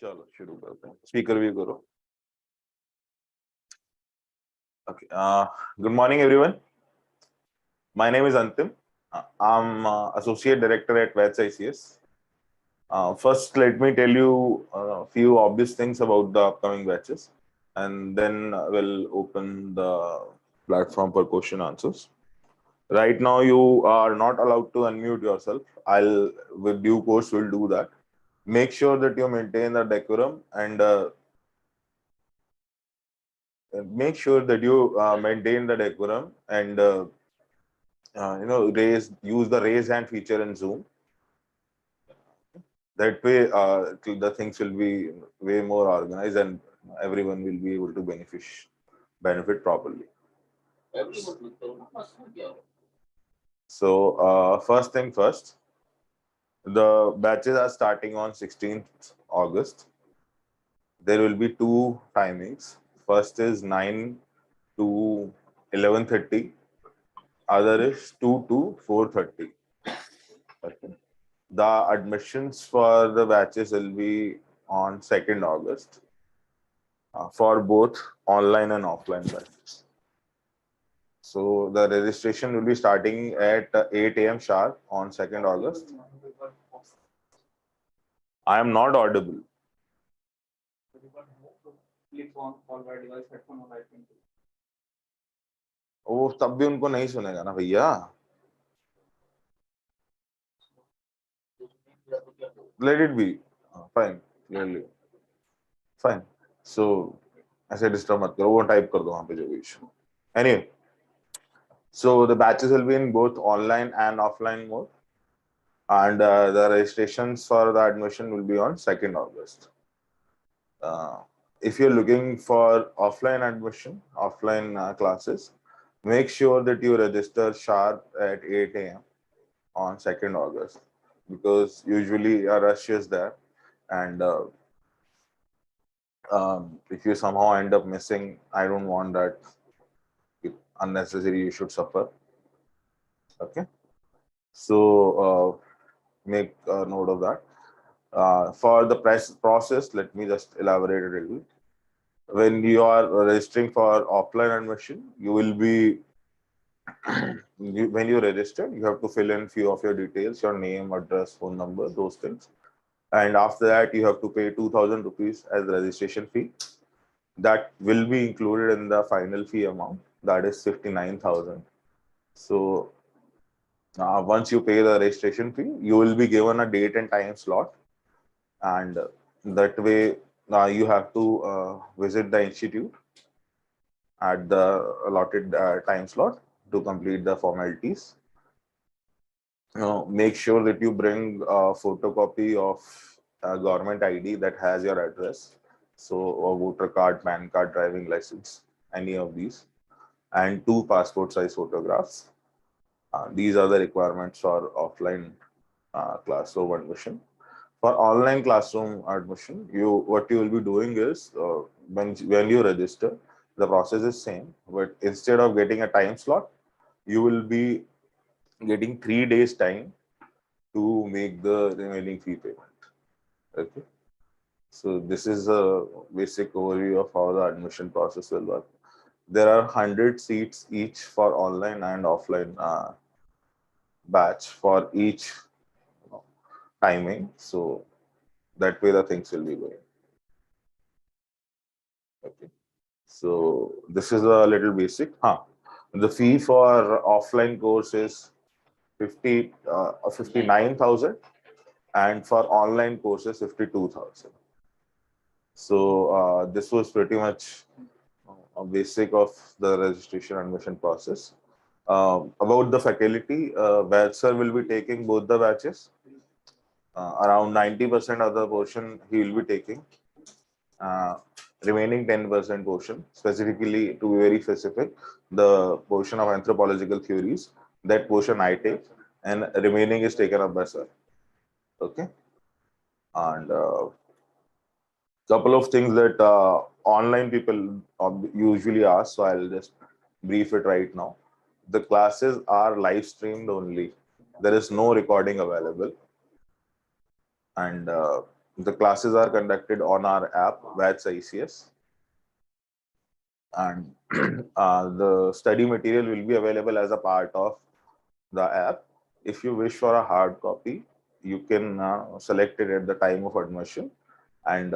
चलो शुरू करते हैं स्पीकर भी करो okay good morning everyone my name is Antim I'm associate director at Vets ICS first let me tell you a few obvious things about the upcoming batches and then we'll open the platform for question answers right now you are not allowed to unmute yourself I'll with due course will do that make sure that you maintain the decorum and make sure that you maintain the decorum and use the raise hand feature in Zoom. That way the things will be way more organized and everyone will be able to benefit properly. So first thing first, the batches are starting on 16th August. There will be two timings. First is 9 to 11:30. Other is 2 to 4:30. Okay. The admissions for the batches will be on 2nd August for both online and offline batches. So the registration will be starting at 8 a.m. sharp on 2nd August. I am not audible. वो तब भी उनको नहीं सुनेगा ना भैया. Let it be. Fine. Clearly. Fine. So ऐसे disturb मत करो वो टाइप कर दो वहां पे जो भी issue. Anyway, so the batches will be in both online and offline mode, and the registrations for the admission will be on 2nd August. If you're looking for offline admission, offline classes, make sure that you register sharp at 8 a.m. on 2nd August because usually a rush is there, and if you somehow end up missing, I don't want that unnecessary you should suffer. Okay, so make a note of that. For the process, let me just elaborate a little. When you are registering for offline admission, you will be when you register, you have to fill in few of your details, your name, address, phone number, those things, and after that you have to pay 2,000 rupees as registration fee. That will be included in the final fee amount, that is 59,000. So once you pay the registration fee, you will be given a date and time slot, and that way you have to visit the institute at the allotted time slot to complete the formalities. Make sure that you bring a photocopy of a government ID that has your address. So a voter card, PAN card, driving license, any of these, and 2 passport size photographs. These are the requirements for offline classroom admission. For online classroom admission, what you will be doing is when you register, the process is same, but instead of getting a time slot, you will be getting 3 days time to make the remaining fee payment. Okay, so this is a basic overview of how the admission process will work. There are 100 seats each for online and offline batch for each timing. So that way the things will be going. Okay. So this is a little basic. The fee for offline course is 59,000, and for online courses 52,000. So this was pretty much a basic of the registration admission process. About the faculty, Bachelor will be taking both the batches. Around 90% of the portion he will be taking. Remaining 10% portion, specifically to be very specific, the portion of anthropological theories, that portion I take, and remaining is taken up by sir. Okay, and couple of things that online people usually ask, so I'll just brief it right now. The classes are live streamed only. There is no recording available, and The classes are conducted on our app, Batch ICS, and the study material will be available as a part of the app. If you wish for a hard copy, you can select it at the time of admission, and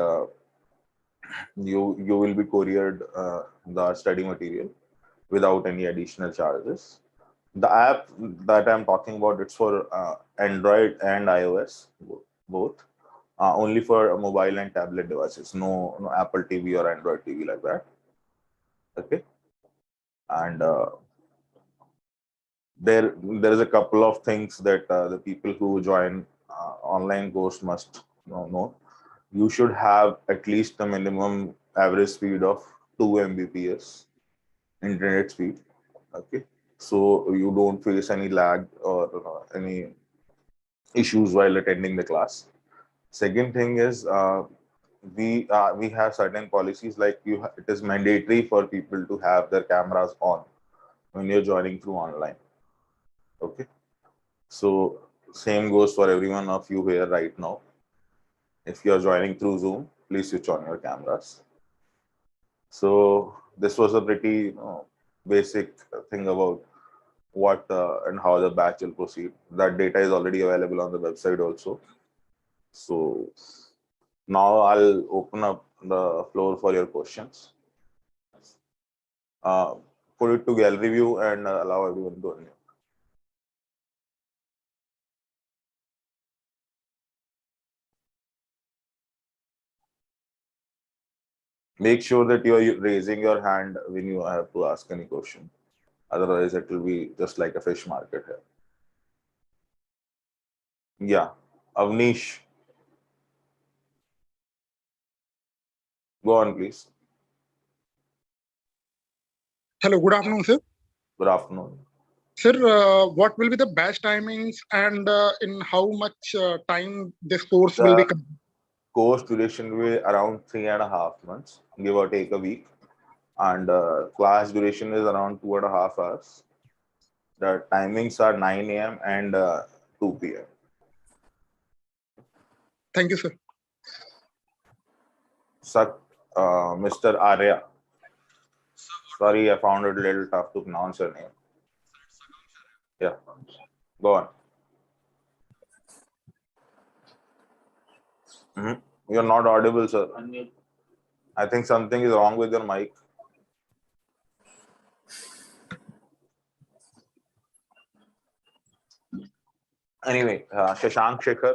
you will be couriered the study material without any additional charges. The app that I'm talking about, it's for Android and iOS both. Only for mobile and tablet devices. No Apple TV or Android TV like that. Okay, and there is a couple of things that the people who join online course must know. You should have at least the minimum average speed of 2 Mbps internet speed. Okay, so you don't face any lag or any issues while attending the class. Second thing is we have certain policies like it is mandatory for people to have their cameras on when you're joining through online. Okay, so same goes for everyone of you here right now. If you're joining through Zoom, please switch on your cameras. So this was a pretty basic thing about what and how the batch will proceed. That data is already available on the website also. So now I'll open up the floor for your questions. Uh, Put it to gallery view and allow everyone to unmute. Make sure that you are raising your hand when you have to ask any question. Otherwise, it will be just like a fish market here. Yeah, Avnish, go on, please. Hello, good afternoon, sir. Good afternoon. Sir, what will be the batch timings and in how much time this course will be The completed? course duration will be around 3.5 months, give or take a week, and class duration is around 2.5 hours. The timings are 9 a.m. and 2 p.m. Thank you, sir. Mr. Arya. Sorry, I found it a little tough to pronounce your name. Yeah, go on. You're not audible, sir. I think something is wrong with your mic. Anyway, Shashank Shekhar.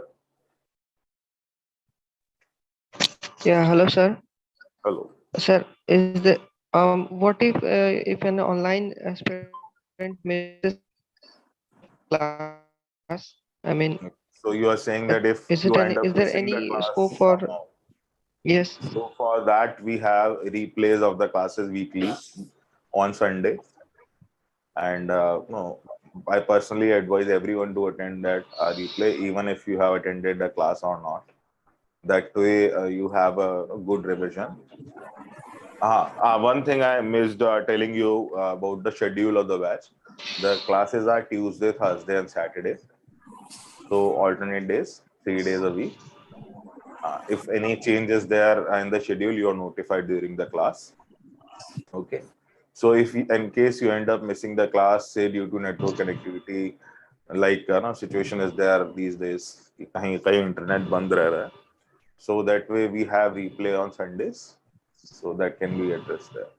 Yeah, hello, sir. Hello. Sir, is the what if an online aspirant misses class? I mean, So you are saying that if is you end there up any missing the scope class for? somehow. Yes. So for that, we have replays of the classes weekly on Sunday. And no, I personally advise everyone to attend that replay, even if you have attended the class or not. That way, you have a good revision. One thing I missed telling you about the schedule of the batch. The classes are Tuesday, Thursday, and Saturday. So alternate days, 3 days a week. If any changes there in the schedule, you are notified during the class. Okay. So if in case you end up missing the class, say due to network connectivity, like situation is there these days, kahin internet band reh raha hai. So that way we have replay on Sundays. So that can be addressed there.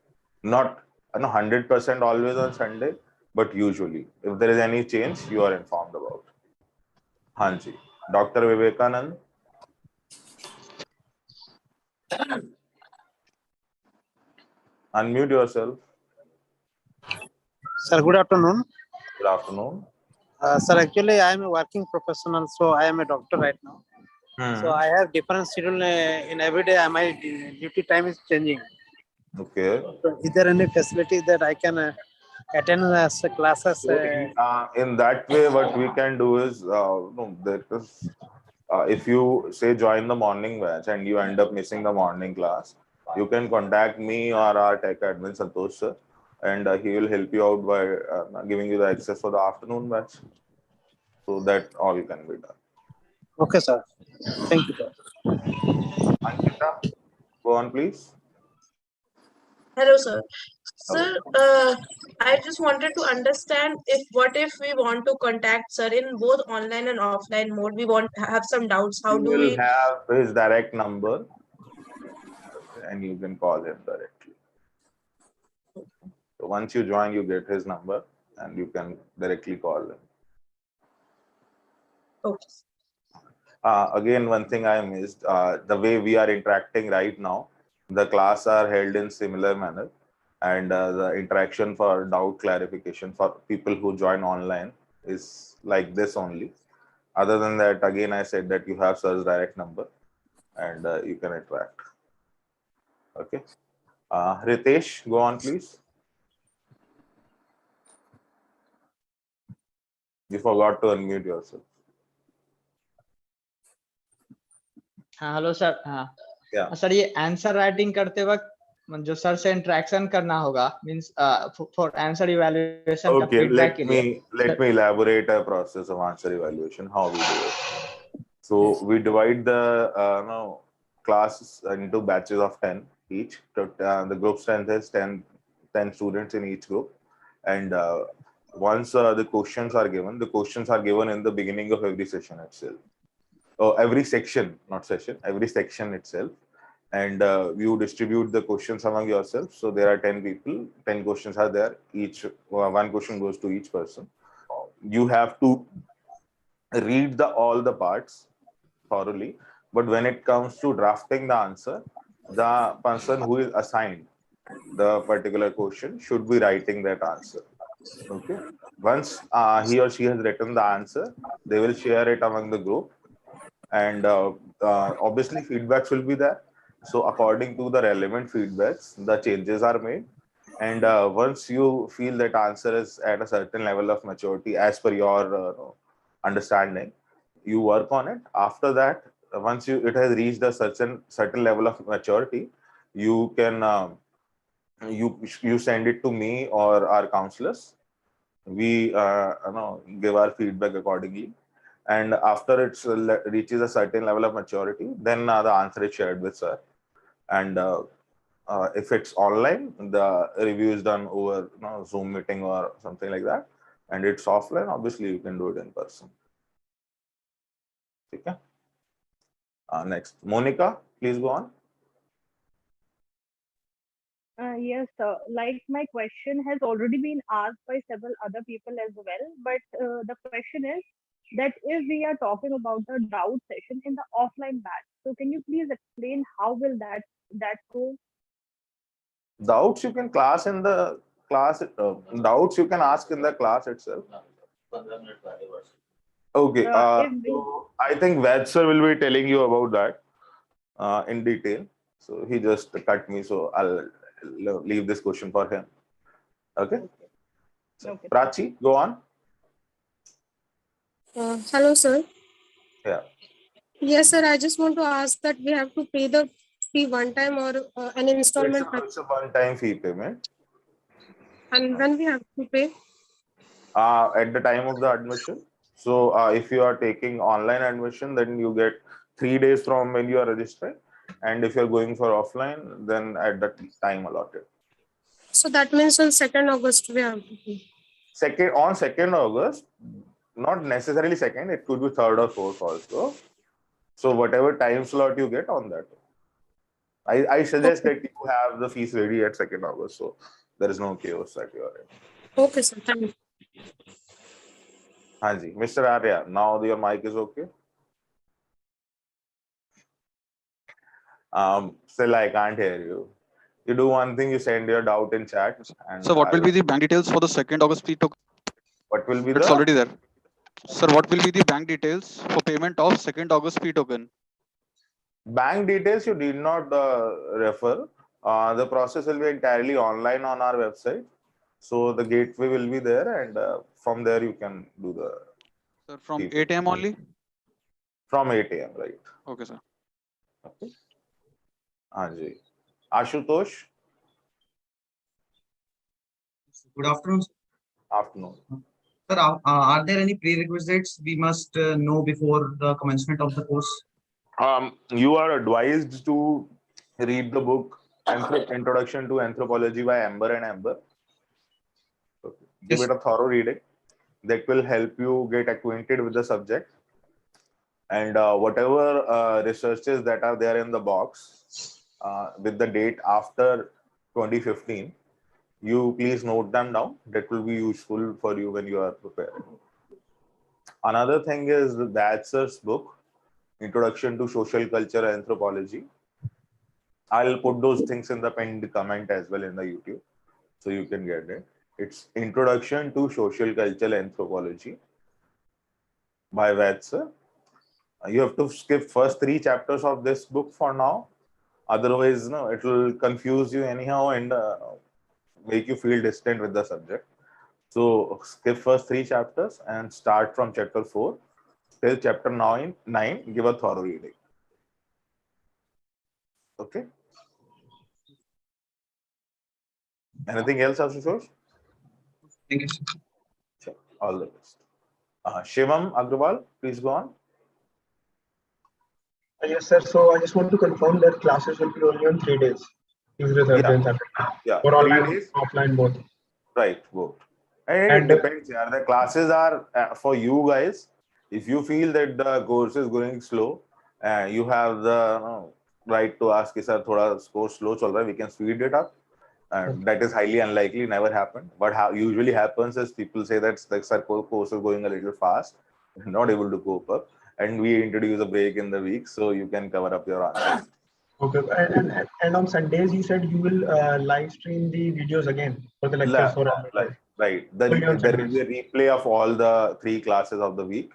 Not 100% always on Sunday, but usually. If there is any change, you are informed about. Hanji. Dr. Vivekanand. Unmute yourself. Sir, good afternoon. Good afternoon. Sir, actually, I am a working professional, so I am a doctor right now. So I have different schedule in every day. My duty time is changing. Okay. So is there any facility that I can attend classes? So in that way, what we can do is, if you say join the morning batch and you end up missing the morning class, you can contact me or our tech admin Santosh sir, and he will help you out by giving you the access for the afternoon batch. So that all can be done. Okay, sir. Thank you, sir. Ankita, go on, please. Hello, sir. Hello. Sir, I just wanted to understand if what if we want to contact sir in both online and offline mode? We want to have some doubts. How You do will we? have his direct number, okay, and you can call him directly. So once you join, you get his number and you can directly call him. Okay. Again, one thing I missed, the way we are interacting right now, the class are held in similar manner, and the interaction for doubt clarification for people who join online is like this only. Other than that, again, I said that you have sir's direct number and you can interact. Okay. Ritesh, go on, please. You forgot to unmute yourself. हाँ hello sir हाँ Yeah. Sir ये answer writing करते वक्त जो sir से interaction करना होगा means for answer evaluation का Okay, फीडबैक के लिए let me elaborate a process of answer evaluation, how we do it. So we divide the no, class into batches of 10 each. The group strength is 10 students in each group. And once the questions are given in the beginning of every session itself. Oh, every section, not session, every section itself. And you distribute the questions among yourself. So there are 10 people, 10 questions are there. Each one question goes to each person. You have to read all the parts thoroughly, but when it comes to drafting the answer, the person who is assigned the particular question should be writing that answer. Okay. Once he or she has written the answer, they will share it among the group, and obviously feedbacks will be there. So according to the relevant feedbacks, the changes are made. And once you feel that answer is at a certain level of maturity as per your understanding, you work on it. After that, once it has reached a certain level of maturity, you can you send it to me or our counselors. We give our feedback accordingly, and after it reaches a certain level of maturity, then the answer is shared with sir. And if it's online, the review is done over Zoom meeting or something like that, and it's offline, obviously you can do it in person. Okay. Next, Monica, please go on. Yes, sir. Like my question has already been asked by several other people as well, but the question is that if we are talking about the doubt session in the offline batch, so can you please explain how will that go? Doubts you can class in the class. Doubts you can ask in the class itself. Okay. If we, So I think Ved sir will be telling you about that in detail. So he just cut me, so I'll leave this question for him. Okay. So, Okay. Prachi, go on. Hello, sir. Yeah. Yes, sir. I just want to ask that we have to pay the fee one time or an installment, It's a one-time fee payment. and when we have to pay. At the time of the admission. So if you are taking online admission, then you get 3 days from when you are registering. And if you're going for offline, then at the time allotted. So that means on 2nd August we have to pay. On 2nd August, not necessarily 2nd, it could be 3rd or 4th also. So whatever time slot you get on that. I suggest that you have the fees ready at 2nd August. So there is no chaos at your end. Okay, sir. Thank you. Hanji, Mr. Arya, now your mic is okay. Still I can't hear you. You do one thing, you send your doubt in chat. And so what will be the bank details for the 2nd August fee token? What will be It's the? already there. Sir, what will be the bank details for payment of 2nd August fee token? Bank details you did not refer. The process will be entirely online on our website. So the gateway will be there, and from there you can do the. Sir, from 8 a.m. only? From 8 a.m. right? Okay, sir. Okay. Hanji. Ashutosh. Good afternoon. Afternoon. Sir, are there any prerequisites we must know before the commencement of the course? You are advised to read the book Introduction to Anthropology by Amber and Amber. Okay. Give it a thorough reading. That will help you get acquainted with the subject. And whatever researches that are there in the box with the date after 2015, you please note them down. That will be useful for you when you are preparing. Another thing is the Bachelor's book, Introduction to Social Culture and Anthropology. I'll put those things in the pinned comment as well in the YouTube, so you can get it. It's Introduction to Social Cultural Anthropology by Vatser. You have to skip first 3 chapters of this book for now. Otherwise, no, it will confuse you anyhow and make you feel distant with the subject. So skip first 3 chapters and start from chapter 4 till chapter 9. Give a thorough reading. Okay. Anything else, Ashutosh? Thank you. Sure. All the best. Shivam Agrawal, please go on. Yes, sir. So I just want to confirm that classes will be only on 3 days. Tuesday, Thursday, and Saturday. Yeah. Or 3 online, days. offline, both. Right, both. And it depends. Yeah, the classes are for you guys. If you feel that the course is going slow, you have the right to ask, sir, thoda course slow chal raha hai, we can speed it up. And that is highly unlikely, never happened. But how usually happens is people say that the course is going a little fast, not able to cope up, and we introduce a break in the week so you can cover up your answers. Okay. And on Sundays, you said you will live stream the videos again for the lectures. Right. There will be a replay of all the 3 classes of the week.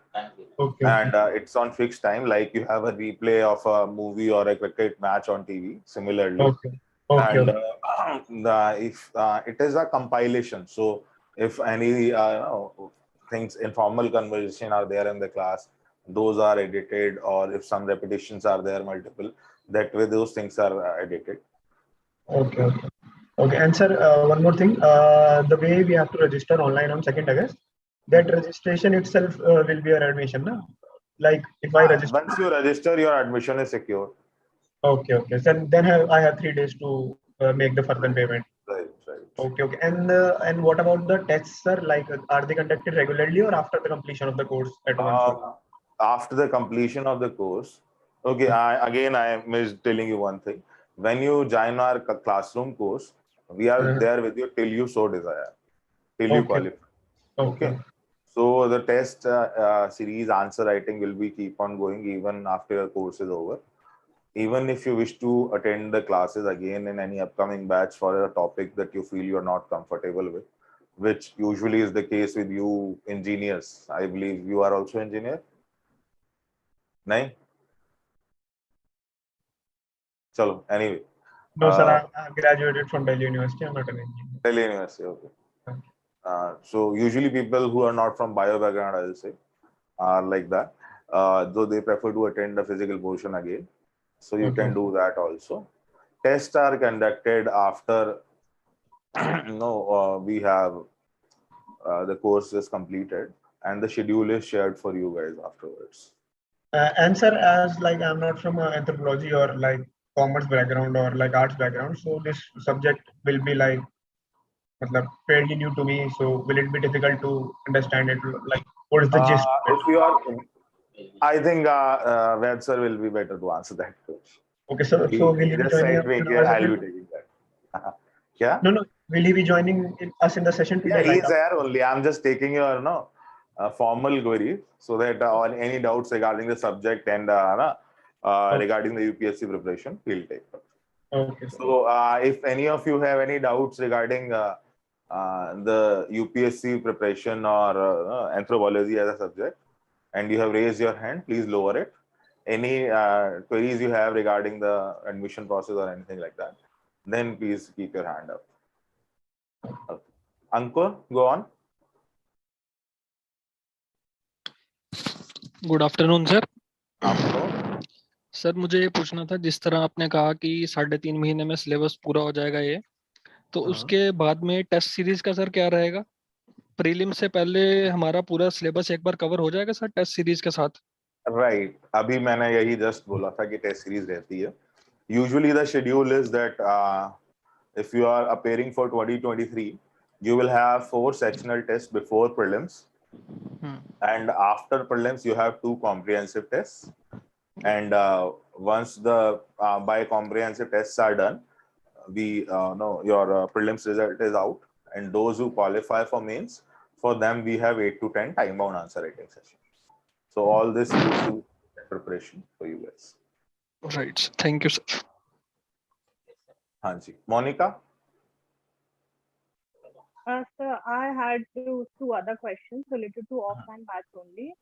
Okay. And it's on fixed time, like you have a replay of a movie or a cricket match on TV, similarly. Okay. Okay. And if it is a compilation, so if any things, informal conversation are there in the class, those are edited, or if some repetitions are there, multiple, that way those things are edited. Okay. Okay. Okay. And sir, one more thing. The way we have to register online on 2nd August, that registration itself will be your admission, no? Like if I register. Once you register, your admission is secure. Okay. Okay. Then I have 3 days to make the further payment. Right. Okay. Okay. And what about the tests, sir? Like, are they conducted regularly or after the completion of the course at once? After the completion of the course. Okay. I missed telling you one thing. When you join our classroom course, we are there with you till you so desire, till you qualify. Okay. So the test series, answer writing will be keep on going even after your course is over. Even if you wish to attend the classes again in any upcoming batch for a topic that you feel you're not comfortable with, which usually is the case with you engineers. I believe you are also engineer. No? Chalo, anyway. No, sir, I graduated from Delhi University. I'm not an engineer. Delhi University, okay. So usually people who are not from bio background, I'll say, are like that. Though they prefer to attend the physical portion again. So you can do that also. Tests are conducted after we have the course is completed, and the schedule is shared for you guys afterwards. And sir, as like I'm not from anthropology or like commerce background or like arts background, so this subject will be like fairly new to me. So will it be difficult to understand it? Like, what is the gist? If you are, I think Ved sir will be better to answer that question. Okay, so will you be joining us? I'll be taking that. Yeah. No. Will he be joining us in the session today? Yeah, he's there only. I'm just taking your formal query so that any doubts regarding the subject and regarding the UPSC preparation, he'll take. Okay. So if any of you have any doubts regarding the UPSC preparation or anthropology as a subject, and you have raised your hand, please lower it. Any queries you have regarding the admission process or anything like that, then please keep your hand up. Okay. Ankur, go on. Good afternoon sir. Sir मुझे ये पूछना था, जिस तरह आपने कहा कि 3.5 महीने में सिलेबस पूरा हो जाएगा ये, तो उसके बाद में टेस्ट सीरीज का सर क्या रहेगा? प्रीलिम से पहले हमारा पूरा सिलेबस एक बार कवर हो जाएगा सर टेस्ट सीरीज के साथ? Right. अभी मैंने यही just बोला था कि test series रहती है. Usually the schedule is that if you are appearing for 2023, you will have 4 sectional tests before prelims, and after prelims you have 2 comprehensive tests. And once the by comprehensive tests are done, we know your prelims result is out, and those who qualify for mains, for them we have 8 to 10 time bound answer writing sessions. So all this used to be preparation for you guys. Right. Thank you, sir. Hanji. Monica? Sir, I had two other questions related to offline batch only.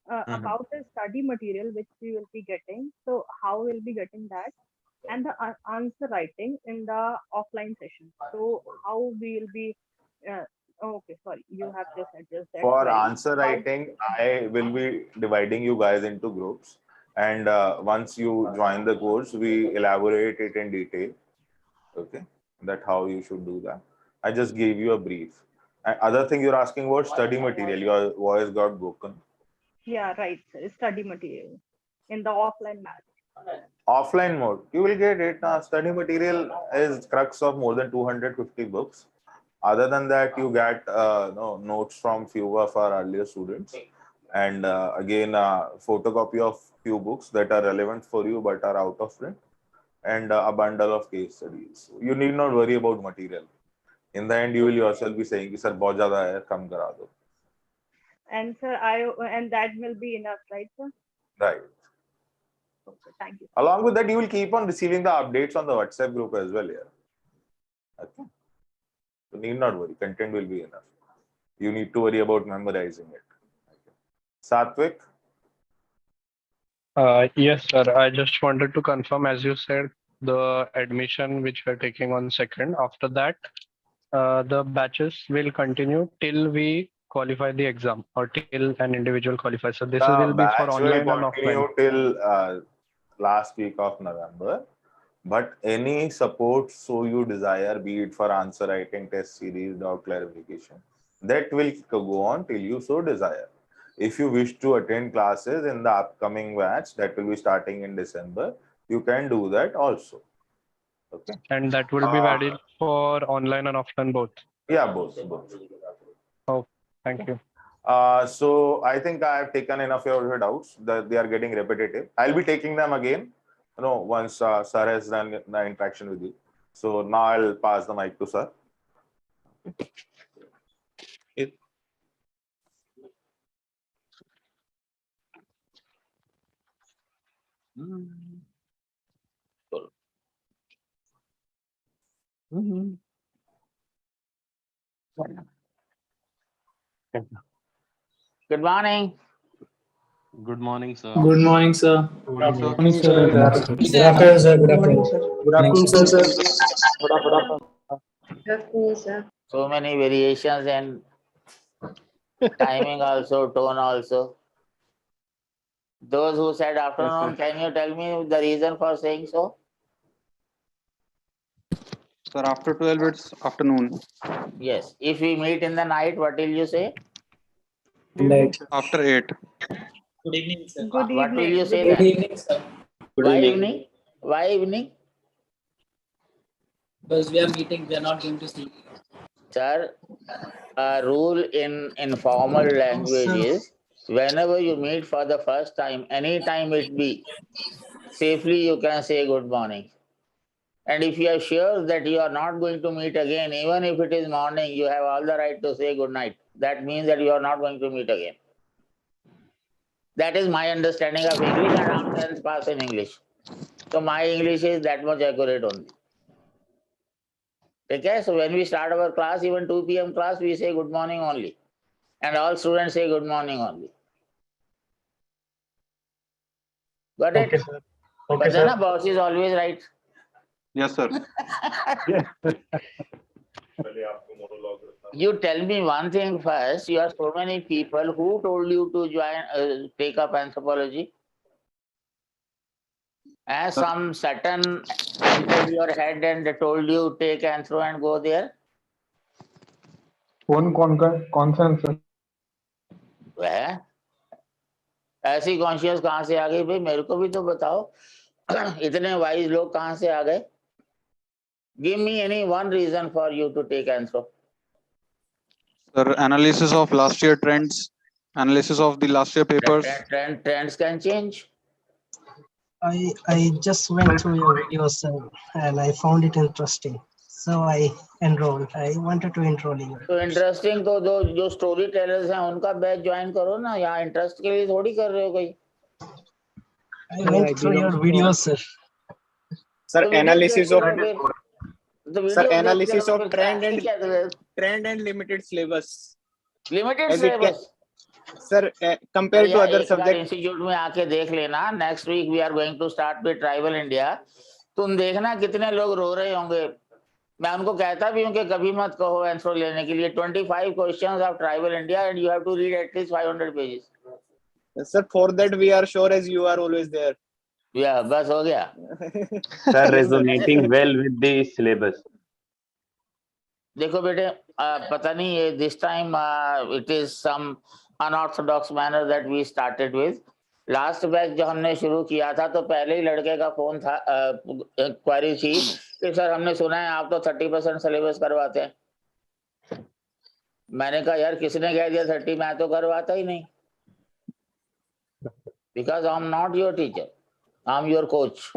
About the study material which we will be getting. So how we'll be getting that? And the answer writing in the offline session. So how we will be okay, sorry, you have just addressed that For query. answer writing, I will be dividing you guys into groups. And once you join the course, we elaborate it in detail. Okay, that's how you should do that. I just gave you a brief. And other thing you're asking about study material. Your voice got broken. Yeah, right, sir. Study material in the offline batch. Offline mode, you will get it. Study material is crux of more than 250 books. Other than that, you get no, notes from few of our earlier students, and again, photocopy of few books that are relevant for you but are out of print, and a bundle of case studies. You need not worry about material. In the end, you will yourself be saying, "Sir, बहुत ज़्यादा है, कम करा दो." And sir, and that will be enough, right, sir? Right. Okay, thank you. Along with that, you will keep on receiving the updates on the WhatsApp group as well. Yeah. Okay. You need not worry. Content will be enough. You need to worry about memorizing it. Okay. Satvik? Yes, sir. I just wanted to confirm, as you said, the admission which we're taking on 2nd. After that, the batches will continue till we qualify the exam or till an individual qualifies. So this will The be for batch will online and offline. continue till last week of November. But any support so you desire, be it for answer writing, test series, doubt clarification, that will go on till you so desire. If you wish to attend classes in the upcoming batch that will be starting in December, you can do that also. Okay. And that will be valid for online and offline both. Yeah, both. Oh, thank you. So I think I have taken enough of your doubts that they are getting repetitive. I'll be taking them again, once sir has done the interaction with you. So now I'll pass the mic to sir. Good morning. Good morning, sir. Good morning, sir. Good morning, sir. Good morning, sir. Good Good afternoon, sir. Good afternoon. Good afternoon, sir. Good afternoon, sir. So many variations and timing also, tone also. Those who said afternoon, can you tell me the reason for saying so? Sir, after 12 it's afternoon. Yes. If we meet in the night, what will you say? Night. After 8. Good evening, sir. Good What will evening. you say Good then? evening, sir. Why evening? Why evening? Because we are meeting, we are not going to see. Sir, a rule in informal language is whenever you meet for the first time, anytime it be, safely you can say good morning. And if you are sure that you are not going to meet again, even if it is morning, you have all the right to say good night. That means that you are not going to meet again. That is my understanding of English, and I'm 10th pass in English. So my English is that much accurate only. Okay, so when we start our class, even 2 p.m. class, we say good morning only. And all students say good morning only. Got it? Okay, sir. Okay, But then sir. a boss is always right. Yes, sir. You tell me one thing first. You have so many people. Who told you to join, take up anthropology? As some Saturn entered your head and told you take Anthro and go there? One consent, sir. Where? ऐसी conscious कहाँ से आ गई भाई, मेरे को भी तो बताओ। इतने वाइज लोग कहाँ से आ गए? Give me any one reason for you to take anthro. Sir, analysis of last year trends, analysis of the last year papers. Trends can change. I just went through your videos, sir, and I found it interesting. So I enrolled. I wanted to enroll in. तो interesting तो जो story tellers हैं उनका batch join करो ना, यहाँ interest के लिए थोड़ी कर रहे हो कोई। I went through your videos, sir. Sir, तो वीडियो देख analysis के of लो फिर, तो sir वीडियो देख के analysis लो of फिर, क्या trend and limited syllabus. Limited As it can, syllabus. sir, compared to other एक बार subjects. इंस्टीट्यूट में आके देख लेना, next week we are going to start with tribal India. तुम देखना कितने लोग रो रहे होंगे। मैं उनको कहता भी हूँ कि कभी मत कहो एंथ्रो लेने के लिए। 25 questions of tribal India and you have to read at least 500 pages. Sir, for that we are sure as you are always there. या बस हो गया। Sir, resonating well with the syllabus. देखो बेटे, पता नहीं ये this time it is some unorthodox manner that we started with. Last batch जो हमने शुरू किया था तो पहले ही लड़के का फोन था, क्वेरी थी कि सर हमने सुना है आप तो 30% सिलेबस करवाते हैं। मैंने कहा यार किसने कह दिया 30, मैं तो करवाता ही नहीं। Because I am not your teacher, I am your coach.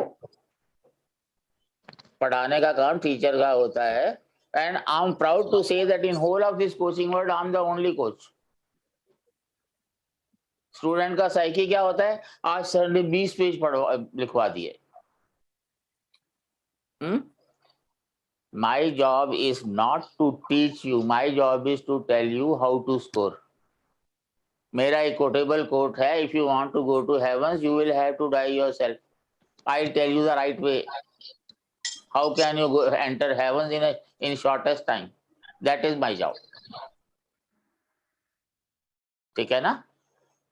पढ़ाने का काम टीचर का होता है, and I'm proud to say that in whole of this coaching world I'm the only coach. Student का साइकी क्या होता है, आज सर ने 20 पेज लिखवा दिए। My job is not to teach you, my job is to tell you how to score. मेरा एक quotable quote है, if you want to go to heavens you will have to die yourself. I'll tell you the right way. How can you go enter heavens in shortest time? That is my job. ठीक है ना?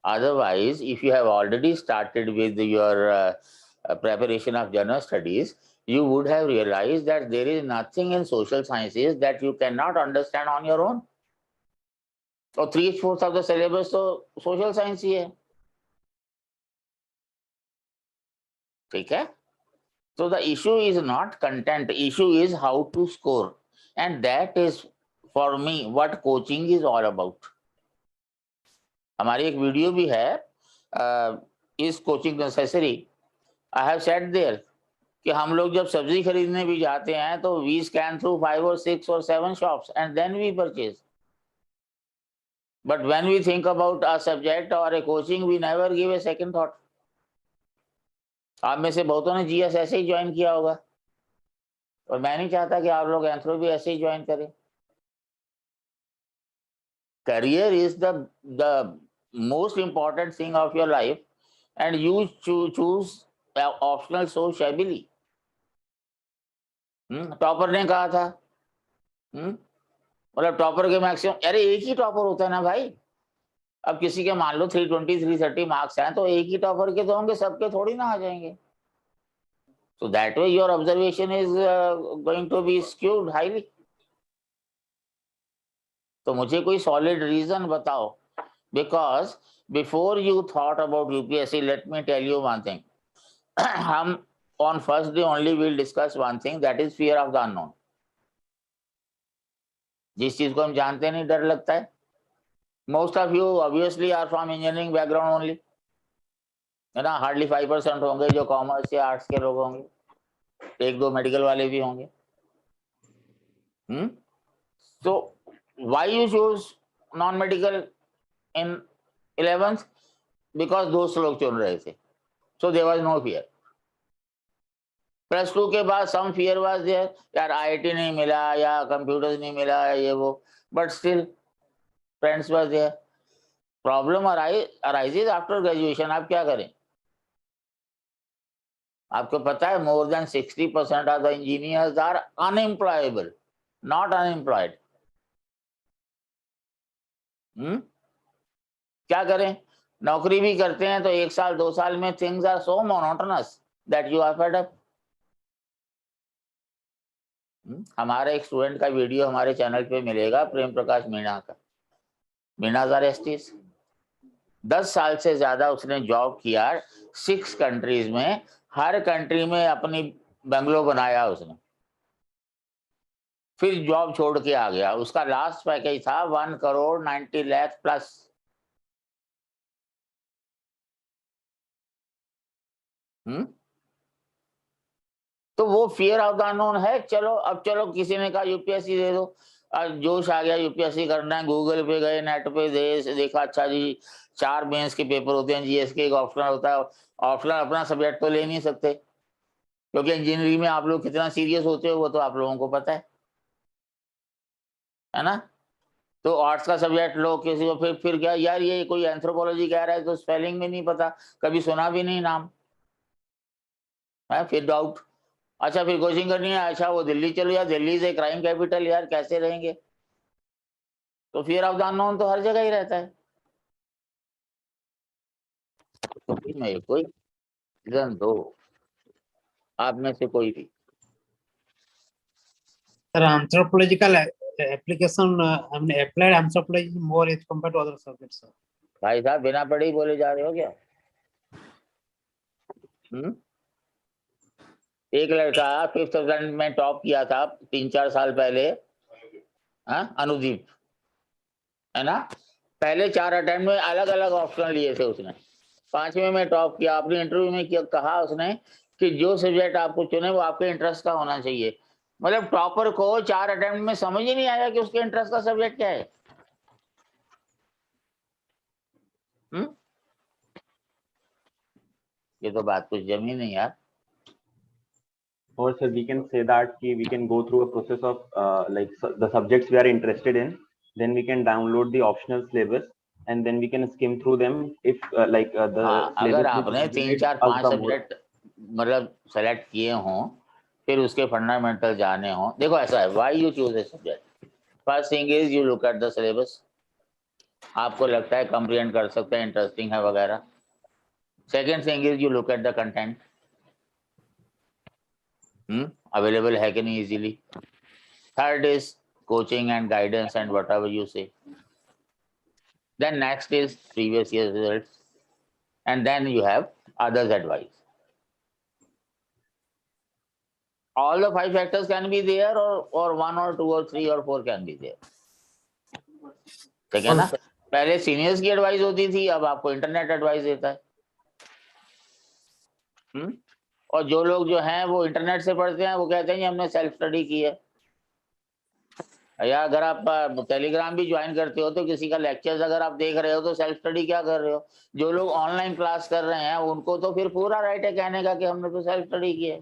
Otherwise, if you have already started with your preparation of general studies, you would have realized that there is nothing in social sciences that you cannot understand on your own. So 3/4 of the syllabus तो social science ही है। ठीक है? So the issue is not content, issue is how to score, and that is for me what coaching is all about. हमारी एक video भी है, is coaching necessary. I have said there कि हम लोग जब सब्जी खरीदने भी जाते हैं तो we scan through 5 or 6 or 7 shops and then we purchase. But when we think about a subject or a coaching we never give a second thought. आप में से बहुतों ने जीएस ऐसे ही ज्वाइन किया होगा, और मैं नहीं चाहता कि आप लोग एंथ्रो भी ऐसे ही ज्वाइन करें। Career is the most important thing of your life, and you choose optional so shabbily. Topper ने कहा था, मतलब टॉपर के मैक्सिमम, अरे एक ही टॉपर होता है ना भाई। अब किसी के मान लो 320 330 मार्क्स हैं तो एक ही टॉपर के तो होंगे, सबके थोड़ी ना आ जाएंगे। So that way your observation is going to be skewed highly. तो मुझे कोई solid reason बताओ, because before you thought about UPSC, let me tell you one thing. हम on first day only will discuss one thing, that is fear of the unknown. जिस चीज को हम जानते नहीं डर लगता है। Most of you obviously are from engineering background only, है ना? Hardly 5% होंगे जो कॉमर्स या आर्ट्स के लोग होंगे, 1-2 मेडिकल वाले भी होंगे। So why you choose non-medical in 11th? Because दोस्त लोग चुन रहे थे, so there was no fear. +2 के बाद some fear was there, यार IIT नहीं मिला या कंप्यूटर्स नहीं मिला ये वो, but still friends was there. Problem arises after graduation. आप क्या करें? आपको पता है more than 60% of the engineers are unemployable, not unemployed. क्या करें? नौकरी भी करते हैं तो 1 साल 2 साल में things are so monotonous that you are fed up. हमारे एक स्टूडेंट का वीडियो हमारे चैनल पे मिलेगा, प्रेम प्रकाश मीणा का। मीणाज आर एस्टीज, 10 साल से ज्यादा उसने जॉब किया 6 कंट्रीज में, हर कंट्री में अपनी बंगलो बनाया उसने, फिर जॉब छोड़ के आ गया। उसका लास्ट पैकेज था 1,90,00,000 प्लस। तो वो फियर ऑफ द अननोन है। चलो अब चलो किसी ने कहा यूपीएससी दे दो, जोश आ गया यूपीएससी करना है, गूगल पे गए, नेट पे देखा, अच्छा जी 4 मेंस के पेपर होते हैं, जीएस के एक ऑप्शनल होता है। ऑप्शनल अपना सब्जेक्ट तो ले नहीं सकते, क्योंकि इंजीनियरिंग में आप लोग कितना सीरियस होते हो वो तो आप लोगों को पता है ना। तो आर्ट्स का सब्जेक्ट लो किसी को, फिर क्या यार ये कोई एंथ्रोपोलॉजी कह रहा है तो स्पेलिंग भी नहीं पता, कभी सुना भी नहीं नाम है, फिर डाउट। अच्छा फिर कोचिंग करनी है, अच्छा वो दिल्ली चलो यार, दिल्ली से क्राइम कैपिटल यार, कैसे रहेंगे। तो फियर ऑफ द अननोन तो हर जगह ही रहता है। तो मैं कोई रीजन दो आप में से कोई भी। Sir, anthropological application, I mean applied anthropology is more as compared to other subjects, sir. भाई साहब बिना पढ़े ही बोले जा रहे हो क्या? एक लड़का 5th स्टैंडर्ड में टॉप किया था 3-4 साल पहले, अनुदीप है ना। पहले 4 अटेम्प्ट में अलग अलग ऑप्शन लिए थे उसने, 5वें में टॉप किया। अपने इंटरव्यू में किया, कहा उसने कि जो सब्जेक्ट आपको चुने वो आपके इंटरेस्ट का होना चाहिए। मतलब टॉपर को 4 अटेम्प्ट में समझ ही नहीं आया कि उसके इंटरेस्ट का सब्जेक्ट क्या है। ये तो बात कुछ जमी नहीं यार। Or sir, we can say that we can go through a process of like the subjects we are interested in, then we can download the optional syllabus and then we can skim through them if the अगर syllabus आपने 3-4-5 subject मतलब select किए हों, फिर उसके fundamental जाने हों। देखो ऐसा है, why you choose a subject, first thing is you look at the syllabus, आपको लगता है कंप्रीहेंड कर सकते हैं, इंटरेस्टिंग है वगैरह। Second thing is you look at the content, available है कि नहीं easily. Third is coaching and guidance and whatever you से। Then next is previous year's results, and then you have others' advice. All the 5 factors can be there, or 1 or 2 or 3 or 4 can be there. ठीक है ना। पहले seniors की advice होती थी, अब आपको इंटरनेट एडवाइस देता है। और जो लोग जो हैं वो इंटरनेट से पढ़ते हैं, वो कहते हैं कि हमने सेल्फ स्टडी की है। या अगर आप टेलीग्राम भी ज्वाइन करते हो तो किसी का लेक्चर्स अगर आप देख रहे हो तो सेल्फ स्टडी क्या कर रहे हो। जो लोग ऑनलाइन क्लास कर रहे हैं उनको तो फिर पूरा राइट है कहने का कि हमने तो सेल्फ स्टडी की है।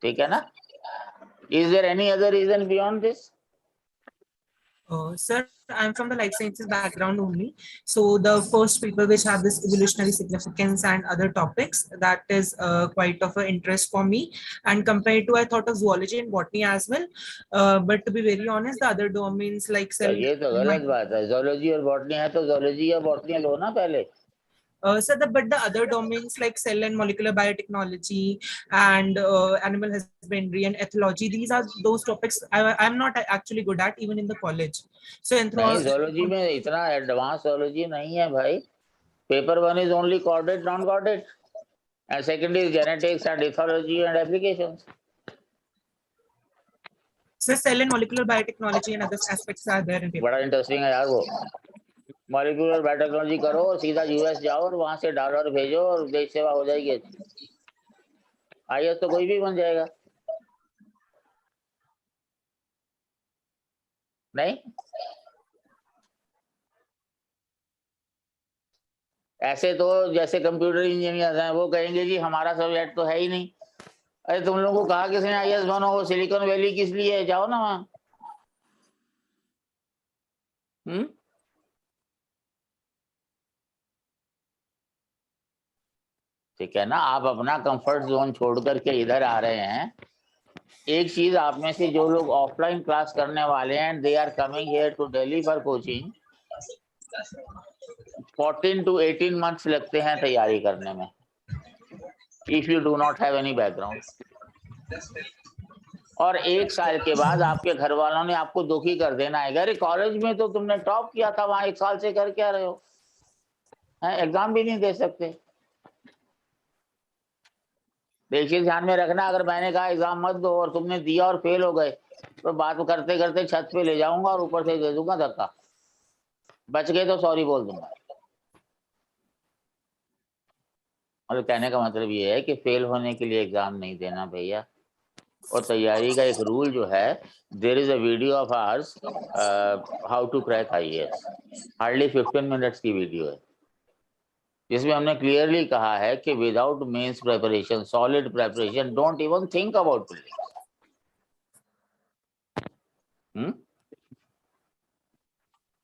ठीक है ना। Is there any other reason beyond this? Sir, I'm from the life sciences background only. So the first people which have this evolutionary significance and other topics, that is quite of an interest for me. And compared to, I thought of zoology and botany as well. But to be very honest, the other domains like cell. ये तो गलत बात है, zoology और botany है तो zoology या botany लो ना पहले। Sir, but the other domains like cell and molecular biotechnology and animal husbandry and ethology, these are those topics I'm not actually good at even in the college. So नहीं, zoology में इतना advanced zoology नहीं है भाई। Paper 1 is only chordate, non-chordate, and second is genetics and ethology and applications. So cell and molecular biotechnology and other aspects are there in paper. बड़ा interesting है यार वो। मॉलिक्यूलर बायोटेक्नोलॉजी करो, सीधा यूएस जाओ और वहां से डॉलर भेजो और देश सेवा हो जाएगी। आईएएस तो कोई भी बन जाएगा। नहीं, ऐसे तो जैसे कंप्यूटर इंजीनियर हैं वो कहेंगे जी हमारा सब्जेक्ट तो है ही नहीं। अरे तुम लोगों को कहा किसने आईएएस बनो, वो सिलिकॉन वैली किस लिए, जाओ ना वहां। ठीक है ना। आप अपना कंफर्ट जोन छोड़ करके इधर आ रहे हैं। एक चीज आप में से जो लोग ऑफलाइन क्लास करने वाले हैं, they are coming here to Delhi for coaching, 14 to 18 months लगते हैं तैयारी करने में, if you do not have any background. और 1 साल के बाद आपके घर वालों ने आपको दुखी कर देना है, अरे कॉलेज में तो तुमने टॉप किया था, वहां 1 साल से कर क्या रहे हो, एग्जाम भी नहीं दे सकते। देखिए ध्यान में रखना, अगर मैंने कहा एग्जाम मत दो और तुमने दिया और फेल हो गए, तो बात करते करते छत पे ले जाऊंगा और ऊपर से दे दूंगा धक्का। बच गए तो सॉरी बोल दूंगा। मतलब कहने का मतलब ये है कि फेल होने के लिए एग्जाम नहीं देना भैया। और तैयारी का एक रूल जो है, there is a video of ours how to crack IAS, hardly 15 minutes की वीडियो है, जिसमें हमने क्लियरली कहा है कि without mains preparation, solid preparation, don't even think about prelims.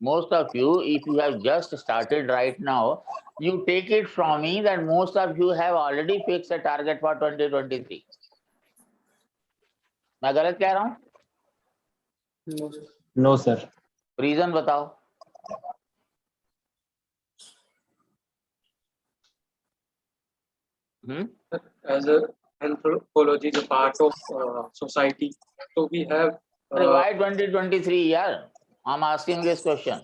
Most of you, if you have just started right now, you take it from me that most of you have already fixed a target for 2023. मैं गलत कह रहा हूँ? No sir. Reason बताओ। As a anthropology is a part of society, so we have. Why 2023 यार? I'm asking this question.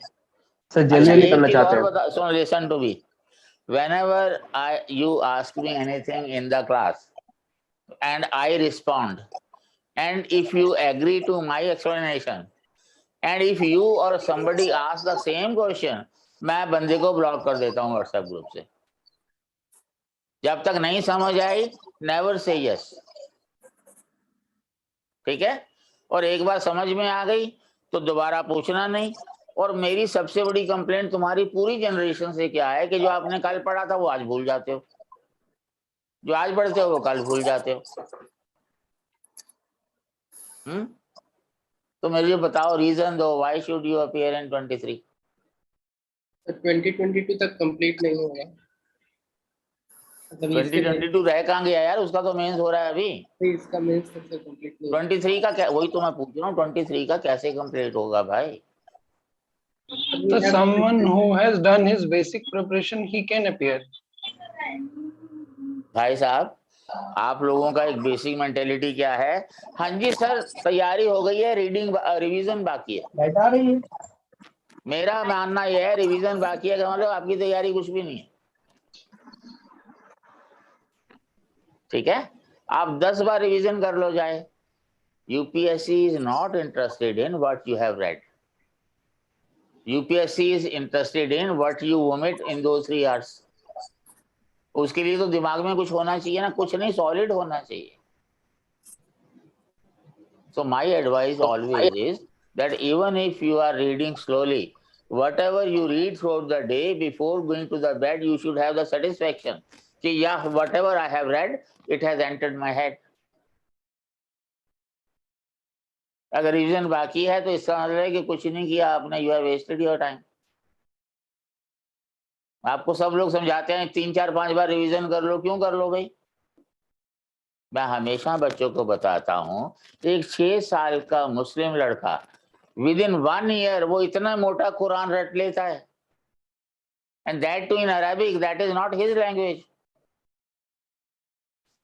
Sir genuinely करना एक चीज चाहते और हैं। बता, सुन, listen to me. Whenever you ask me anything in the class and I respond, and if you agree to my explanation, and if you or somebody asks the same question, मैं बंदे को ब्लॉक कर देता हूँ WhatsApp group से। जब तक नहीं समझ आई, नेवर से यस, ठीक है? और एक बार समझ में आ गई तो दोबारा पूछना नहीं। और मेरी सबसे बड़ी कंप्लेंट तुम्हारी पूरी जनरेशन से क्या है कि जो आपने कल पढ़ा था वो आज भूल जाते हो, जो आज पढ़ते हो वो कल भूल जाते हो। तो मुझे बताओ, रीजन दो, why should you appear in 23? 2022 तक कंप्लीट नहीं होगा। 2022 रह कहाँ गया यार? उसका तो मेंस हो रहा है अभी। इसका मेंस सबसे कंप्लीट नहीं। 23 का क्या, वही तो मैं पूछ रहा हूँ, 23 का कैसे कंप्लीट होगा भाई? So someone who has done his basic preparation, he can appear. भाई साहब, आप लोगों का एक बेसिक मेंटेलिटी क्या है? हाँ जी सर, तैयारी हो गई है, रीडिंग रिवीजन बाकी है। बैठा रही है। मेरा मानना यह है रिवीजन बाकी है, मतलब आपकी तैयारी कुछ भी नहीं है, ठीक है? आप 10 बार रिवीजन कर लो जाए। UPSC is not interested in what you have read. UPSC is interested in what you omit in those 3 hours. उसके लिए तो दिमाग में कुछ होना चाहिए ना, कुछ नहीं, सॉलिड होना चाहिए। So my advice always is that even if you are reading slowly, whatever you read throughout the day, before going to the bed, you should have the satisfaction कि yeah, whatever I have read, it has entered my head. अगर revision बाकी है तो इसका मतलब है कि कुछ नहीं किया आपने, you have wasted your time. आपको सब लोग समझाते हैं 3, 4, 5 बार रिवीजन कर लो, क्यों कर लो भाई? मैं हमेशा बच्चों को बताता हूँ, एक 6 साल का मुस्लिम लड़का विद इन 1 ईयर वो इतना मोटा कुरान रट लेता है, and that too in Arabic, that is not his language.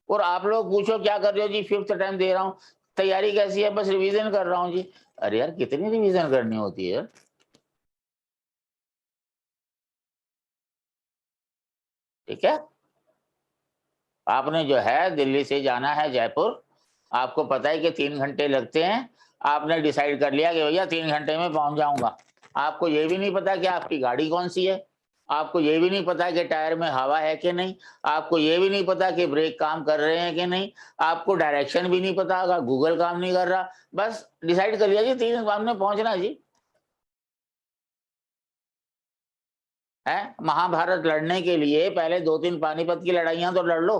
और आप लोग पूछो क्या कर रहे हो जी? 5th टाइम दे रहा हूँ। तैयारी कैसी है? बस रिवीजन कर रहा हूँ जी। अरे यार, कितनी रिवीजन करनी होती है? ठीक है, आपने जो है दिल्ली से जाना है जयपुर, आपको पता है कि 3 घंटे लगते हैं, आपने डिसाइड कर लिया कि भैया 3 घंटे में पहुंच जाऊंगा। आपको ये भी नहीं पता कि आपकी गाड़ी कौन सी है, आपको ये भी नहीं पता कि टायर में हवा है कि नहीं, आपको ये भी नहीं पता कि ब्रेक काम कर रहे हैं कि नहीं, आपको डायरेक्शन भी नहीं पता, अगर गूगल काम नहीं कर रहा, बस डिसाइड कर लिया जी 3 घंटे में पहुंचना जी। है महाभारत लड़ने के लिए पहले 2-3 पानीपत की लड़ाइयां तो लड़ लो,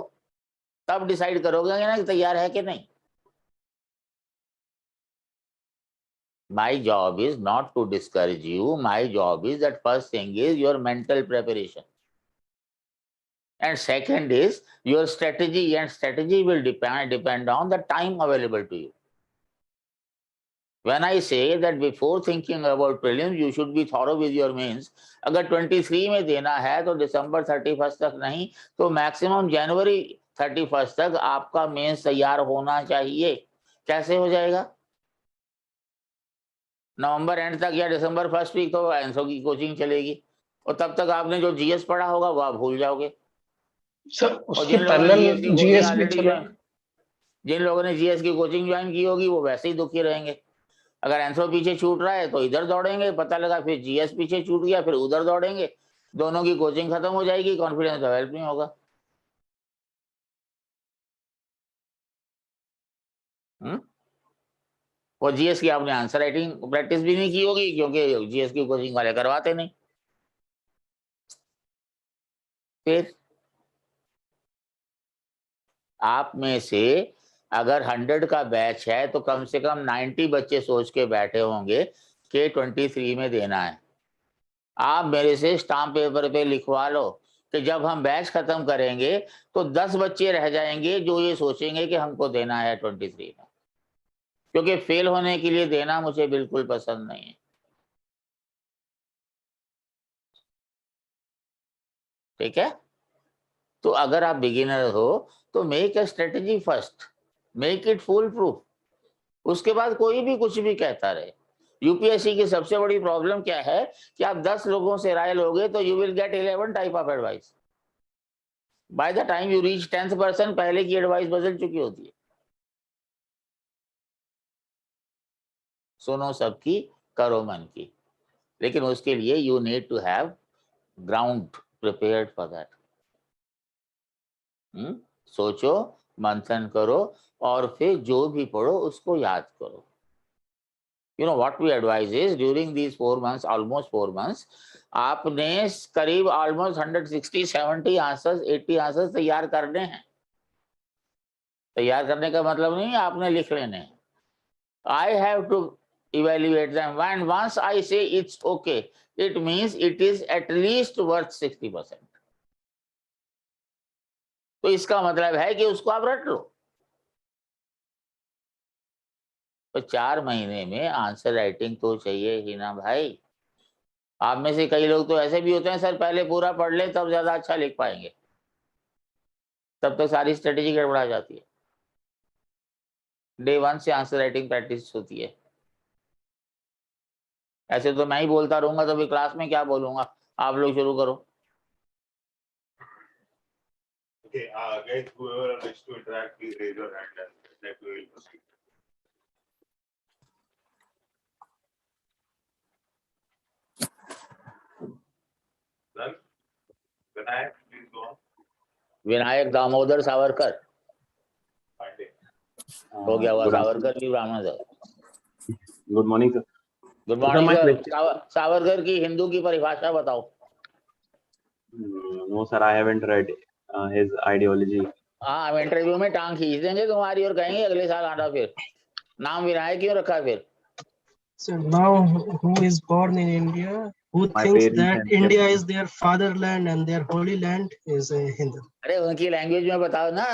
तब डिसाइड करोगे ना कि तैयार है कि नहीं। My job is not to discourage you. My job is that first thing is your mental preparation, and second is your strategy, and strategy will depend on the time available to you. When I say that before thinking about prelims, you should be thorough with your mains. अगर 23 में देना है तो December 31 तक नहीं तो maximum January 31 तक आपका मेंस तैयार होना चाहिए। कैसे हो जाएगा? नवंबर एंड तक या दिसंबर फर्स्ट वीक तो एंथ्रो की कोचिंग चलेगी, और तब तक आपने जो जीएस पढ़ा होगा वो आप भूल जाओगे। सर और उसके जिन लोगों ने जीएस की पैरेलल कोचिंग जीएस भी ऑलरेडी चले। ज्वाइन जिन लोगों ने जीएस की कोचिंग ज्वाइन की होगी वो वैसे ही दुखी रहेंगे। अगर एंथ्रो पीछे छूट रहा है तो इधर दौड़ेंगे, पता लगा फिर जीएस पीछे छूट गया फिर उधर दौड़ेंगे, दोनों की कोचिंग खत्म हो जाएगी, कॉन्फिडेंस डेवलप नहीं होगा। और जीएस की आपने आंसर राइटिंग प्रैक्टिस भी नहीं की होगी क्योंकि जीएस की कोचिंग वाले करवाते नहीं। फिर आप में से अगर 100 का बैच है तो कम से कम 90 बच्चे सोच के बैठे होंगे कि 23 में देना है। आप मेरे से स्टाम्प पेपर पे लिखवा लो कि जब हम बैच खत्म करेंगे तो 10 बच्चे रह जाएंगे जो ये सोचेंगे कि हमको देना है 23 में, क्योंकि फेल होने के लिए देना मुझे बिल्कुल पसंद नहीं है। ठीक है, तो अगर आप बिगिनर हो तो make a strategy first, make it full proof, उसके बाद कोई भी कुछ भी कहता रहे। यूपीएससी की सबसे बड़ी प्रॉब्लम क्या है कि आप 10 लोगों से राय लोगे तो you will get 11 type of advice. By the time you reach 10th person पहले की एडवाइस बदल चुकी होती है। सुनो सबकी, करो मन की, लेकिन उसके लिए you need to have ground prepared for that. सोचो, मंथन करो और फिर जो भी पढ़ो उसको याद करो। You know what we advise is during these 4 months, almost 4 months, आपने करीब almost 160, 70 आंसर्स, 80 आंसर्स तैयार करने हैं। तैयार करने का मतलब नहीं आपने लिख लेने हैं। I have to evaluate them, and once I say it's okay, it means it is at least worth 60%. तो इसका मतलब है कि उसको आप रट लो। तो 4 महीने में आंसर राइटिंग तो चाहिए ही ना भाई। आप में से कई लोग तो ऐसे भी होते हैं, सर पहले पूरा पढ़ ले तब ज्यादा अच्छा लिख पाएंगे, तब तो सारी स्ट्रेटेजी गड़बड़ा जाती है। डे 1 से आंसर राइटिंग प्रैक्टिस होती है। ऐसे तो मैं ही बोलता रहूंगा तो भी क्लास में क्या बोलूंगा, आप लोग शुरू करो। Okay, guys, whoever wishes to interact, please raise your hand and then we will proceed. Then, Vinayak, please go on. Vinayak Damodar Savarkar हो गया हुआ, सावरकर भी ब्राह्मण था। Good morning sir. Good morning sir. Savarkar की हिंदू की परिभाषा बताओ। No sir, I haven't read his ideology. हाँ, हम इंटरव्यू में टांग खींच देंगे तुम्हारी और कहेंगे अगले साल आना। फिर नाम विनायक क्यों रखा फिर? So now, who is born in India, who My thinks parents that have India kept- is their fatherland and their holy land is a Hindu. अरे उनकी लैंग्वेज में बताओ ना।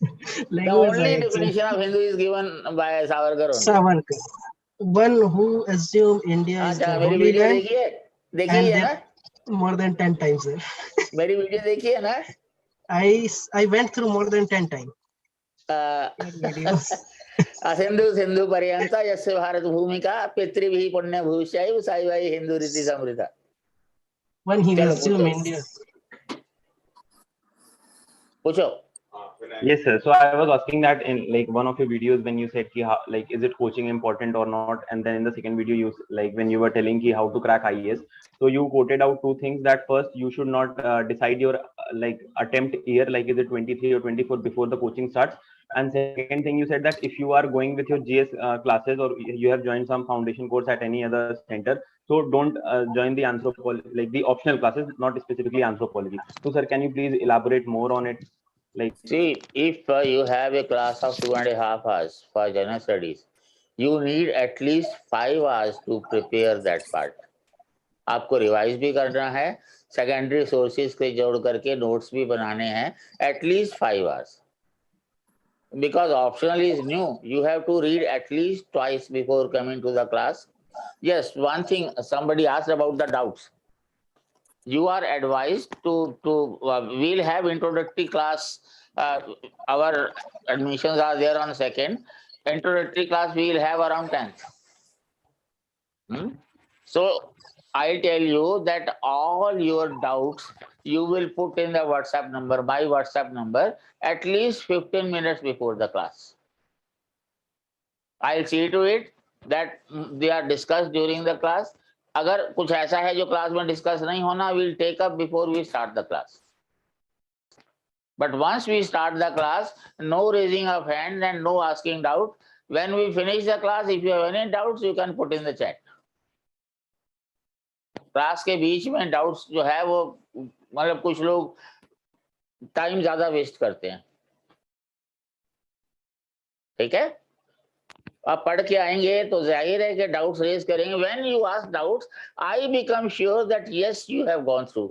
The Language only I definition of Hindu is given by Savarkar only. Savarkar. One who assume India is अच्छा, their मेरी holy video land देखी है? देखी and है ना? they more than 10 times. Sir. मेरी वीडियो देखी है ना? I went through more than 10 times. Videos. Sindhu Sindhu पर्यंत यस्य भारत भूमिका पितृभि पुण्य भूषाई साई भाई हिंदू रीति समृद्ध। When he चलो assume पूछो India. पूछो। Yes sir, so I was asking that in like one of your videos when you said ki how, like is it coaching important or not, and then in the second video you like when you were telling ki how to crack IAS, so you quoted out 2 things, that first you should not decide your like attempt year, like is it 23 or 24 before the coaching starts, and second thing you said that if you are going with your GS classes or you have joined some foundation course at any other center, so don't join the anthropology, like the optional classes, not specifically anthropology. So sir, can you please elaborate more on it? Like, see, if you have a class of 2.5 hours for general studies, you need at least 5 hours to prepare that part. आपको revise भी करना है, secondary sources के जोड़ करके notes भी बनाने हैं, at least 5 hours. Because optional is new, you have to read at least twice before coming to the class. Yes, one thing somebody asked about the doubts. You are advised to we'll have introductory class. Our admissions are there on 2nd. Introductory class we will have around 10th. So I tell you that all your doubts you will put in the WhatsApp number, my WhatsApp number, at least 15 minutes before the class. I'll see to it that they are discussed during the class. अगर कुछ ऐसा है जो class में discuss नहीं होना, we'll take up before we start the class. But once we start the class, no raising of hand and no asking doubt. When we finish the class, if you have any doubts, you can put in the chat. Class के बीच में doubts जो है वो मतलब कुछ लोग time ज्यादा waste करते हैं, ठीक है। आप पढ़ के आएंगे तो जाहिर है कि डाउट्स रेज करेंगे। When you ask doubts I become sure that yes you have gone through.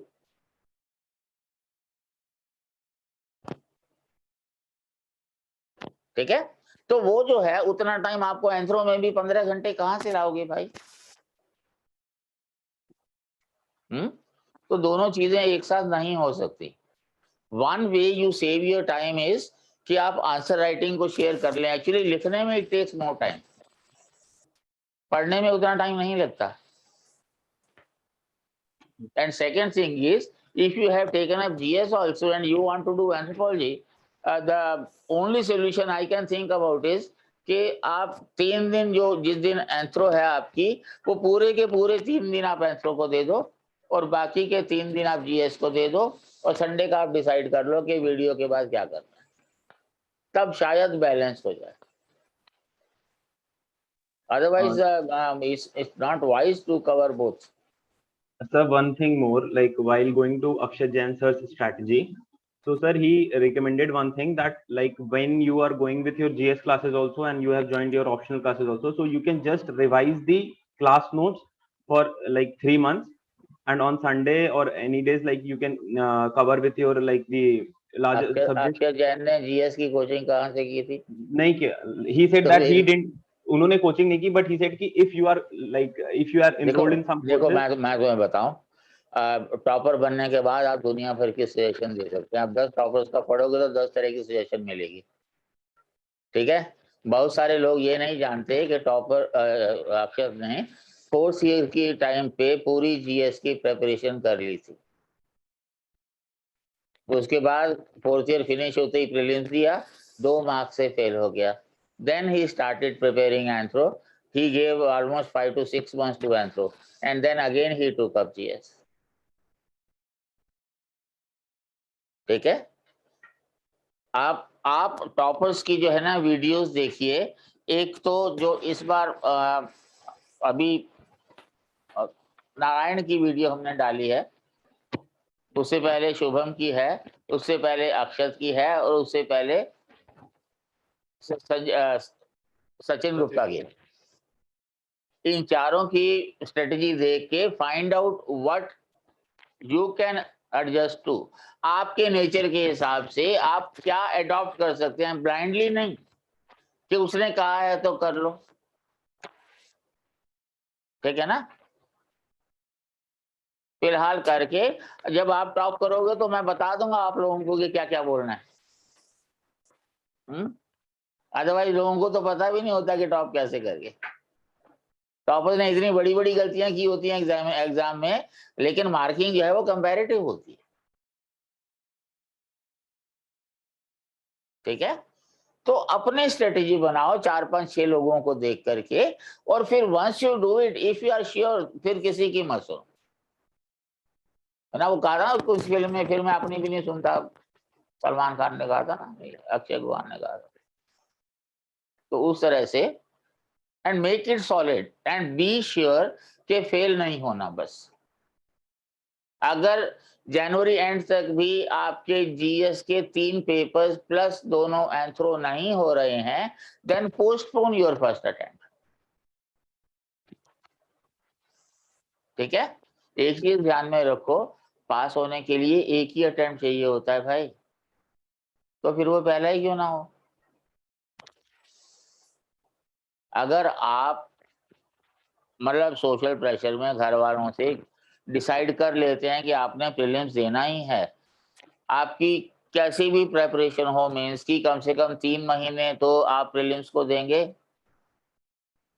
ठीक है, तो वो जो है उतना टाइम आपको एंथ्रो में भी 15 घंटे कहाँ से लाओगे भाई? तो दोनों चीजें एक साथ नहीं हो सकती। One way you save your time is कि आप आंसर राइटिंग को शेयर कर लें। एक्चुअली लिखने में इट टेक्स मोर टाइम, पढ़ने में उतना टाइम नहीं लगता। And second thing is if you have taken up GS also and you want to do anthropology, the only solution I can think about is कि आप 3 दिन जो जिस दिन एंथ्रो है आपकी, वो पूरे के पूरे 3 दिन आप एंथ्रो को दे दो और बाकी के 3 दिन आप GS को दे दो और संडे का आप डिसाइड कर लो कि वीडियो के बाद क्या करना है, तब शायद बैलेंस हो जाए। Otherwise it's not wise to cover both. Sir, one thing more, like while going to Akshay Jain sir's strategy, so sir, he recommended one thing that like when you are going with your GS classes also and you have joined your optional classes also, so you can just revise the class notes for like 3 months, and on Sunday or any days like you can cover with your like the larger subject. Akshay Jain ने GS की coaching कहाँ से की थी? नहीं किया, he said that he didn't, उन्होंने coaching नहीं की, but he said कि if you are enrolled in some देखो courses, मैं तुम्हें बताऊं, टॉपर बनने के बाद आप दुनिया भर की सजेशन दे सकते हैं। आप 10 टॉपर्स का पढ़ोगे तो 10 तरह की सजेशन मिलेगी, ठीक है। बहुत सारे लोग ये नहीं जानते कि टॉपर अक्षर ने 4th ईयर की टाइम पे पूरी GS की प्रिपरेशन कर ली थी। उसके बाद 4th ईयर फिनिश होते ही प्रीलिम्स दिया, 2 मार्क्स से फेल हो गया। Then he started preparing Anthro. He gave almost 5 to 6 months to Anthro, and then again he took up GS. ठीक है, आप टॉपर्स की जो है ना वीडियोस देखिए। एक तो जो इस बार अभी नारायण की वीडियो हमने डाली है, उससे पहले शुभम की है, उससे पहले अक्षत की है और उससे पहले सचिन गुप्ता की। इन चारों की स्ट्रेटजी देख के find out what you can adjust to. आपके नेचर के हिसाब से आप क्या अडॉप्ट कर सकते हैं, ब्लाइंडली नहीं कि उसने कहा है तो कर लो, ठीक है ना। फिलहाल करके जब आप टॉप करोगे तो मैं बता दूंगा आप लोगों को कि क्या क्या बोलना है। अदरवाइज लोगों को तो पता भी नहीं होता कि टॉप कैसे करके। टॉपर्स ने इतनी बड़ी बड़ी गलतियां की होती हैं एग्जाम में, लेकिन मार्किंग जो है वो कंपैरेटिव होती है, ठीक है। तो अपने स्ट्रेटेजी बनाओ 4 5 6 लोगों को देख करके, और फिर once you do it if you are sure, फिर किसी की मत सुनो ना। वो कहा था कुछ फिल्म में, फिर मैं अपनी भी नहीं सुनता, सलमान खान ने कहा था ना, अक्षय कुमार ने कहा था। तो उस तरह से and make it solid and be sure कि फेल नहीं होना। बस अगर जनवरी एंड तक भी आपके GS के 3 पेपर्स प्लस दोनों एंथ्रो नहीं हो रहे हैं, then postpone your first attempt, ठीक है। एक चीज ध्यान में रखो, पास होने के लिए एक ही अटेम्प्ट चाहिए होता है भाई, तो फिर वो पहला ही क्यों ना हो। अगर आप मतलब सोशल प्रेशर में घर वालों से डिसाइड कर लेते हैं कि आपने प्रीलिम्स देना ही है, आपकी कैसी भी प्रेपरेशन हो मेंस की, कम से कम 3 महीने तो आप प्रीलिम्स को देंगे।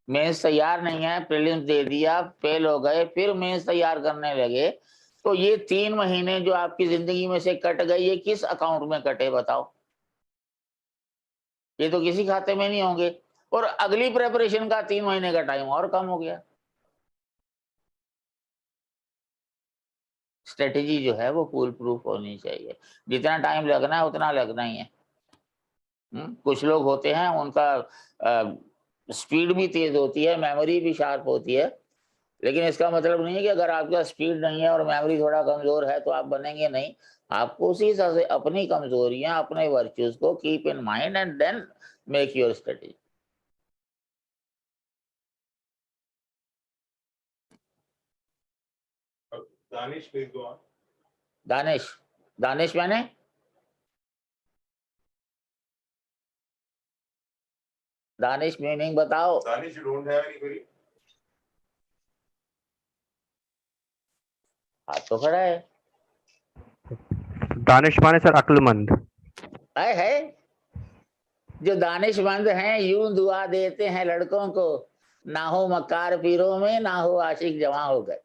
मेंस तैयार नहीं है, प्रीलिम्स दे दिया, फेल हो गए, फिर मेंस तैयार करने लगे, तो ये 3 महीने जो आपकी जिंदगी में से कट गए, ये किस अकाउंट में कटे बताओ? ये तो किसी खाते में नहीं होंगे। और अगली प्रेपरेशन का 3 महीने का टाइम और कम हो गया। स्ट्रेटेजी जो है वो फुल प्रूफ होनी चाहिए। जितना टाइम लगना है उतना लगना ही है। कुछ लोग होते हैं उनका स्पीड भी तेज होती है, मेमोरी भी शार्प होती है, लेकिन इसका मतलब नहीं है कि अगर आपका स्पीड नहीं है और मेमोरी थोड़ा कमजोर है तो आप बनेंगे नहीं। आपको उसी हिसाब से अपनी कमजोरियां, अपने वर्च्यूज को keep in mind and then make your strategy. Danish, please go on. Danish मैंने दानिश मीनिंग बताओ। Danish, you don't have any query? हाथ तो खड़ा है। दानिश माने सर अक्लमंद है जो दानिशमंद हैं, यूं दुआ देते हैं लड़कों को, ना हो मक्कार पीरों में, ना हो आशिक जवां हो गए।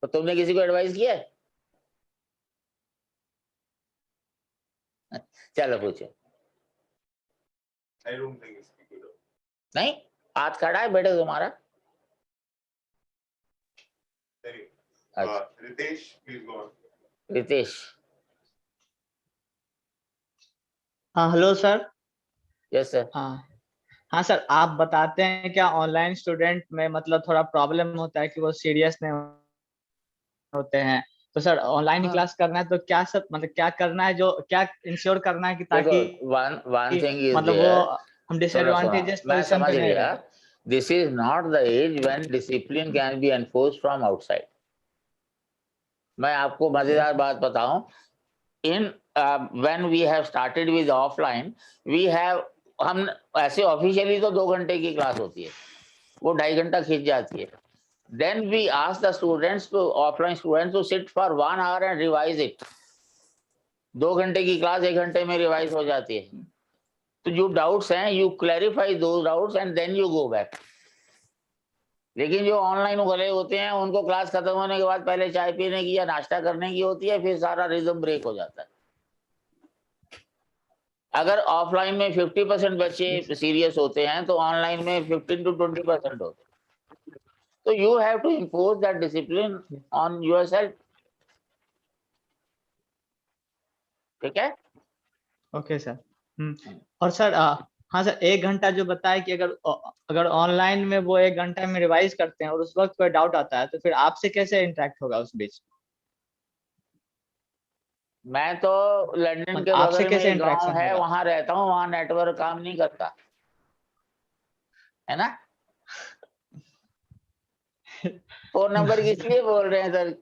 तो तुमने किसी को एडवाइस किया? चलो पूछो। I don't think it's good. नहीं, हाथ खड़ा है बेटे तुम्हारा। Ritesh, please go on. Ritesh. हाँ हेलो सर। Yes sir. हाँ सर, आप बताते हैं क्या ऑनलाइन स्टूडेंट में मतलब थोड़ा प्रॉब्लम होता है कि वो सीरियस नहीं होते हैं, तो सर ऑनलाइन ही क्लास करना है तो क्या सब मतलब क्या करना है, जो क्या इंश्योर करना है कि ताकि वन थिंग इज मतलब वो हम डिसएडवांटेजेस मैं पोजीशन समझ पे नहीं गया। रहे। This is not the age when discipline can be enforced from outside. मैं आपको मजेदार बात बताऊं, in when we have started with offline, we have, हम ऐसे ऑफिशियली तो 2 घंटे की क्लास होती है, वो 2.5 घंटा खींच जाती है। Then we ask the students to offline students to sit for 1 hour and revise it. 2 घंटे की क्लास 1 घंटे में रिवाइज हो जाती है। तो जो डाउट्स हैं, you clarify those doubts and then you go back. लेकिन जो ऑनलाइन गले होते हैं, उनको क्लास खत्म होने के बाद पहले चाय पीने की या नाश्ता करने की होती है, फिर सारा रिदम ब्रेक हो जाता है। अगर ऑफलाइन में 50% बच्चे सीरियस होते हैं तो ऑनलाइन में 15 to 20% होते हैं। तो you have to impose that discipline on yourself. ठीक है? Okay sir. और सर हाँ सर, 1 घंटा जो बताया कि अगर ऑनलाइन में वो 1 घंटा में रिवाइज करते हैं और उस वक्त कोई डाउट आता है तो फिर आपसे कैसे इंटरेक्ट होगा उस बीच? मैं तो लंदन के आपसे बगल में कैसे एक गांव इंटरेक्शन है, होगा? वहां रहता हूँ, वहां नेटवर्क काम नहीं करता है ना। फोन नंबर किस लिए बोल रहे हैं सर?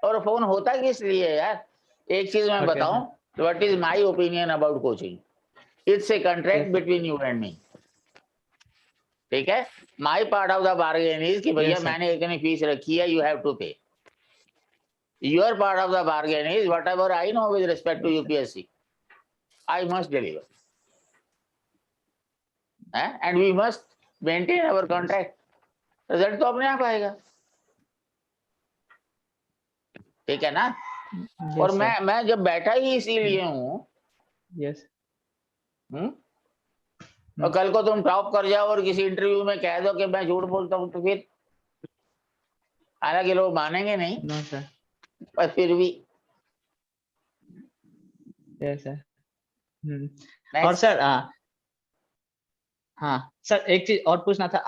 और फोन होता किस लिए यार? एक चीज मैं बताऊं, what is my opinion about coaching? It's a contract between you and me. ठीक है? My part of the bargain is कि भैया मैंने इतनी फीस रखी है, यू हैव टू पे। Your part of the bargain is whatever I know with respect to UPSC, I must deliver. And we must maintain our contract. Result तो अपने आप आएगा। ठीक है ना? और मैं जब बैठा ही इसीलिए हूँ। यस। और कल को तुम टॉप कर जाओ और किसी इंटरव्यू में कह दो कि मैं झूठ बोलता हूँ, तो फिर हालांकि लोग मानेंगे नहीं, नो सर, पर फिर भी। Yes sir. और सर हाँ सर, एक चीज और पूछना था।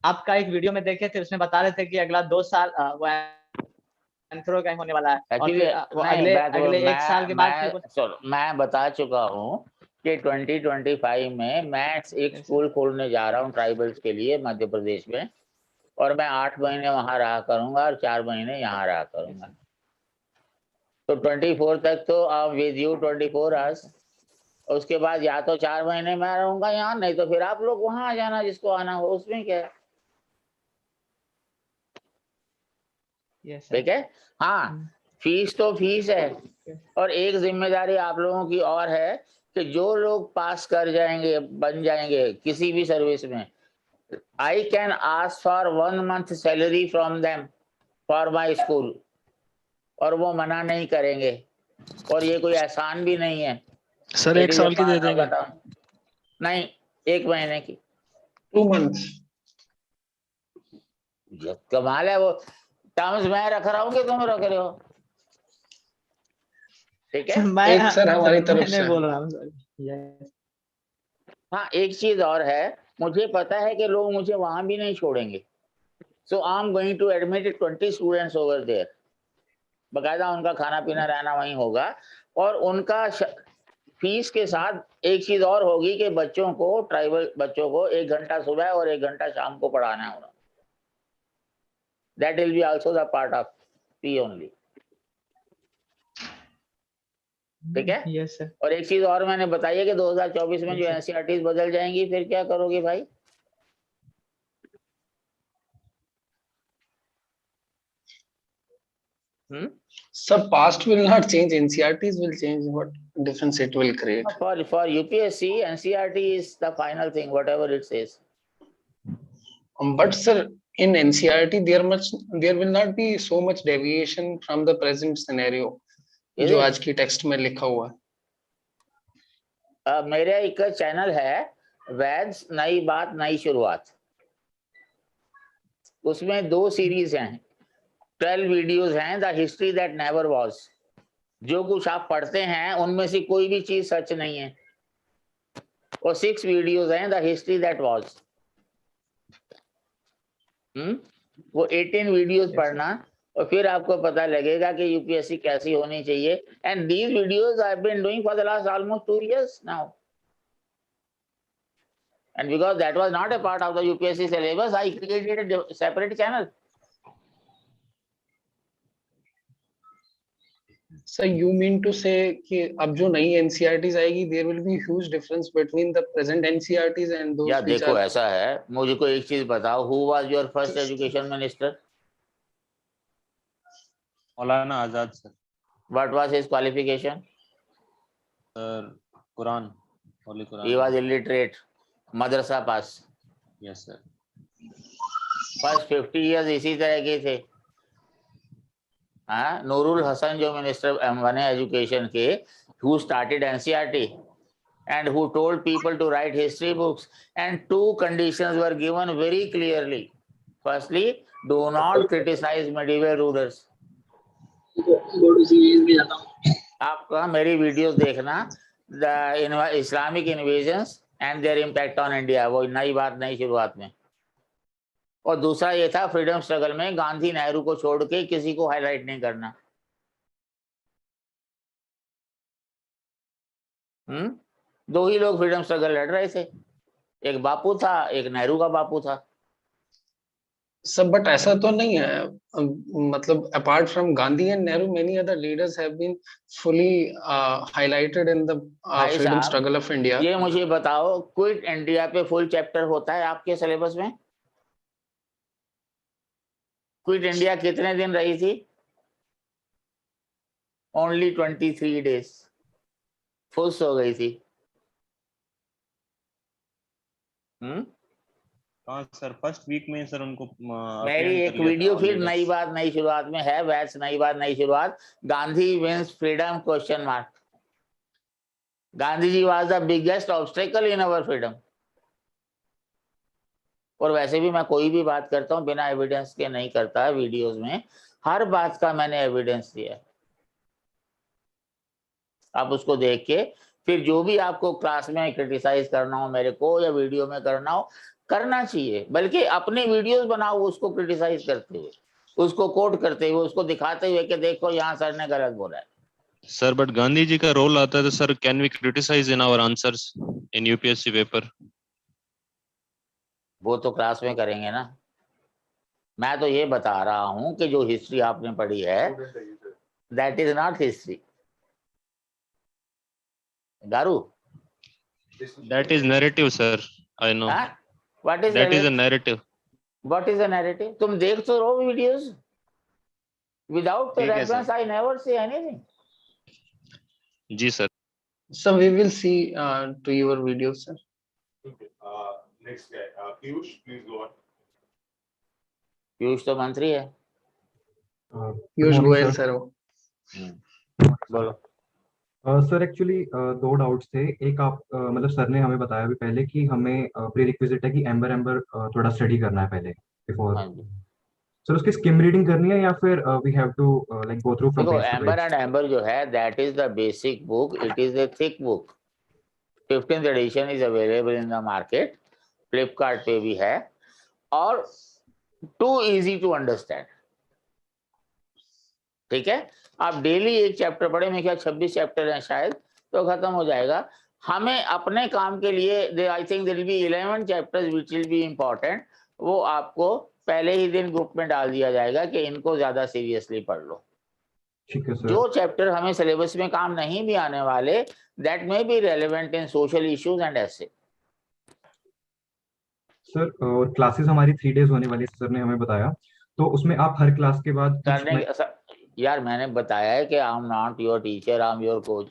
आपका एक वीडियो में देखे थे, उसमें बता रहे थे कि अगला 2 साल वो एंथ्रो का होने वाला है, और फिर वो अगले 1 साल के बाद फिर मैं बता चुका हूँ कि 2025 में मैं एक स्कूल खोलने जा रहा हूँ ट्राइबल्स के लिए मध्य प्रदेश में, और मैं 8 महीने वहां रहा करूंगा और 4 महीने यहाँ रहा करूंगा। तो 24 तक तो आप विद यू 24 आवर्स, उसके बाद या तो 4 महीने मैं रहूंगा यहाँ, नहीं तो फिर आप लोग वहां आ जाना, जिसको आना हो। उसमें क्या है? ठीक है? हाँ, फीस तो फीस है, और एक जिम्मेदारी आप लोगों की और है कि जो लोग पास कर जाएंगे, बन जाएंगे किसी भी सर्विस में, I can ask for 1 month salary from them for my school, और वो मना नहीं करेंगे, और ये कोई एहसान भी नहीं है। सर 1 साल की दे देंगे? नहीं, 1 महीने की। 2 months। कमाल है, वो टर्म्स मैं रख रहा हूँ कि तुम रख रहे हो? ठीक है, एक सर हमारी तरफ से बोल रहा हूँ। हाँ, एक चीज और है, मुझे पता है कि लोग मुझे वहां भी नहीं छोड़ेंगे, so I am going to admit 20 students over there. बकायदा उनका खाना पीना रहना वहीं होगा, और उनका फीस के साथ एक चीज और होगी कि बच्चों को, ट्राइबल बच्चों को 1 घंटा सुबह और 1 घंटा शाम को पढ़ाना है उन्होंने। That will be also the part of fee only. ठीक है? Yes sir. और एक चीज और मैंने बताई है कि 2024 में जो एनसीईआरटीज बदल जाएंगी, फिर क्या करोगे भाई? Sir, past will not change. NCRTs will change. What difference it will create? For UPSC, NCERT is the final thing, whatever it says. But sir, in NCRT, there will not be so much deviation from the present scenario. जो आज की text में लिखा हुआ है। मेरा एक channel है, वैद्स नई बात नई शुरुआत, उसमें 2 सीरीज हैं, 12 वीडियोस हैं, the history that never was. जो कुछ आप पढ़ते हैं उनमें से कोई भी चीज सच नहीं है, और 6 वीडियोस हैं, द हिस्ट्री दैट वाज। वो 18 वीडियोस पढ़ना, और फिर आपको पता लगेगा कि यूपीएससी कैसी होनी चाहिए। And these videos I have been doing for the last almost 2 years now, and because that was not a part of the UPSC syllabus, I created a separate channel. So you mean to say कि अब जो नई NCRTs आएगी, there will be huge difference between the present NCRTs and those या which देखो, are... ऐसा है, मुझे को एक चीज बताओ, who was your first education minister? Maulana Azad sir. What was his qualification? Sir, Quran, Holy Quran. He was illiterate, madrasa pass. Yes sir. First 50 years इसी तरह के थे। हाँ, नूरुल हसन जो मिनिस्टर बने एजुकेशन के, who started NCERT and who told people to write history books, and 2 conditions were given very clearly. Firstly, do not criticize medieval rulers. आपका मेरी वीडियोस देखना, the Islamic invasions and there impact on India, वो नई बात नई शुरुआत में। और दूसरा ये था, फ्रीडम स्ट्रगल में गांधी नेहरू को छोड़ के किसी को हाईलाइट नहीं करना। 2 ही लोग फ्रीडम स्ट्रगल लड़ रहे थे, एक बापू था, एक नेहरू का बापू था। सब बट ऐसा तो नहीं है, मतलब apart from Gandhi and Nehru, many other leaders have been fully highlighted in the freedom struggle of India. ये मुझे बताओ, क्विट इंडिया पे फुल चैप्टर होता है आपके सिलेबस में? क्विट इंडिया कितने दिन रही थी? ओनली 23 days, फुस हो गई थी। हाँ सर, फर्स्ट वीक में सर उनको मेरी एक वीडियो फिर नई बात नई शुरुआत में है, वैस नई बात नई शुरुआत, Gandhi wins freedom question mark. Gandhi ji was the biggest obstacle in our freedom. और वैसे भी मैं कोई भी बात करता हूँ बिना एविडेंस के नहीं करता है, वीडियोस में हर बात का मैंने एविडेंस दिया है। आप उसको देख के फिर जो भी आपको क्लास में क्रिटिसाइज करना हो मेरे को, या वीडियो में करना हो, करना चाहिए। बल्कि अपने वीडियोस बनाओ उसको क्रिटिसाइज करते हुए, उसको कोट करते हुए, उसको दिखाते हुए कि देखो यहाँ सर ने गलत बोला है। सर बट गांधी जी का रोल आता है, तो sir can we criticise in our answers in UPSC paper? वो तो क्लास में करेंगे ना। मैं तो ये बता रहा हूँ कि जो हिस्ट्री आपने पढ़ी है, that is not history garu, that is narrative sir, I know. What is that is a narrative. What is a narrative? तुम देख तो रहो वीडियोस, Without the ठीक है reference, sir. I never say anything. जी sir. So we will see to your videos, sir. Okay. Next guy, Piyush, please go on. Piyush तो मंत्री है। पीयूष गोयल सर वो। बोलो। सर एक्चुअली दो डाउट्स थे। एक आप मतलब सर ने हमें बताया अभी पहले कि हमें प्री रिक्विजिट है कि एम्बर एम्बर थोड़ा स्टडी करना है पहले बिफोर। सर उसकी स्किम रीडिंग करनी है या फिर we have to like go through from देखो page to Ember page? And Ember जो है that is the basic book, it is a thick book. 15th edition is available in the market, Flipkart पे भी है, और टू इजी टू अंडरस्टैंड। ठीक है, आप डेली एक चैप्टर पढ़े, मेरे ख्याल 26 चैप्टर हैं शायद, तो खत्म हो जाएगा। हमें अपने काम के लिए I think there will be 11 chapters which will be important, वो आपको पहले ही दिन ग्रुप में डाल दिया जाएगा कि इनको ज्यादा सीरियसली पढ़ लो। ठीक है सर। जो चैप्टर हमें सिलेबस में काम नहीं भी आने वाले, that may be relevant in social issues and ऐसे। सर और क्लासेस हमारी 3 days होने वाली सर ने हमें बताया, तो उसमें आप हर क्लास के बाद यार मैंने बताया है कि आई am not your teacher, I am your coach.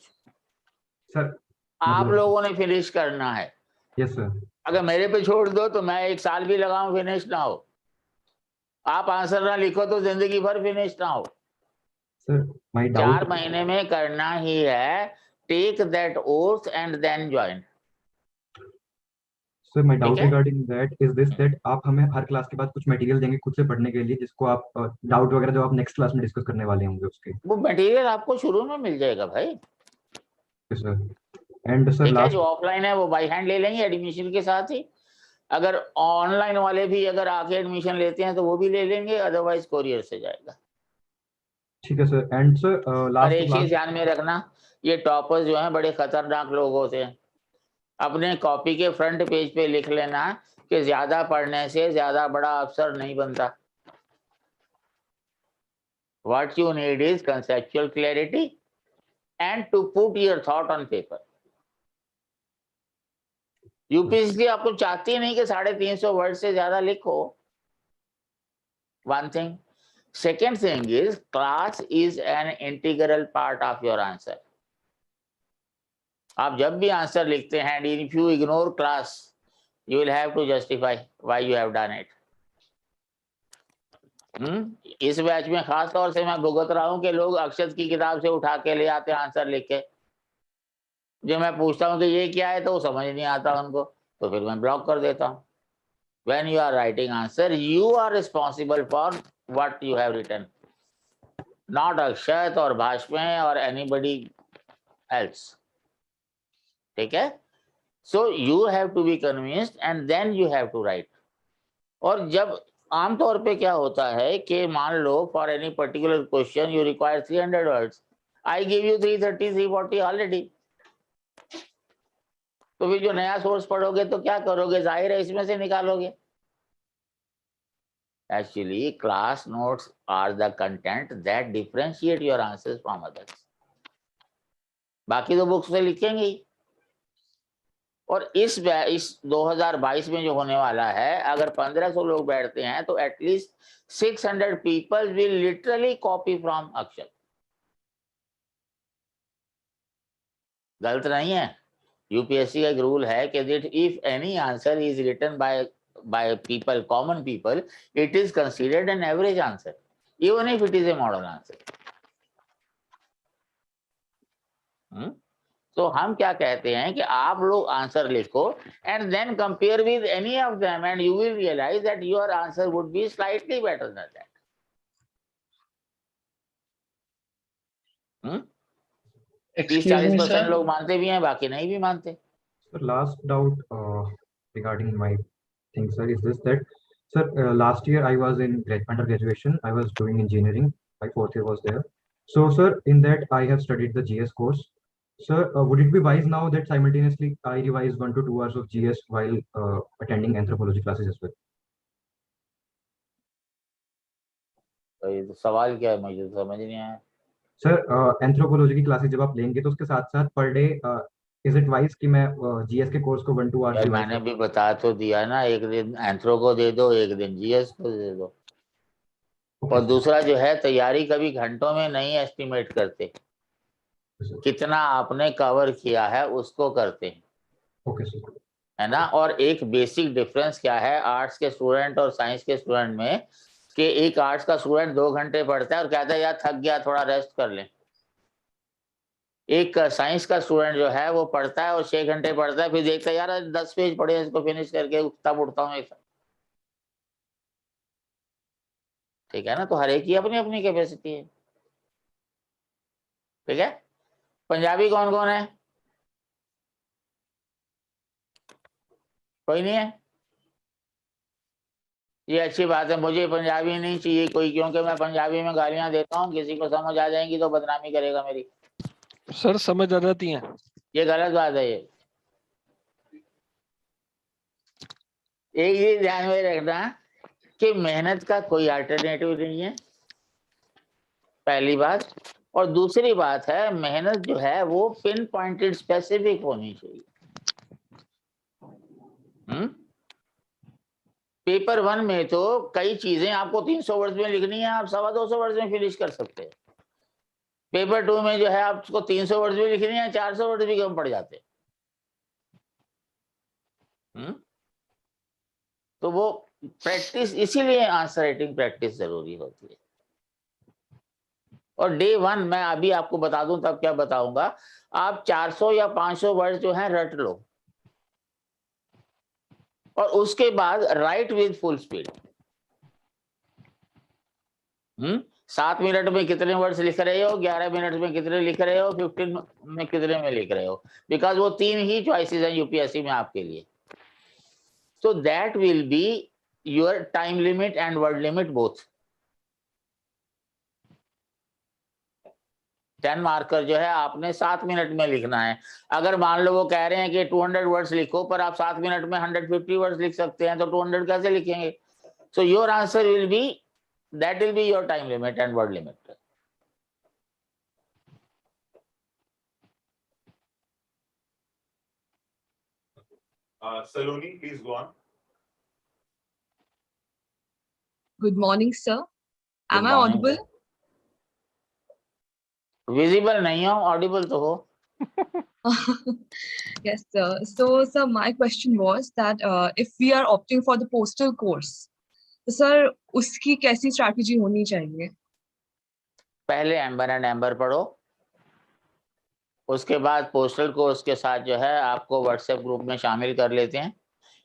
Sir आप लोगों ने फिनिश करना है। Yes sir. अगर मेरे पे छोड़ दो तो मैं 1 साल भी लगाऊं फिनिश ना हो, आप आंसर ना लिखो तो जिंदगी भर फिनिश ना हो। सर माय 4 डाउट महीने में करना ही है। Take that oath and then join. Sir my doubt regarding that is this that आप हमें हर क्लास के बाद कुछ मटेरियल देंगे खुद से पढ़ने के लिए, जिसको आप डाउट वगैरह जो आप नेक्स्ट क्लास में डिस्कस करने वाले होंगे उसके। वो मटेरियल आपको शुरू में मिल जाएगा भाई। सर एंड सर ठीक है, लास्ट जो ऑफलाइन है वो बाई हैंड ले लेंगे एडमिशन के साथ ही। अगर ऑनलाइन वाले भी अगर आके एडमिशन लेते हैं तो वो भी ले लेंगे, अदरवाइज कोरियर से जाएगा। ठीक है सर। एंड सर और लास्ट एक चीज ध्यान में रखना, ये टॉपर्स जो हैं बड़े खतरनाक लोग होते हैं। अपने कॉपी के फ्रंट पेज पे लिख लेना कि ज्यादा पढ़ने से ज्यादा बड़ा अफसर नहीं बनता। What you need is conceptual clarity and to put your thought on paper. UPSC आपको चाहती नहीं कि 350 वर्ड से ज्यादा लिखो। One thing. Second thing is class is an integral part of your answer. आप जब भी आंसर लिखते हैं, and if you ignore class, you will have to justify why you have done it. इस बैच में खास तौर से मैं भुगत रहा हूं कि लोग अक्षत की किताब से उठा के ले आते हैं आंसर लिख के। जो मैं पूछता हूं कि ये क्या है तो वो समझ नहीं आता उनको, तो फिर मैं ब्लॉक कर देता हूं। When you are writing answer, you are responsible for what you have written, not अक्षत और भाष्मे और anybody else. ठीक है? So you have to be convinced and then you have to write. और जब आमतौर पे क्या होता है कि मान लो for any particular question you require 300 words, I give you 330, 340 already. तो फिर जो नया सोर्स पढ़ोगे तो क्या करोगे? जाहिर है इसमें से निकालोगे। Actually, class notes are the content that differentiate your answers from others. बाकी तो बुक्स से लिखेंगे ही। और इस 2022 में जो होने वाला है, अगर 1500 लोग बैठते हैं तो at least 600 people will literally copy from अक्षर। गलत नहीं है। यूपीएससी का एक रूल है कि if any answer is written by people, common people, it is considered an average answer, even if it is a model answer. तो हम क्या कहते हैं कि आप लोग आंसर लिखो and then compare with any of them and you will realize that your answer would be slightly better than that. Excuse me, 30-40% sir. लोग मानते भी हैं, बाकी नहीं भी मानते। Sir, last doubt regarding my thing, sir, is this that, sir, last year I was in undergraduation. I was doing engineering. My 4th year was there. So, sir, in that I have studied the GS course. Sir, would it be wise now that simultaneously I revise 1 to 2 hours of GS while attending anthropology classes as well? तो सवाल क्या है, मुझे समझ नहीं आया। Sir anthropology की classes जब आप लेंगे तो उसके साथ साथ per day is it wise कि मैं जीएस के कोर्स को 1 2 आवर्स मैंने भी बता तो दिया ना, एक दिन एंथ्रो को दे दो, एक दिन जीएस को दे दो। और दूसरा जो है, तैयारी कभी घंटों में नहीं एस्टिमेट करते, कितना आपने कवर किया है उसको करते हैं, है ना। और एक बेसिक डिफरेंस क्या है आर्ट्स के स्टूडेंट और साइंस के स्टूडेंट में, कि एक आर्ट्स का स्टूडेंट 2 घंटे पढ़ता है और कहता है यार थक गया, थोड़ा रेस्ट कर लें। एक साइंस का स्टूडेंट जो है वो पढ़ता है और 6 घंटे पढ़ता है, फिर देखता है यार 10 पेज पढ़े हैं, इसको फिनिश करके तब उठता हूँ। ठीक है ना, तो हर एक की अपनी अपनी कैपेसिटी है। ठीक है, पंजाबी कौन कौन है? कोई नहीं है? ये अच्छी बात है, मुझे पंजाबी नहीं चाहिए कोई, क्योंकि मैं पंजाबी में गालियां देता हूँ, किसी को समझ आ जाएंगी तो बदनामी करेगा मेरी। सर समझ आ जाती है। ये गलत बात है। ये एक ये ध्यान में रखना कि मेहनत का कोई अल्टरनेटिव नहीं है, पहली बात। और दूसरी बात है, मेहनत जो है वो पिन पॉइंटेड स्पेसिफिक होनी चाहिए। पेपर 1 में तो कई चीजें आपको 300 वर्ड में लिखनी है, आप 225 वर्ड में फिनिश कर सकते हैं। पेपर 2 में जो है आपको 300 वर्ड में लिखनी है, 400 वर्ड भी कम पड़ जाते हैं। तो वो प्रैक्टिस, इसीलिए आंसर राइटिंग प्रैक्टिस जरूरी होती है। और डे 1 मैं अभी आपको बता दूं, तब क्या बताऊंगा, आप 400 या 500 वर्ड जो है रट लो, और उसके बाद right with full speed. 7 minute में कितने वर्ड्स लिख रहे हो, 11 मिनट में कितने लिख रहे हो, 15 में कितने में लिख रहे हो, बिकॉज वो 3 ही चॉइसेस हैं यूपीएससी में आपके लिए। So that will be your time limit and word limit both. 10 marker जो है आपने 7 मिनट में लिखना है। अगर मान लो वो कह रहे हैं कि 200 वर्ड्स लिखो, पर आप 7 मिनट में 150 वर्ड्स लिख सकते हैं, तो 200 कैसे लिखेंगे? So your answer will be, that will be your time limit and word limit. Saloni, please go on. Good morning, sir. Am I morning, audible? Visible नहीं हो, audible तो हो। Yes, sir. So, sir, my question was that if we are opting for the postal course, तो sir उसकी कैसी strategy होनी चाहिए? पहले एम्बर एंड एम्बर पढ़ो, उसके बाद पोस्टल कोर्स के साथ जो है आपको व्हाट्सएप ग्रुप में शामिल कर लेते हैं,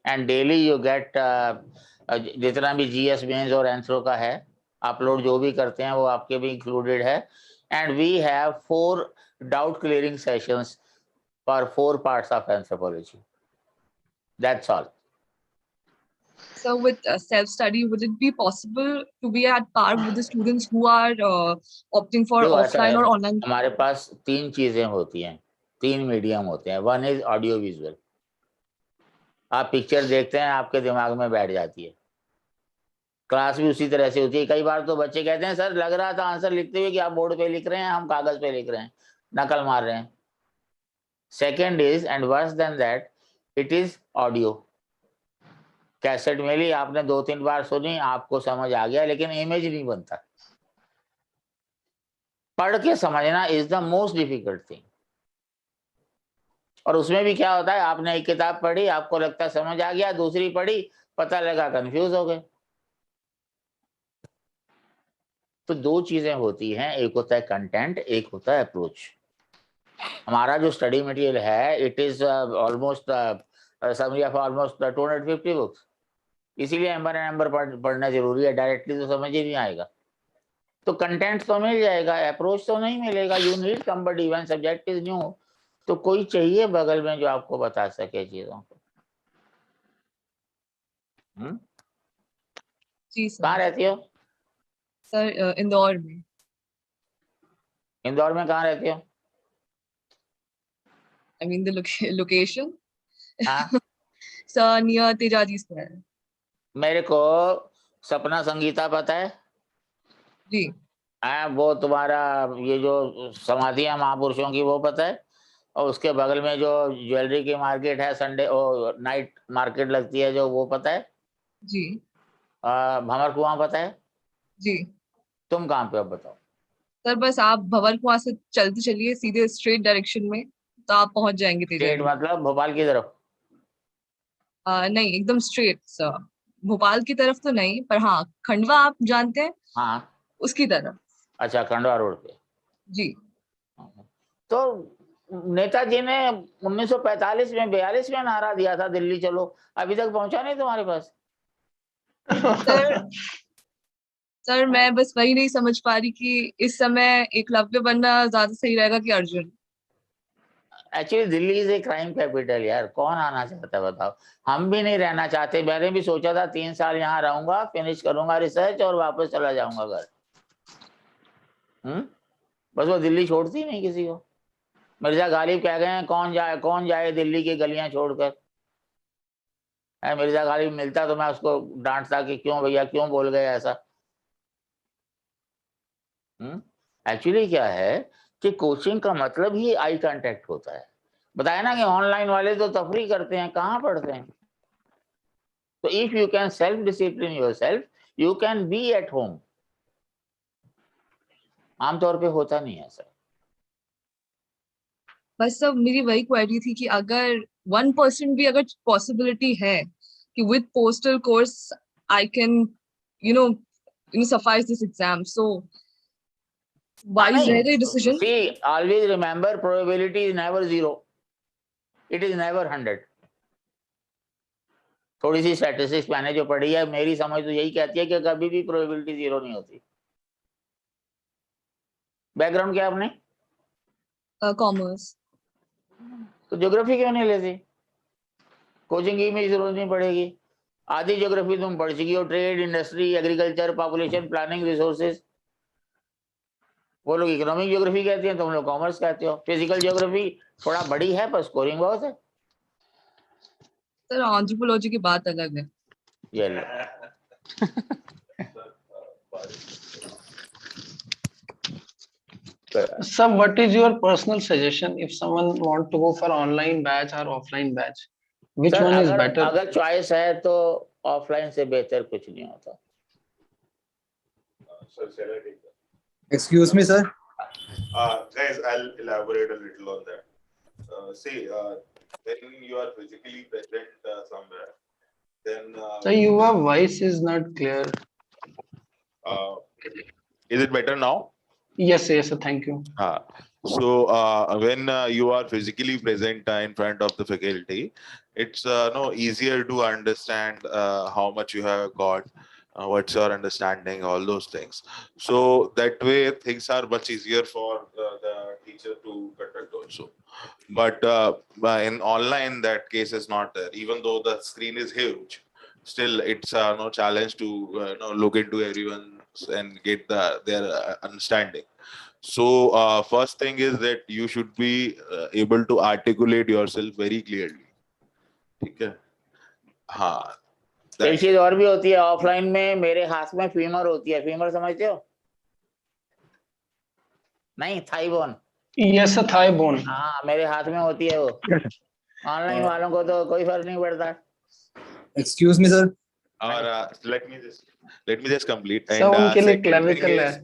एंड डेली यू गेट जितना भी जीएस मेंस और एंथ्रो का है अपलोड जो भी करते हैं वो आपके भी इंक्लूडेड है, and we have 4 doubt clearing sessions for 4 parts of anthropology, that's all. So, with self-study, would it be possible to be at par with the students who are opting for जो ऐसा है, offline or online? हमारे पास 3 चीजें होती हैं, 3 medium होते हैं। 1 is audio visual, आप पिक्चर देखते हैं आपके दिमाग में बैठ जाती है। क्लास भी उसी तरह से होती है। कई बार तो बच्चे कहते हैं सर लग रहा था आंसर लिखते हुए कि आप बोर्ड पे लिख रहे हैं, हम कागज पे लिख रहे हैं, नकल मार रहे हैं। Second is, and worse than that, it is audio. Cassette में ली आपने 2-3 बार सुनी, आपको समझ आ गया, लेकिन इमेज नहीं बनता। पढ़ के समझना is the most difficult thing. और उसमें भी क्या होता है, आपने एक किताब पढ़ी, आपको लगता है समझ आ गया, दूसरी पढ़ी, पता लगा कंफ्यूज हो गए। तो 2 चीजें होती हैं, एक होता है कंटेंट, एक होता है अप्रोच। हमारा जो स्टडी मटेरियल है, it is almost summary of almost 250 books, इसीलिए एम्बर एंड एम्बर पढ़ना जरूरी है, डायरेक्टली तो समझ ही नहीं आएगा। तो कंटेंट तो मिल जाएगा, अप्रोच तो नहीं मिलेगा। You need somebody when subject is new, तो कोई चाहिए बगल में जो आपको बता सके चीजों को। जी सर। कहाँ रहती हो? सर इंदौर में। इंदौर में कहाँ रहती हो? I mean the location. हाँ Sir, near Tejaji Square. मेरे को सपना संगीता पता है जी। वो तुम्हारा ये जो समाधि है महापुरुषों की, वो पता है? और उसके बगल में जो ज्वेलरी की मार्केट है, संडे नाइट मार्केट लगती है जो, वो पता है? जी। भंवर कुआं पता है? जी। तुम कहाँ पे, अब बताओ। सर बस आप भंवर कुआं से चलते चलिए सीधे स्ट्रेट डायरेक्शन में, तो आप पहुंच जाएंगे स्ट्रेट तेजारी। मतलब भोपाल की तरफ? नहीं, एकदम स्ट्रेट सर। भोपाल की तरफ तो नहीं, पर हाँ खंडवा आप जानते हैं, हाँ, उसकी तरफ। अच्छा, खंडवा रोड पे। जी। तो नेताजी ने 1945 में 42 में नारा दिया था दिल्ली चलो, अभी तक पहुंचा नहीं तुम्हारे पास? सर सर मैं बस वही नहीं समझ पा रही कि इस समय एकलव्य बनना ज्यादा सही रहेगा कि Arjun. Actually Delhi is a crime capital यार, कौन आना चाहता है बताओ? हम भी नहीं रहना चाहते, मैंने भी सोचा था 3 साल यहाँ रहूंगा, फिनिश करूंगा रिसर्च और वापस चला जाऊंगा घर। बस वो दिल्ली छोड़ती नहीं किसी को। मिर्जा गालिब कह गए हैं, कौन जाए दिल्ली की गलियां छोड़कर। मिर्जा गालिब मिलता तो मैं उसको डांटता कि क्यों भैया, क्यों बोल गए ऐसा। एक्चुअली क्या है कि कोचिंग का मतलब ही आई कांटेक्ट होता है। बताया ना कि ऑनलाइन वाले तो तफरी करते हैं, कहाँ पढ़ते हैं। तो if you can self discipline yourself, you can be at home. आमतौर पे होता नहीं है सर। बस सब मेरी वही क्वेरी थी कि अगर 1% भी अगर पॉसिबिलिटी है कि with postal course I can suffice this exam, so wise रहेगा ये decision. See, always remember probability is never 0. It is never 100. थोड़ी सी स्टैटिस्टिक्स मैंने जो पढ़ी है, मेरी समझ तो यही कहती है कि कभी भी प्रोबेबिलिटी 0 नहीं होती। बैकग्राउंड क्या आपने? कॉमर्स। तो ज्योग्राफी क्यों नहीं लेती? कोचिंग की में जरूरत नहीं पड़ेगी। आधी ज्योग्राफी तुम पढ़ चुकी हो, trade, industry, agriculture, population planning, resources. वो लोग इकोनॉमिक ज्योग्राफी कहते हैं, तुम लोग कॉमर्स कहते हो। फिजिकल ज्योग्राफी थोड़ा बड़ी है पर स्कोरिंग बहुत है। सर एंथ्रोपोलॉजी की बात अलग है। ये लो। Sir, what is your personal suggestion if someone want to go for online batch or offline batch? Which sir one is better? अगर चॉइस है तो ऑफलाइन से बेहतर कुछ नहीं होता। Excuse me, sir. Guys, I'll elaborate a little on that. See, when you are physically present somewhere, then. So your voice is not clear. Is it better now? Yes, yes, sir. Thank you. So when you are physically present in front of the faculty, it's no easier to understand how much you have got, what's your understanding, all those things. So that way things are much easier for the teacher to conduct also. But in online, that case is not there. Even though the screen is huge, still it's no challenge to look into everyone and get their understanding. So first thing is that you should be able to articulate yourself very clearly. ठीक है? हाँ. एक चीज और भी होती है offline में, मेरे हाथ में फीमर होती है। फीमर समझते हो? नहीं, thigh bone. Yes, sir. Thigh bone. हाँ, मेरे हाथ में होती है वो। ऑनलाइन वालों को तो कोई फर्क नहीं पड़ता। Excuse me, sir. Or let me just complete. So And उनके लिए second thing clavicle is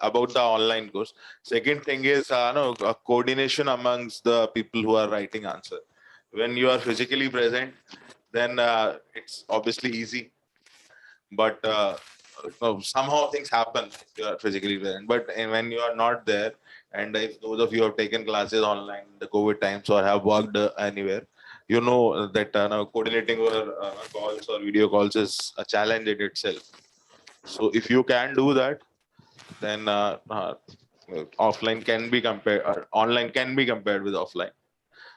about the online course. Second thing is a coordination amongst the people who are writing answer. When you are physically present, then it's obviously easy. But somehow things happen if you are physically present. But when you are not there, and if those of you have taken classes online in the COVID times or have worked anywhere, you know that coordinating over calls or video calls is a challenge in itself. So if you can do that, then offline can be compared, or online can be compared with offline.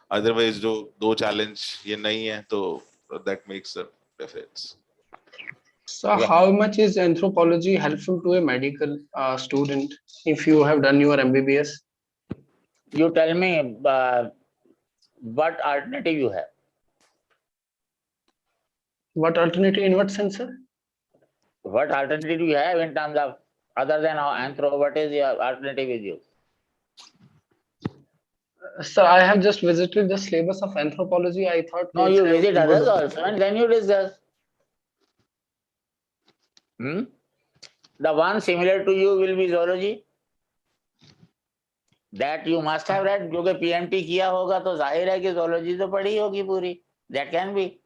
Otherwise, do challenge ये नहीं है, तो that makes a difference. So how much is anthropology helpful to a medical student if you have done your MBBS? You tell me what alternative you have. What alternative in what sense, sir? What alternative you have in terms of other than Anthro? What is your alternative with you? Sir, I have just visited the syllabus of anthropology. I thought no, you visit others also, and then you discuss. The one similar to you will be zoology. That you must have read, क्योंकि PMT किया होगा तो जाहिर है कि zoology तो पढ़ी होगी पूरी. That can be.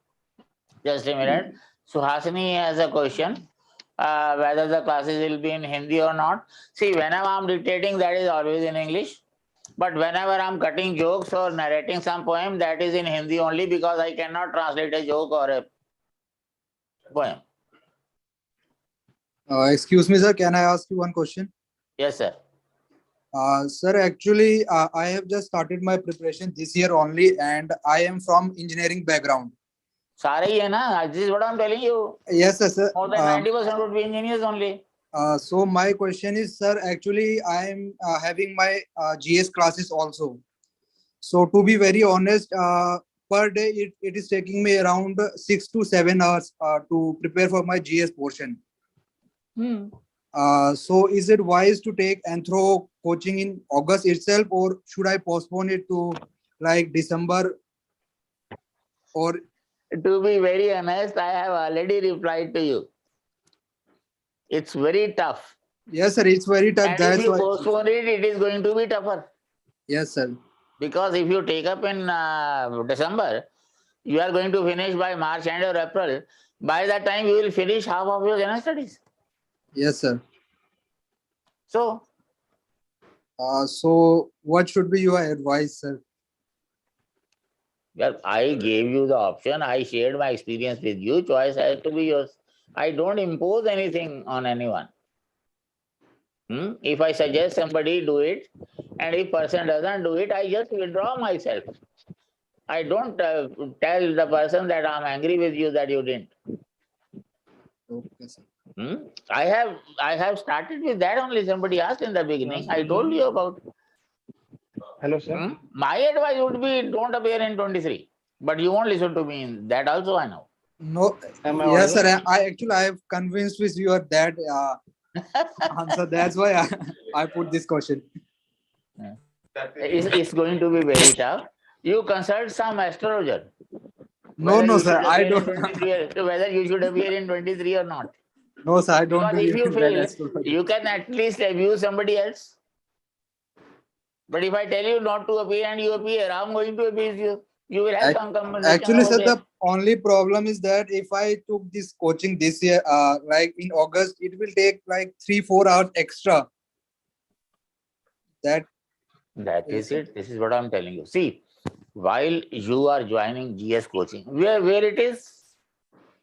Just a minute. Suhasini has a question. Whether the classes will be in Hindi or not. See, whenever I'm dictating, that is always in English. But whenever I'm cutting jokes or narrating some poem, that is in Hindi only, because I cannot translate a joke or a poem. Excuse me, sir. Can I ask you one question? Yes, sir. Sir, actually, I have just started my preparation this year only, and I am from engineering background. सारे ही है ना. This is what I'm telling you. Yes, sir. More than 90% would be engineers only. So my question is, sir, actually, I am having my GS classes also. So to be very honest, per day, it is taking me around 6 to 7 hours to prepare for my GS portion. So is it wise to take Anthro coaching in August itself, or should I postpone it to like December? Or to be very honest, I have already replied to you. It's very tough. Yes, sir, it's very tough. And That's if you why. postpone it, it is going to be tougher. Yes, sir. Because if you take up in December, you are going to finish by March end or April. By that time, you will finish half of your general studies. Yes, sir. So, so what should be your advice, sir? well, I gave you the option. I shared my experience with you. Choice has to be yours. I don't impose anything on anyone. If I suggest somebody do it, and if person doesn't do it, I just withdraw myself. I don't tell the person that I'm angry with you that you didn't. Okay, sir. I have started with that only. Somebody asked in the beginning. I told you about. Hello, sir. My advice would be don't appear in 23. But you won't listen to me. That also I know. No. Am I Yes, audible? sir. I have convinced with your that answer. That's why I put this question. It's going to be very tough. You consult some astrologer. No, sir. I don't. Whether you should appear in 23 or not. No, sir. I don't Because if believe you in that fail, astrology. you can at least abuse somebody else. But if I tell you not to appear and you appear, I'm going to abuse you. You will have some compensation. Actually, over sir, there. the only problem is that if I took this coaching this year, like in August, it will take like 3-4 hours extra. That is it. This is what I'm telling you. See, while you are joining GS coaching, where it is?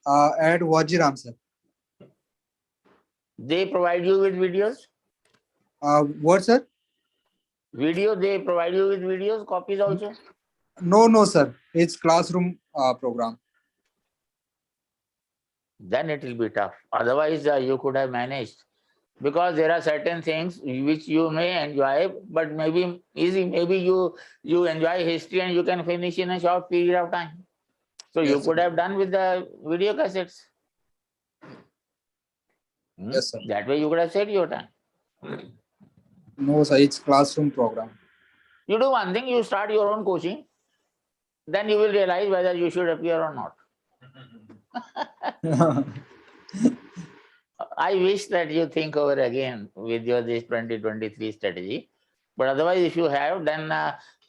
At Wajiram, sir. They provide you with videos? What, sir? Video, they provide you with videos, copies also? No, sir. It's classroom program. Then it will be tough. Otherwise, you could have managed. Because there are certain things which you may enjoy, but maybe easy. Maybe you enjoy history and you can finish in a short period of time. So you could have done with the video cassettes. Yes, sir. That way you could have saved your time. No, sir. It's classroom program. You do one thing, you start your own coaching, then you will realize whether you should appear or not. I wish that you think over again with your this 2023 strategy. But otherwise, if you have, then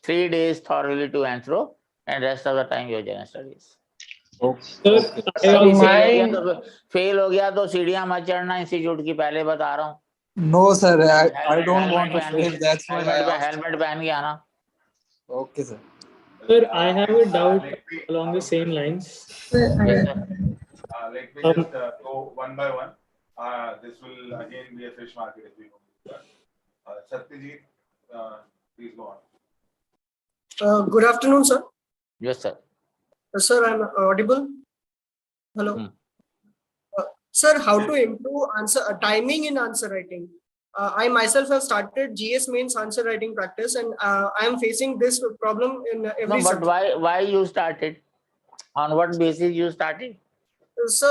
3 days thoroughly to Anthro and rest of the time your general studies. Fail हो गया तो सीढ़ियां मत चढ़ना institute की, पहले बता रहा हूँ. No, sir. I don't want to fail. That's why I asked. Helmet पहन के आना. Okay, sir. Sir, I have a doubt along the same lines. Let me just go one by one. This will again be a fish market if we go. Satyajit, please go on. Good afternoon, sir. Yes, sir. Sir, I'm audible. Hello. Sir, how to improve timing in answer writing? I myself have started GS mains answer writing practice, and I am facing this problem in every subject. But why you started? On what basis you started? So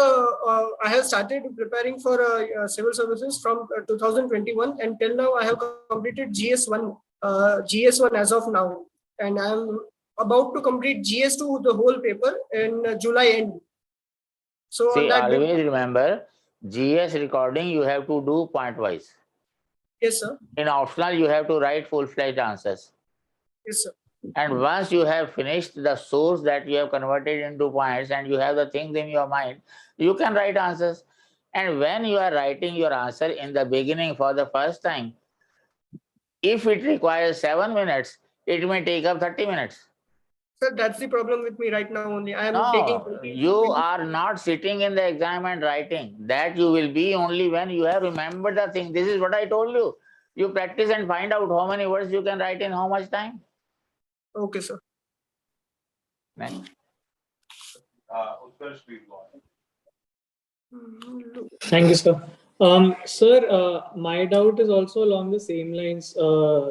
I have started preparing for civil services from 2021, and till now I have completed GS1 as of now, and I am about to complete GS2 the whole paper in July end. So see, on that always remember, GS recording, you have to do point-wise. Yes, sir. In optional, you have to write full-fledged answers. Yes, sir. And once you have finished the source that you have converted into points and you have the things in your mind, you can write answers. And when you are writing your answer in the beginning for the first time, if it requires 7 minutes, it may take up 30 minutes. Sir, that's the problem with me right now only. I am taking. No, you are not sitting in the exam and writing. That you will be only when you have remembered the thing. This is what I told you. You practice and find out how many words you can write in how much time. Okay, sir. Next. Thank you, sir. Sir, my doubt is also along the same lines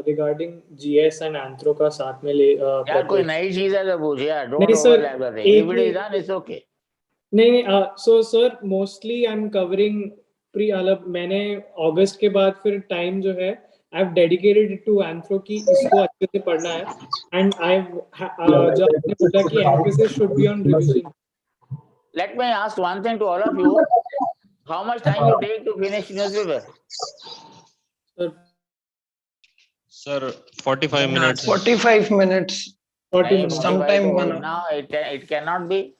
regarding GS and Anthro का साथ में ले यार कोई नई चीज है तो पूछ यार. Don't नहीं sir, overlap the thing. If it is done, it's okay. नहीं so sir, mostly I'm covering मैंने अगस्त के बाद फिर टाइम जो है I've dedicated it to Anthro की इसको अच्छे से पढ़ना है and जो आपने बोला कि emphasis should be on revision. Let me ask one thing to all of you. How much time you take to finish newspaper? Sir, 45 minutes. 45 minutes. 40 minutes. Sometime 1 hour. No, it cannot be.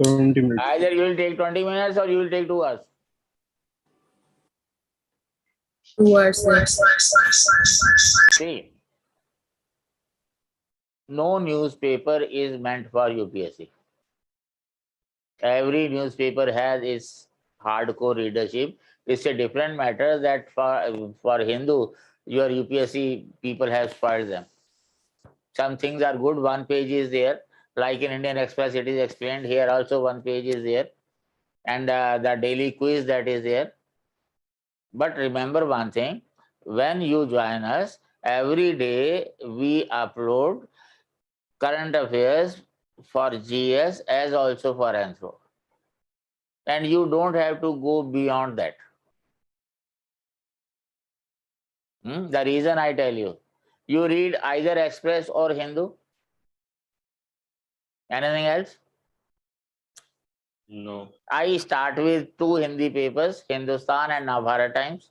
20 minutes. Either you will take 20 minutes or you will take 2 hours. 2 hours. See, no newspaper is meant for UPSC. Every newspaper has its hardcore readership. It's a different matter that for Hindu, your UPSC people have spoiled them. Some things are good, 1 page is there. Like in Indian Express, it is explained here also 1 page is there. And the daily quiz that is there. But remember one thing, when you join us, every day we upload current affairs for GS as also for Anthro. And you don't have to go beyond that. The reason I tell you, you read either Express or Hindu. Anything else? No. I start with 2 Hindi papers, Hindustan and Navbharat Times.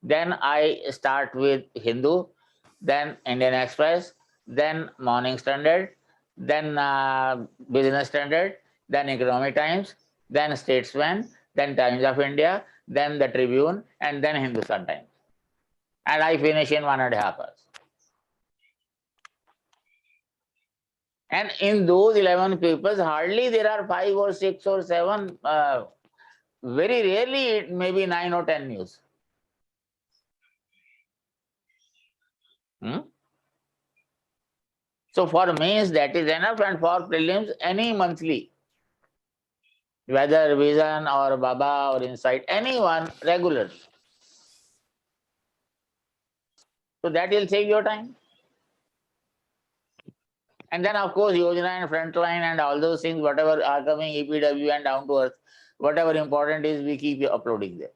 Then I start with Hindu, then Indian Express, then Morning Standard, then Business Standard, then Economic Times, then Statesman, then Times of India, then the Tribune, and then Hindustan Times. And I finish in 1.5 hours. And in those 11 papers, hardly there are 5 or 6 or 7, very rarely it may be 9 or 10 news. So for mains that is enough, and for prelims any monthly, whether Vision or Baba or Insight, anyone regular. So that will save your time. And then of course Yojana and Frontline and all those things, whatever are coming, EPW and Down to Earth, whatever important is, we keep uploading there.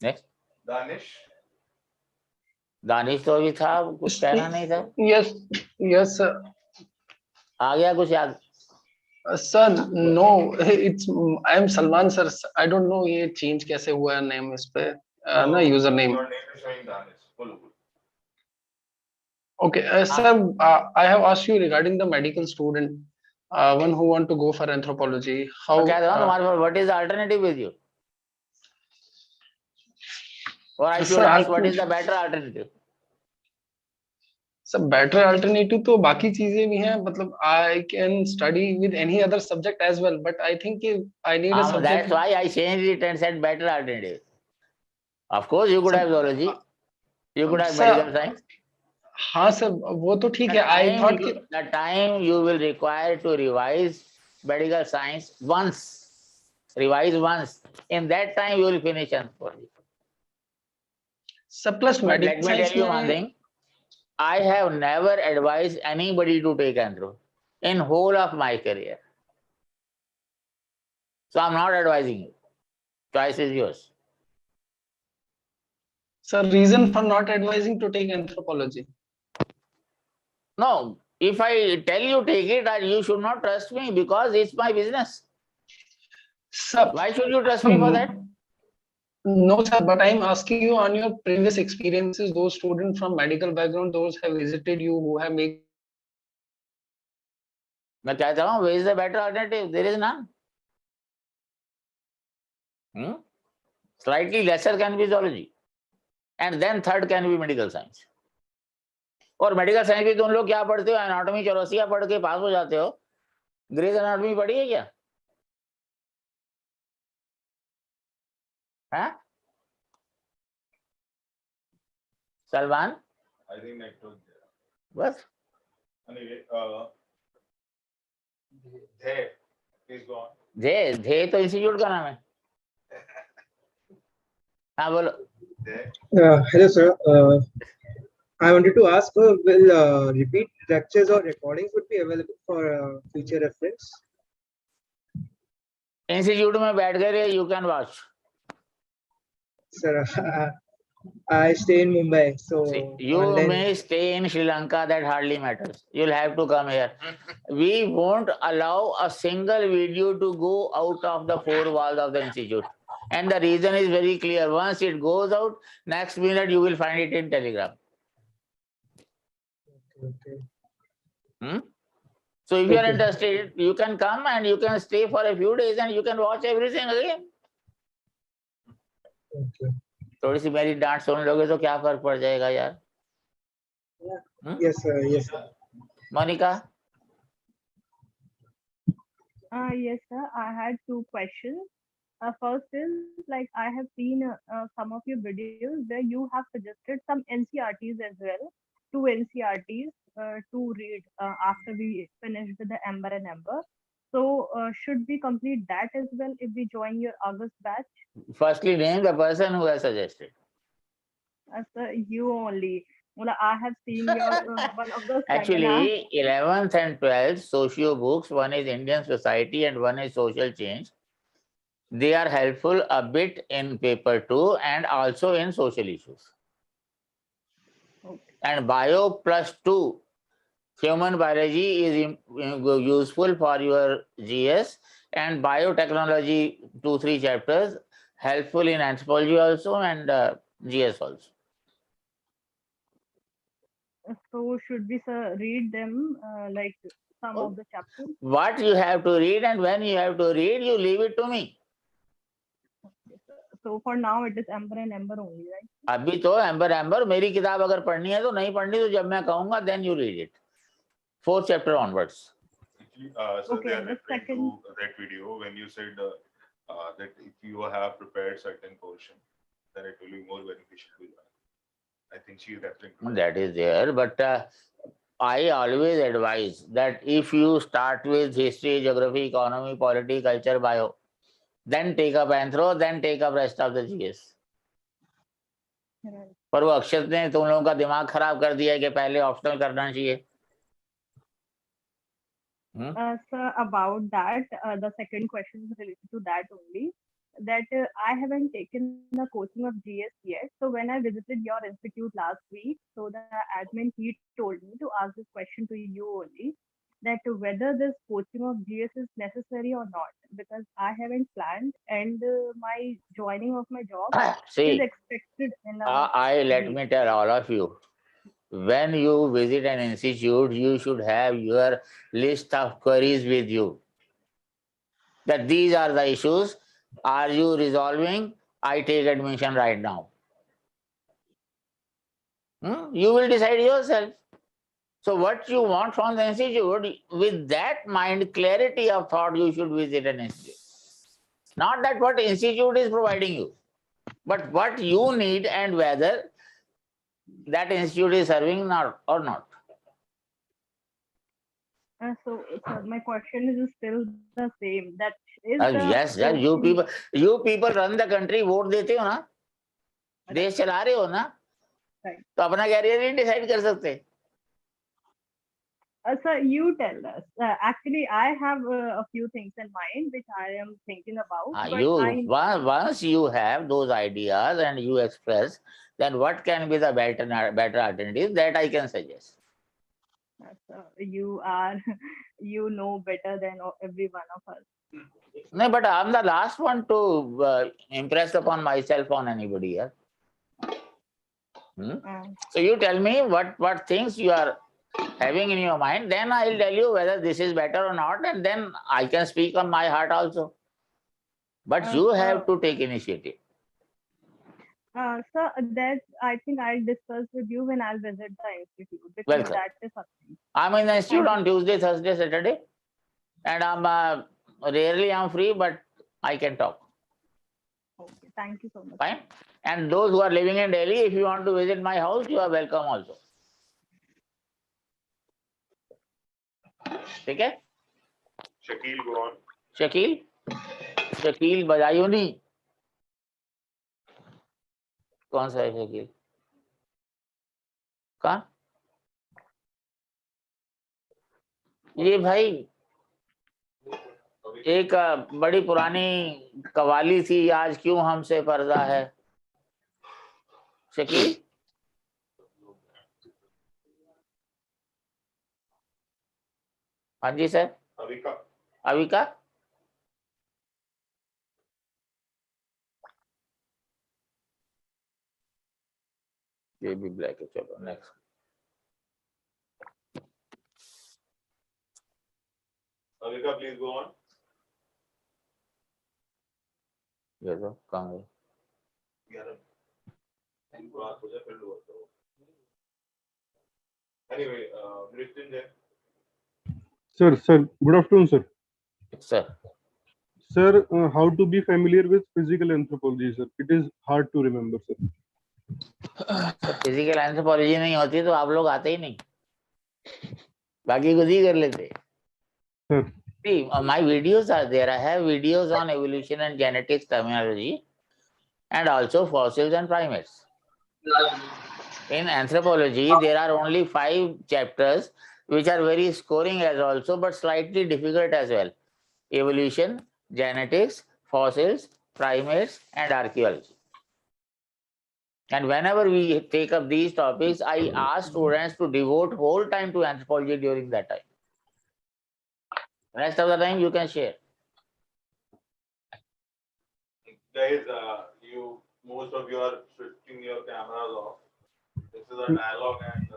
Next. Danish तो अभी था, कुछ कहना नहीं था. Yes sir. आ गया कुछ याद? Sir, no, it's I am Salman sir. I don't know ये change कैसे हुआ है name इस पे ना user name. Okay, sir, I have asked you regarding the medical student, one who want to go for anthropology. How? What is the alternative with you? Or I should Sir, ask, what is the better alternative? Sir, better alternative तो बाकी चीजें भी हैं. मतलब I can study with any other subject as well, but I think I need a subject. That's why I changed it and said better alternative. Of course, you could have zoology, you could have medical science. हाँ sir, वो तो ठीक है. I thought the time you will require to revise medical science once, revise once. In that time, you will finish anthropology. Sir, plus medical let me tell you one thing. I have never advised anybody to take anthro in whole of my career. So I'm not advising you. Choice is yours. Sir, reason for not advising to take anthropology? No, If I tell you take it, you should not trust me because it's my business. Sir, why should you trust me for that? No, sir, but I'm asking you on your previous experiences, those students from medical background, those have visited you, who have made. मैं कहता हूँ, where is the better alternative? There is none. Slightly lesser can be zoology, and then third can be medical science. और medical science भी तुम लोग क्या पढ़ते हो? एनाटॉमी चौरसिया पढ़ के पास हो जाते हो. ग्रेज एनाटॉमी पढ़ी है क्या? हाँ? सलमान? I think network. बस. Anyway, Jay, please go on. जय तो इंस्टीट्यूट का नाम है. हाँ बोलो. Hello sir. I wanted to ask, will repeat lectures or recordings would be available for future reference? Institute में बैठ कर you can watch. Sir, I stay in Mumbai, so you online... may stay in Sri Lanka, that hardly matters. You'll have to come here. We won't allow a single video to go out of the four walls of the institute. And the reason is very clear. Once it goes out, next minute you will find it in Telegram. Okay. So if you are interested, you can come and you can stay for a few days and you can watch everything again. Okay. थोड़ी सी मेरी डांट सुन लोगे तो क्या फर्क पड़ जाएगा यार? Yes sir, yes sir. Monica? Yes sir, I had two questions. First is, like, I have seen some of your videos where you have suggested some NCRTs as well, two NCRTs to read after we finish with the Amber and Amber. So should we complete that as well if we join your August batch? Firstly, name the person who has suggested. Sir, you only. Well, I have seen your one of the Actually, 11th and 12th socio books, one is Indian Society and one is Social Change. They are helpful a bit in paper 2 and also in social issues. Okay. And Bio plus 2, human biology is useful for your GS, and biotechnology 2-3 chapters helpful in anthropology also and GS also. So should we, sir, read them like some of the chapters? What you have to read and when you have to read, you leave it to me. So for now it is Amber and Amber only, right? अभी तो amber मेरी किताब अगर पढ़नी है तो नहीं पढ़नी तो जब मैं कहूँगा then you read it. 4th chapter onwards. So Okay, they are the referring second- to that video when you said that if you have prepared certain portion, then it will be more beneficial to you. I think she is referring to That is there, but I always advise that if you start with history, geography, economy, polity, culture, bio, then take up Anthro, then take up rest of the GS. Right. पर वो अक्षत ने तुम लोगों का दिमाग खराब कर दिया है कि पहले ऑप्शनल करना चाहिए. Sir, about that, the second question is related to that only. That I haven't taken the coaching of GS yet. So when I visited your institute last week, so the admin, he told me to ask this question to you only, that whether this coaching of GS is necessary or not, because I haven't planned and my joining of my job See, is expected in a let week. me tell all of you, when you visit an institute, you should have your list of queries with you. That these are the issues. Are you resolving? I take admission right now. You will decide yourself. So what you want from the institute, with that mind, clarity of thought, you should visit an institute. Not that what institute is providing you, but what you need and whether that institute is serving or not. So my question is still the same. That is Yes, you people run the country, vote देते हो ना, देश चला रहे हो ना, तो अपना कैरियर नहीं डिसाइड कर सकते. Sir, you tell us. Actually, I have a few things in mind which I am thinking about. But Once you have those ideas and you express, then what can be the better alternative that I can suggest? You know better than every one of us. No, but I'm the last one to impress upon myself on anybody else. So you tell me what things you are having in your mind, then I'll tell you whether this is better or not, and then I can speak on my heart also. But you have to take initiative. Sir, that I think I'll discuss with you when I'll visit the institute, because Welcome. that is something. I'm in the institute on Tuesday, Thursday, Saturday, and I'm rarely I'm free, but I can talk. Okay, thank you so much. Fine. And those who are living in Delhi, if you want to visit my house, you are welcome also. Okay? Shakil, go on. Shakil? Shakil बजाइयो नहीं. कौन सा है शकील? कहाँ? ये भाई एक बड़ी पुरानी कवाली थी, आज क्यों हमसे पर्दा है. शकील? हाँ जी सर. अविका. अविका? ये भी ब्लैक है. चलो next. Avika, please go on. ये तो कहाँ गए? Anyway, Mrityunjay. Sir, good afternoon, sir. Sir. Sir, how to be familiar with physical anthropology, sir? It is hard to remember, sir. Physical anthropology नहीं होती तो आप लोग आते ही नहीं, बाकी कुछ ही कर लेते. See, my videos are there. I have videos on evolution and genetics terminology, and also fossils and primates. In anthropology, there are only 5 chapters which are very scoring as also, but slightly difficult as well. Evolution, genetics, fossils, primates, and archaeology. And whenever we take up these topics, I ask students to devote whole time to anthropology during that time. Rest of the time you can share. Guys, most of you are switching your cameras off. This is a dialogue and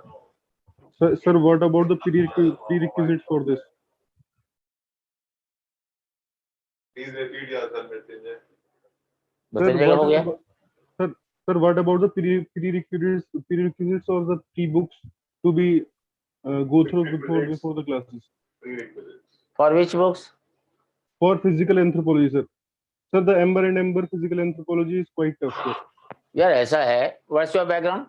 Sir, what about the prerequisites for this? please repeat yourself, Mrityunjay. Sir, what about the prerequisites or the key books to be go through before the classes? Prerequisites. For which books? For physical anthropology, sir. Sir, the Ember and Ember physical anthropology is quite tough, sir. Yeah, ऐसा है. What's your background?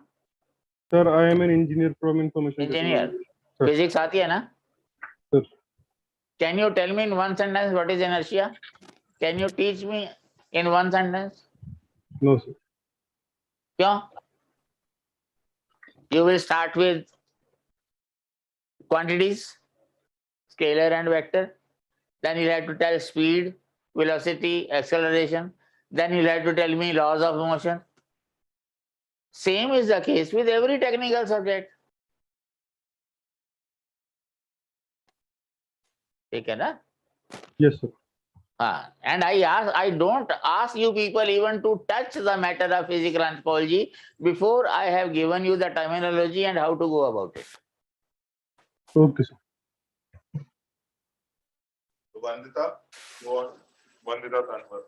Sir, I am an engineer from information Engineer. technology. Physics आती है ना? Sir. Can you tell me in one sentence what is inertia? Can you teach me in one sentence? No, sir. क्यों? You will start with quantities, scalar and vector. Then you have to tell speed, velocity, acceleration. Then you have to tell me laws of motion. Same is the case with every technical subject. ठीक है ना? Yes, sir. And I don't ask you people even to touch the matter of physical anthropology before I have given you the terminology and how to go about it. Okay, sir. Vandita, go on. Vandita Tanwar.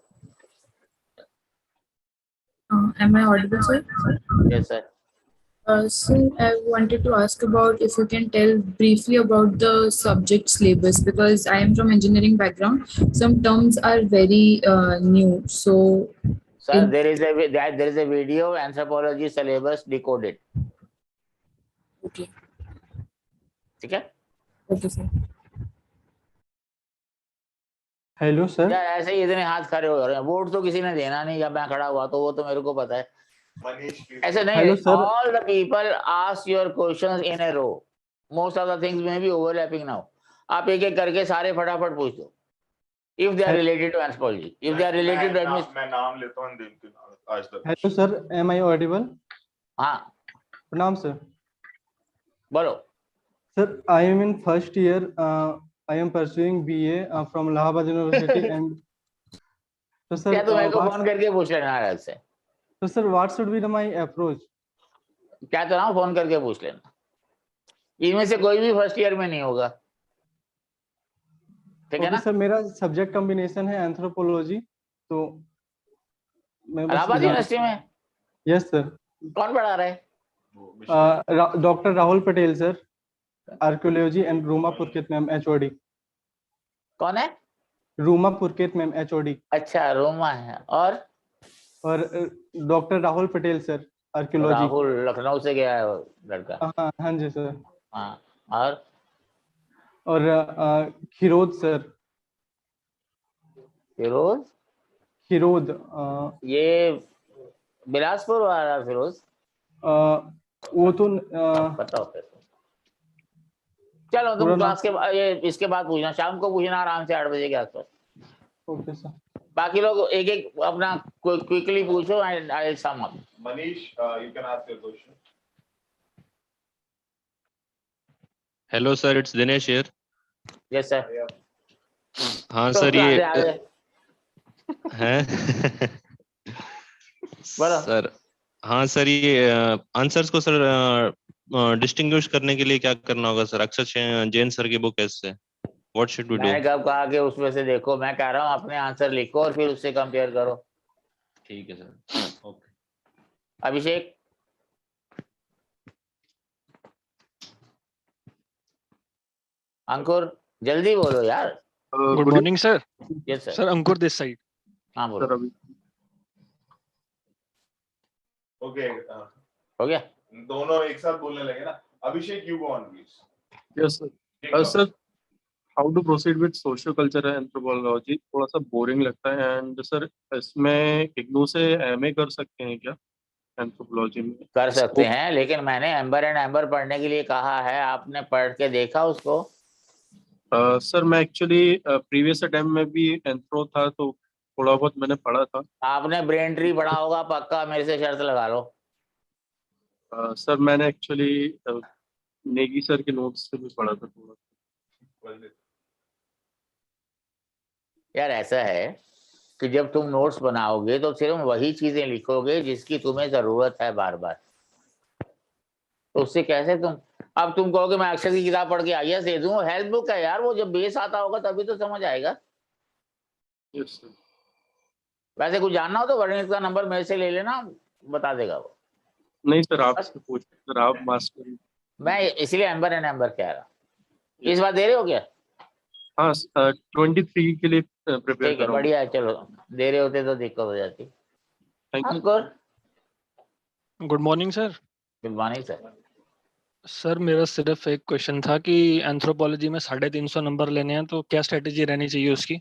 Am I audible, sir? Yes, sir. So I wanted to ask about if you can tell briefly about the subject syllabus, because I am from engineering background. Some terms are very new. So, Sir, there is a video anthropology syllabus decoded. Okay. ठीक है? Okay, sir. Hello sir. यार ऐसे ही इतने हाथ खड़े हो रहे हैं. वोट तो किसी ने देना नहीं, जब मैं खड़ा हुआ तो वो तो मेरे को पता है. ऐसे नहीं. All the people ask your questions in a row. Most of the things may be overlapping now. आप एक एक करके सारे फटाफट पूछ दो. If they are related to anthropology, if they are related to admission. मैं नाम लेता हूँ दिन के आज तक. Hello sir, am I audible? हाँ. प्रणाम सर. बोलो. Sir, I am in first year. I am pursuing BA from Allahabad University, and so sir, क्या, तो मेरे को फोन करके पूछ लेना अलग से। so sir, what should be my approach? क्या तो ना, फोन करके पूछ लेना। इनमें से कोई भी फर्स्ट ईयर में नहीं होगा, ठीक है ना? सर, मेरा सब्जेक्ट कॉम्बिनेशन है एंथ्रोपोलॉजी, तो मैं बस इलाहाबाद यूनिवर्सिटी में। Yes sir. कौन पढ़ा रहा है? Doctor Rahul Patel sir, archaeology, and Ruma Purkait ma'am HOD। कौन है? Ruma Purkait ma'am HOD। अच्छा रूमा है। और doctor Rahul Patel sir archaeology. Rahul Lucknow से गया है वो लड़का। हाँ हाँ जी सर। हाँ और खिरोद सर। फिरोज खिरोद ये बिलासपुर वाला फिरोज। वो तो पता होता है। चलो तुम क्लास के ये इसके बाद पूछना, शाम को पूछना आराम से 8 बजे के आसपास। Okay sir. बाकी लोग एक एक अपना क्विकली पूछो। I sum up. Manish, you can ask your question. Hello sir, it's Dinesh here. Yes sir. हाँ तो सर, ये है सर। हाँ सर, ये आंसर्स को सर डिस्टिंग्विश करने के लिए क्या करना होगा सर? अक्षर जैन सर की बुक है इससे, व्हाट शुड वी डू? मैंने कब कहा कि उसमें से देखो, मैं कह रहा हूँ अपने आंसर लिखो और फिर उससे कंपेयर करो। ठीक है सर, ओके। अभिषेक अंकुर जल्दी बोलो यार। Good morning sir. Yes sir. Sir Ankur this side. हाँ बोलो। ओके, हो गया। दोनों एक साथ बोलने लगे ना। Abhishek, you go on please. Yes sir. Sir how to proceed with socio culture and anthropology थोड़ा सा बोरिंग लगता है, एंड सर इसमें इग्नू से एमए कर सकते हैं क्या एंथ्रोपोलॉजी में? कर सकते हैं, लेकिन मैंने एम्बर एंड एम्बर पढ़ने के लिए कहा है, आपने पढ़ के देखा उसको? सर मैं एक्चुअली प्रीवियस अटेम्प्ट में भी एंथ्रो था तो थोड़ा बहुत मैंने पढ़ा था। आपने ब्रेन ट्री पढ़ा होगा पक्का, मेरे से शर्त लगा लो। सर मैंने एक्चुअली नेगी सर के नोट्स से भी पढ़ा था थोड़ा। यार ऐसा है कि जब तुम नोट्स बनाओगे तो सिर्फ वही चीजें लिखोगे जिसकी तुम्हें जरूरत है बार बार। तो उससे कैसे अब तुम कहोगे मैं अक्षर की किताब पढ़ के आइए दे दूं, हेल्प बुक है यार, वो जब बेस आता होगा तभी तो समझ आएगा। Yes sir. वैसे कुछ जानना हो तो वर्णित का नंबर मेरे से ले लेना, बता देगा वो। नहीं सर, आपसे पूछ सर, आप मास्टर। मैं इसलिए एम्बर एंड एम्बर कह रहा। इस बार दे रहे हो क्या? हाँ 23 के लिए प्रिपेयर ठीक है, कर रहा हूँ। बढ़िया है। चलो दे रहे होते तो दिक्कत हो जाती। Ankur good morning sir. Good morning sir. Sir मेरा सिर्फ एक क्वेश्चन था कि एंथ्रोपोलॉजी में 350 नंबर लेने हैं तो क्या स्ट्रेटेजी रहनी चाहिए उसकी?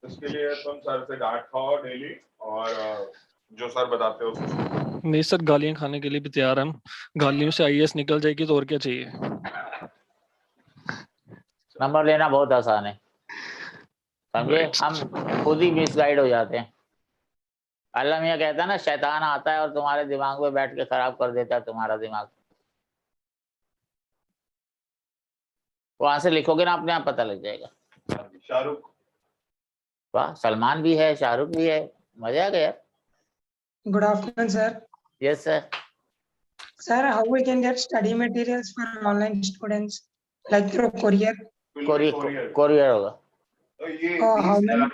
उसके लिए तुम सर से डांट खाओ डेली, और जो सर बताते हो उसको। नहीं सर, गालियां खाने के लिए भी तैयार हैं हम। गालियों से IAS निकल जाएगी तो और क्या चाहिए। नंबर लेना बहुत आसान है, समझे? हम खुद ही मिसगाइड हो जाते हैं। अल्लाह मियाँ कहता है ना, शैतान आता है और तुम्हारे दिमाग में बैठ के खराब कर देता है तुम्हारा दिमाग। वहां से लिखोगे ना, अपने आप पता लग जाएगा। शाहरुख, वाह, सलमान भी है, शाहरुख भी है, मजा आ गया। Good afternoon, sir. Yes sir. Sir, how we can get study materials for online students, like through courier? Courier होगा। How many?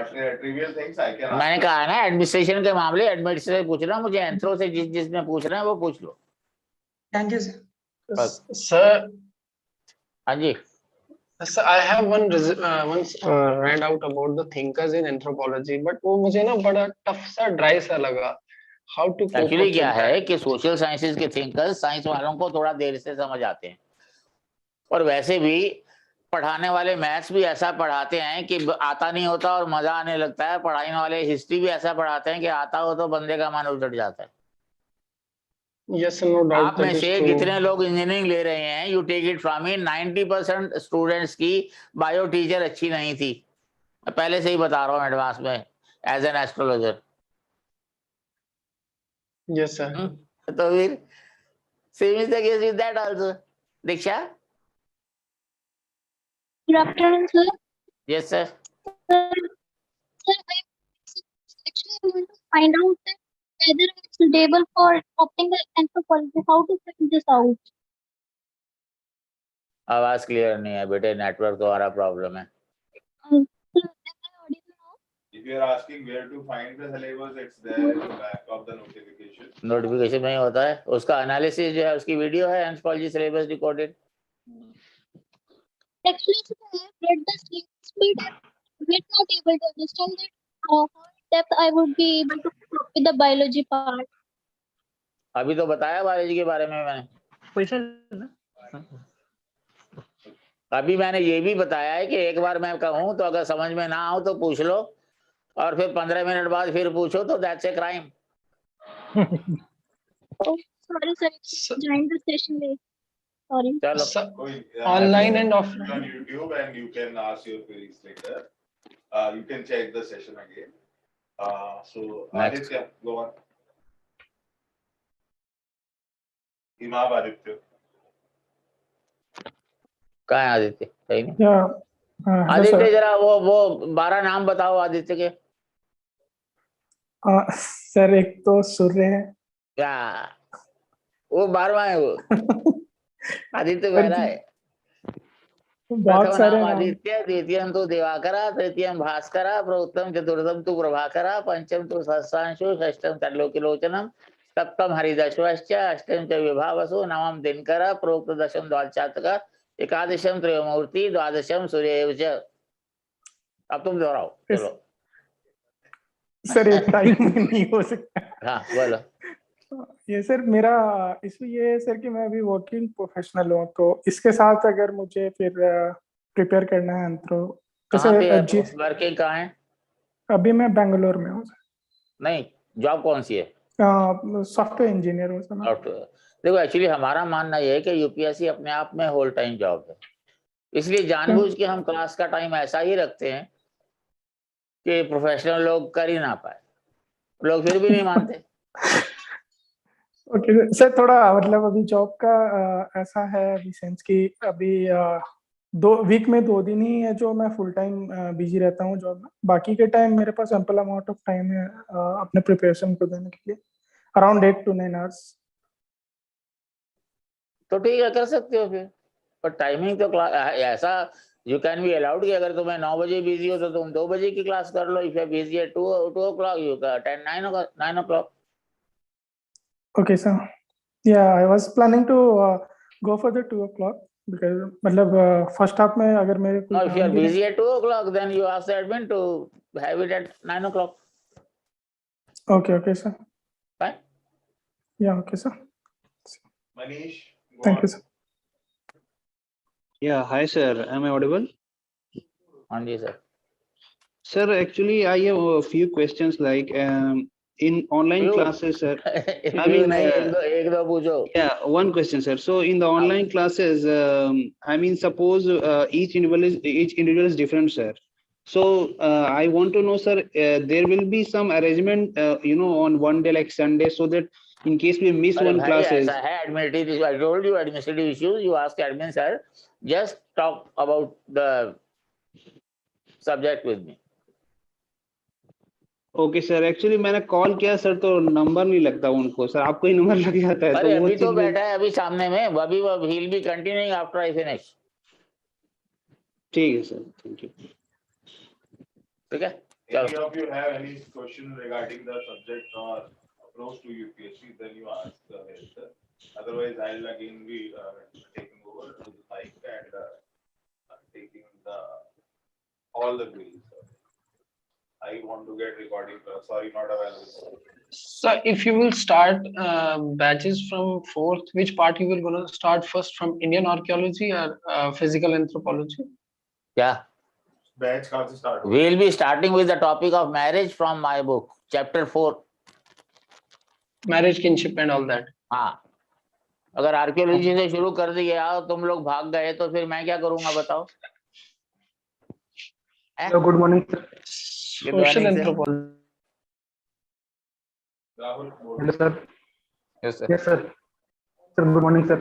Trivial things I can. मैंने कहा ना, एडमिनिस्ट्रेशन के मामले एडमिनिस्ट्रेशन से पूछना, मुझे एंथ्रो से जिसने पूछना है वो पूछ लो। Thank you, sir. Sir, हाँ जी। sir, I have once read out about the thinkers in anthropology, but वो मुझे ना बड़ा tough सा dry सा लगा। How to cope actually up क्या with है that? कि सोशल साइंसेज के थिंकर्स साइंस वालों को थोड़ा देर से समझ आते हैं, और वैसे भी पढ़ाने वाले मैथ्स भी ऐसा पढ़ाते हैं कि आता नहीं होता और मजा आने लगता है। पढ़ाने वाले हिस्ट्री भी ऐसा पढ़ाते हैं कि आता हो तो बंदे का मन उलट जाता है। Yes, no doubt आप में that is से true. जितने लोग इंजीनियरिंग ले रहे हैं, you take it from me, 90% students की बायो टीचर अच्छी नहीं थी। मैं पहले से ही बता रहा हूँ एडवांस में, as an astrologer. Yes, sir. तो फिर Same is the case with that also. Diksha? Good afternoon, sir. Yes, sir. Sir, actually, I want to find out that whether it's suitable for optical anthropology. How to find this out? आवाज clear नहीं है बेटे, network तुम्हारा problem है. If you are asking where to find the syllabus, it's there in the back of the notification. Notification में ही होता है. उसका एनालिसिस जो है, उसकी वीडियो है, anthropology syllabus recorded. Actually, sir, I have read the syllabus, but I'm yet not able to understand that how in depth I would be able to cope with the biology part. अभी तो बताया biology के बारे में मैंने. अभी मैंने ये भी बताया है कि एक बार मैं कहूँ तो अगर समझ में ना आओ तो पूछ लो, और फिर 15 मिनट बाद फिर पूछो तो that's a crime. Oh, sorry, sir. Join the session late. Sorry. चलो. Online and offline. On YouTube, and you can ask your queries later. You can check the session again. So Next. Aditya, go on. Imam Aditya. कहाँ है आदित्य? सही नहीं. hello, Aditya sir. जरा वो 12 नाम बताओ आदित्य के. सर एक तो सूर्य है. क्या वो 12वां है वो? आदित्य पहला है. बहुत सारे नाम नाम. आदित्य, द्वितीयम तो दिवाकरा, तृतीयम भास्करा, प्रथम चतुर्थम तो प्रभाकरा, पंचम तो सहस्रांशु, षष्ठम त्रिलोकीलोचनम, सप्तम हरिदश्वश्च, अष्टम च विभावसु, नवम दिनकर, प्रोक्त दशम द्वादशातक, एकादशम त्रयोमूर्ति, द्वादशम सूर्य च. अब तुम दोहराओ. चलो. सर एक टाइम नहीं हो सकता. हाँ बोलो. ये सर मेरा इशू ये है सर कि मैं अभी वर्किंग प्रोफेशनल हूँ, तो इसके साथ अगर मुझे फिर प्रिपेयर करना है एंथ्रो. कहाँ पे वर्किंग कहाँ है? अभी मैं बेंगलोर में हूँ. नहीं, जॉब कौन सी है? सॉफ्टवेयर इंजीनियर हूँ सर. देखो एक्चुअली हमारा मानना यह है कि यूपीएससी अपने आप में होल टाइम जॉब है, इसलिए जानबूझ के हम क्लास का टाइम ऐसा ही रखते हैं कि प्रोफेशनल लोग कर ही ना पाए. लोग फिर भी नहीं मानते. ओके सर, थोड़ा मतलब अभी जॉब का ऐसा है अभी सेंस कि अभी 2 वीक में 2 दिन ही है जो मैं फुल टाइम बिजी रहता हूँ जॉब में. बाकी के टाइम मेरे पास एम्पल अमाउंट ऑफ टाइम है अपने प्रिपरेशन को देने के लिए, अराउंड 8 to 9 आवर्स. तो ठीक है, कर सकते हो फिर, पर टाइमिंग तो ऐसा यू कैन बी अलाउड कि अगर तुम्हें 9 बजे बिजी हो तो तुम 2 बजे की क्लास कर लो. If you are busy at 2 o'clock you can attend 9 o'clock. Okay sir. Yeah, I was planning to go for the 2 o'clock because मतलब फर्स्ट हाफ में अगर मेरे No, if you are busy at 2 o'clock then you ask the admin to have it at 9 o'clock. Okay sir. Fine. Yeah, okay sir. Manish. Thank you sir. Yeah, hi sir. Am I audible? Yes sir. Sir, actually I have a few questions like in online classes, sir. I mean, एक दो पूछो. Yeah, one question, sir. So in the online classes, I mean, suppose each individual is different, sir. So I want to know, sir, there will be some arrangement, on one day like Sunday, so that in case we miss one classes. ऐसा है administrative. I told you administrative issues. You ask admin, sir. Just talk about the subject with me. Okay sir, actually मैंने call किया sir तो number नहीं लगता उनको. Sir आपको ही number लग जाता है. अरे अभी तो बैठा है अभी सामने में, अभी वो he'll be continuing after I finish. ठीक है सर, थैंक यू. ठीक है. If any of you have any question regarding the subject or approach to UPSC, then you ask the head. Otherwise, I'll again be taking over to the mic and taking all the queries. I want to get recording. Sorry, not available. So if you will start batches from 4th, which part you will gonna start first, from Indian archaeology or physical anthropology? Yeah. Batch कहाँ से start? We'll be starting with the topic of marriage from my book, chapter 4. Marriage, kinship and all that. हाँ. अगर archaeology से शुरू कर दिया और तुम लोग भाग गए तो फिर मैं क्या करूँगा बताओ? Good morning sir. Social anthropology. Rahul. Hello sir. Yes sir. Yes sir. Sir good morning sir.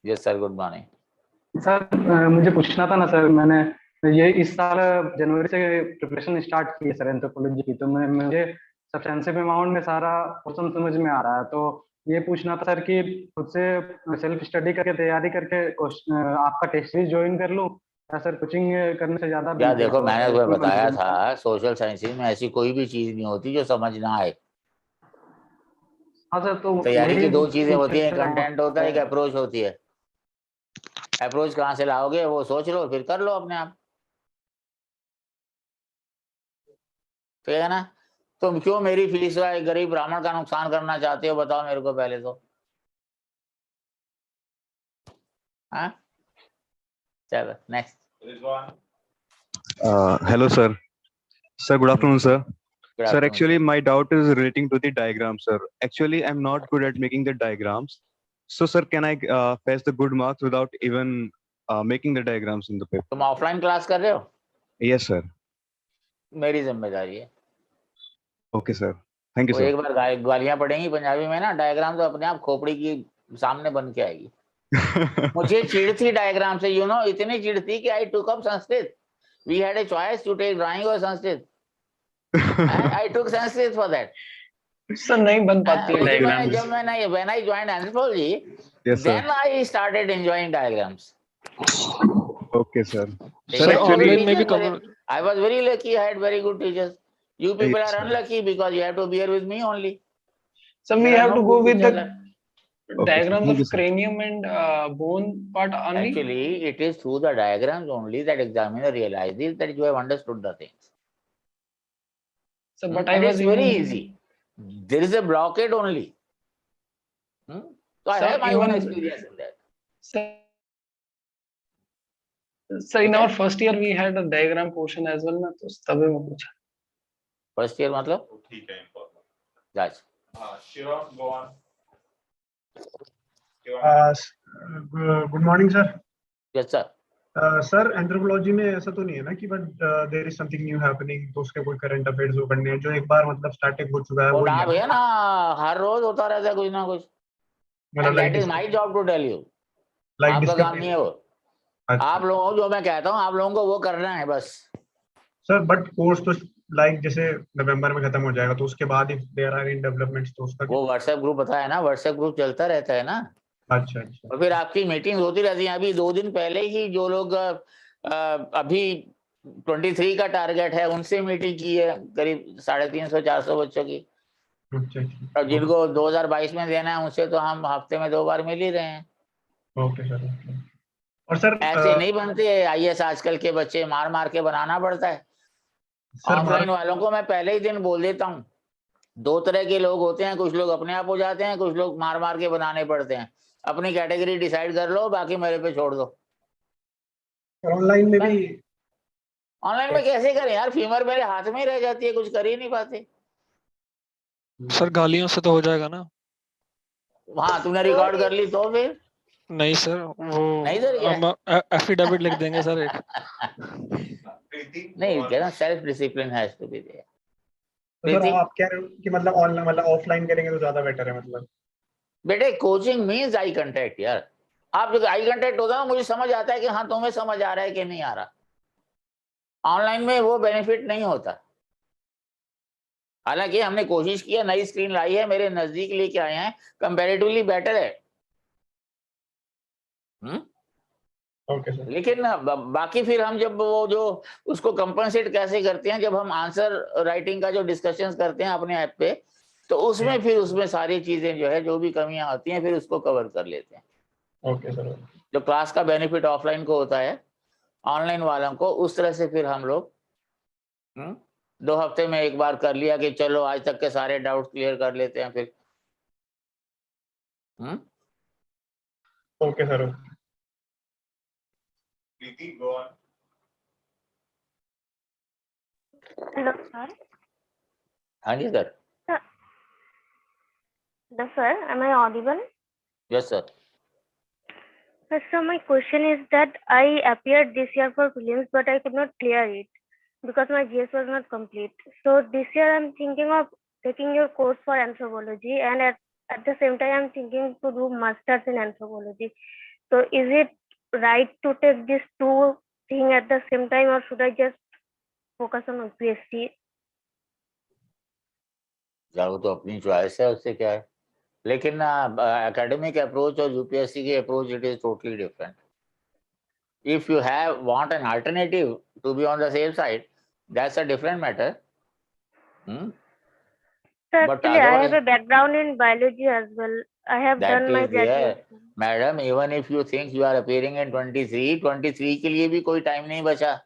Yes sir, good morning. Sir मुझे पूछना था ना सर, मैंने ये इस साल जनवरी से प्रिपरेशन स्टार्ट की है सर एंथ्रोपोलॉजी की, तो मुझे सब्सटेंशियल अमाउंट में सारा क्वेश्चन समझ में आ रहा है, तो ये पूछना था सर कि खुद से सेल्फ स्टडी करके तैयारी करके आपका टेस्ट सीरीज ज्वाइन कर लूं या सर कोचिंग करने से ज्यादा क्या benefit देखो, होगा मैंने सर? तुम्हें इसमें बताया confusion है। था सोशल साइंसेज में ऐसी कोई भी चीज नहीं होती जो समझ ना आए। हाँ सर, तो तैयारी की वही दो चीजें होती हैं, पूछने का कंटेंट होता है, एक अप्रोच होती है। अप्रोच कहाँ से लाओगे वो सोच लो, फिर कर लो अपने आप, ठीक है ना। तुम क्यों मेरी फीस का एक गरीब ब्राह्मण का नुकसान करना चाहते हो, बताओ मेरे को पहले तो। हाँ, चलो next. Hello, sir. Sir, good afternoon, sir. Good Sir, afternoon, actually, sir. my doubt is relating to the diagram, sir. Actually, I'm not good at making the diagrams. So, sir, can I pass the good marks without even making the diagrams in the paper? तुम offline class कर रहे हो? Yes, sir. मेरी जिम्मेदारी है। Okay, sir. Thank you, वो sir. एक बार गालियां पड़ेंगी पंजाबी में ना, डायग्राम तो अपने आप खोपड़ी की सामने बन के आएगी। मुझे चिढ़ थी डायग्राम से, यू नो, इतनी चिढ़ थी कि I took up Sanskrit. We had a choice to take drawing और Sanskrit, I took Sanskrit for that. Sir नहीं बन पाती है diagram. when I joined anthropology, Yes, sir. then I started enjoying diagrams. Okay, sir. Sir, online में भी cover. I was very lucky, I had very good teachers. You people are unlucky because you have to bear with me only. So we There are have no to go good with teachers the left. diagrams Thank you, of sir. cranium and bone part only. Actually, it is through the diagrams only that examiner realizes that you have understood the things. So, but I And was it's very even easy. There is a blockade only. So I Sir, have my own even experience in that. so in our first year we had a diagram portion as well ना, तो तभी मैं पूछा। First year मतलब? ठीक है, important. That's. Shivam, go on. Good morning sir. Yes, sir. Sir anthropology में ऐसा तो नहीं है ना कि but there is something new happening, तो उसके कोई करंट अफेयर्स वो पढ़ने हैं जो एक बार मतलब स्टार्टिंग हो चुका है वो वो ही ना है भैया ना, हर रोज होता रहता है कुछ ना कुछ। मतलब And that is my job to tell you. Like आपका काम डिस्कवरी। नहीं है वो। आप लोगों को जो मैं कहता हूँ आप लोगों को वो करना है बस। सर बट कोर्स तो लाइक जैसे नवंबर में खत्म हो जाएगा तो उसके बाद if there are in developments तो उसका वो व्हाट्सएप ग्रुप बताया ना, व्हाट्सएप ग्रुप चलता रहता है ना। अच्छा अच्छा। और फिर आपकी मीटिंग होती रहती है। अभी 2 दिन पहले ही जो लोग अभी 23 का टारगेट है उनसे मीटिंग की है, करीब 350-400 बच्चों की। और जिनको 2022 में देना है उनसे तो हम हफ्ते में 2 बार मिल ही रहे हैं। Okay sir. और सर ऐसे नहीं बनते आईएएस, आजकल के बच्चे मार मार के बनाना पड़ता है। ऑफलाइन वालों को मैं पहले ही दिन बोल देता हूँ, 2 तरह के लोग होते हैं, कुछ लोग अपने आप हो जाते हैं, कुछ लोग मार मार के बनाने पड़ते हैं। अपनी कैटेगरी डिसाइड कर लो, बाकी मेरे पे छोड़ दो। ऑनलाइन में भी ऑनलाइन में कैसे करें यार, फीमर मेरे हाथ में ही रह जाती है, कुछ कर ही नहीं पाते। सर गालियों से तो हो जाएगा ना? वहां तुमने रिकॉर्ड कर ली तो फिर नहीं सर, वो नहीं सर हम एफिडेविट लिख देंगे सर एक। नहीं, कहना self discipline has to be there. तो सर आप कह रहे हो कि मतलब ऑनलाइन मतलब ऑफलाइन करेंगे तो ज्यादा बेटर है मतलब? बेटे कोचिंग मींस आई कांटेक्ट यार। आप जब आई कांटेक्ट होता है ना, मुझे समझ आता है कि हाँ तुम्हें समझ आ रहा है कि नहीं आ रहा। ऑनलाइन में वो बेनिफिट नहीं होता। हालांकि हमने कोशिश की है, नई स्क्रीन लाई है, मेरे नजदीक लेके आए हैं, कंपैरेटिवली बेटर है। लेकिन बाकी फिर हम जब वो जो उसको कंपनसेट कैसे करते हैं, जब हम आंसर राइटिंग का जो डिस्कशंस करते हैं अपने ऐप पे, तो उसमें फिर उसमें सारी चीजें जो है, जो भी कमियां आती हैं, फिर उसको कवर कर लेते हैं। Okay sir. जो क्लास का बेनिफिट ऑफलाइन को होता है, ऑनलाइन वालों को उस तरह से फिर हम लोग 2 हफ्ते में एक बार कर लिया कि चलो आज तक के सारे डाउट क्लियर कर लेते हैं फिर। Okay sir. Go on. Hello, sir. हाँ जी sir. Sir, am I audible? Yes, sir. Sir, so my question is that I appeared this year for prelims, but I could not clear it because my GS was not complete. So this year I'm thinking of taking your course for anthropology, and at at the same time I'm thinking to do masters in anthropology. So is it right to take these two things at the same time, or should I just focus on UPSC? यार वो तो अपनी choice है, उससे क्या है, लेकिन academic approach और यूपीएससी की approach it is totally different. If you want an alternative to be on the safe side, that's a different matter. So But actually, I have otherwise, a background in biology as well. I have that done my is there, graduation. madam. Even if you think you are appearing in 23 के लिए भी कोई time नहीं बचा.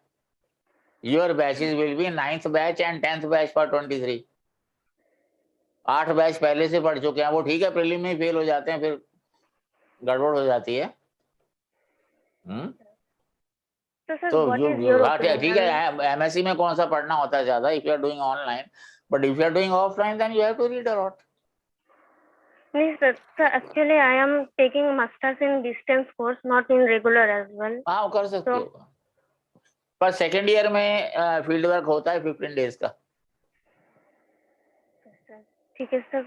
Your batches will be 9th batch and 10th batch for 23. 8 batch पहले से पढ़ चुके हैं, वो ठीक है, प्रीलिम में फेल हो जाते हैं, फिर गड़बड़ हो जाती है. So sir, तो what यू is your ठीक opinion? है, एमएससी में कौन सा पढ़ना होता है ज्यादा, if you are doing online, but if you are doing offline then you have to read a lot. No, sir, actually I am taking masters in distance course, not in regular as well. हाँ, कर सकते हो, पर second year में field work होता है 15 days का. ठीक है sir,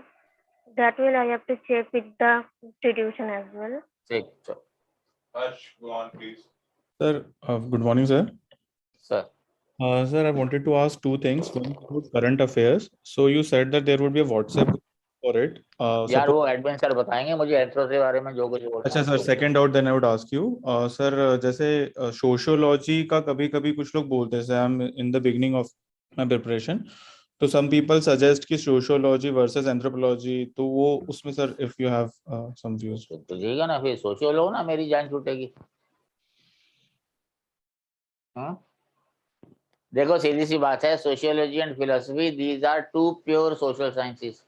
that will I have to check with the institution as well. ठीक, चलो. Harsh, go on please. Sir, good morning, sir. Sir. Sir, I wanted to ask two things. One about current affairs. So you said that there would be a WhatsApp group for it. यार वो admin sir बताएंगे मुझे anthro के बारे में जो कुछ बोलना. अच्छा sir, second doubt then I would ask you sir, जैसे सोशियोलॉजी का कभी कभी कुछ लोग बोलते हैं, I am in the beginning of my preparation, तो सम पीपल सजेस्ट कि सोशियोलॉजी वर्सेस एंथ्रोपोलॉजी, तो वो उसमें sir if you have some views. तो ठीक है ना, फिर सोशियोलॉजी ना मेरी जान छूटेगी. देखो सीधी सी बात है, sociology and philosophy these are two pure social sciences.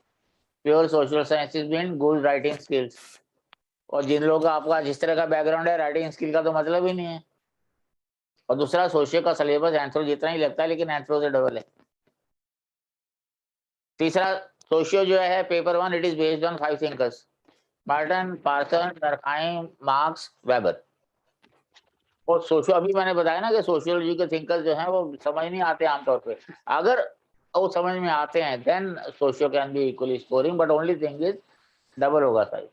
Pure social sciences mean good writing skills. और जिन लोगों का आपका जिस तरह का बैकग्राउंड है, राइटिंग स्किल का तो मतलब ही नहीं है. और दूसरा, सोशियो का सिलेबस एंथ्रो जितना ही लगता है, लेकिन एंथ्रो से डबल है. तीसरा, सोशियो जो है paper 1 it is based on 5 thinkers, Merton, Parson, Durkheim, Marx, Weber. और सोशियो अभी मैंने बताया ना कि सोशियोलॉजी के थिंकर्स जो हैं वो समझ नहीं आते आमतौर पे. अगर वो समझ में आते हैं then socio can be equally scoring, but only thing is double होगा size.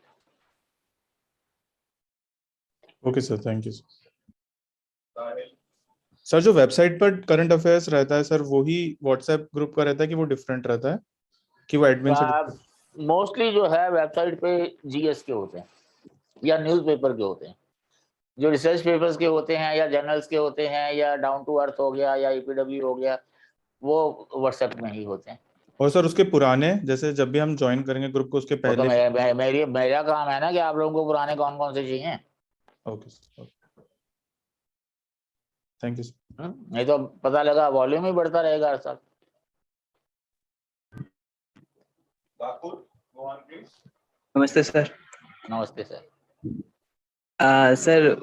Okay sir, thank you sir. जो वेबसाइट पर करंट अफेयर्स रहता है सर, वही व्हाट्सएप ग्रुप का रहता है कि वो डिफरेंट रहता है, कि वो एडमिन से? मोस्टली जो है वेबसाइट पे जीएस के होते हैं या न्यूज़पेपर के होते हैं. जो रिसर्च पेपर्स के होते हैं या जर्नल्स के होते हैं या डाउन टू अर्थ हो गया या ईपीडब्ल्यू हो गया, वो व्हाट्सएप में ही होते हैं. और सर उसके पुराने, जैसे जब भी हम ज्वाइन करेंगे ग्रुप को, उसके तो पहले मेरा काम है ना कि आप लोगों को पुराने कौन कौन से चाहिए. Okay sir, thank you sir. नहीं तो पता लगा वॉल्यूम ही बढ़ता रहेगा हर साल. नमस्ते सर. नमस्ते सर. सर,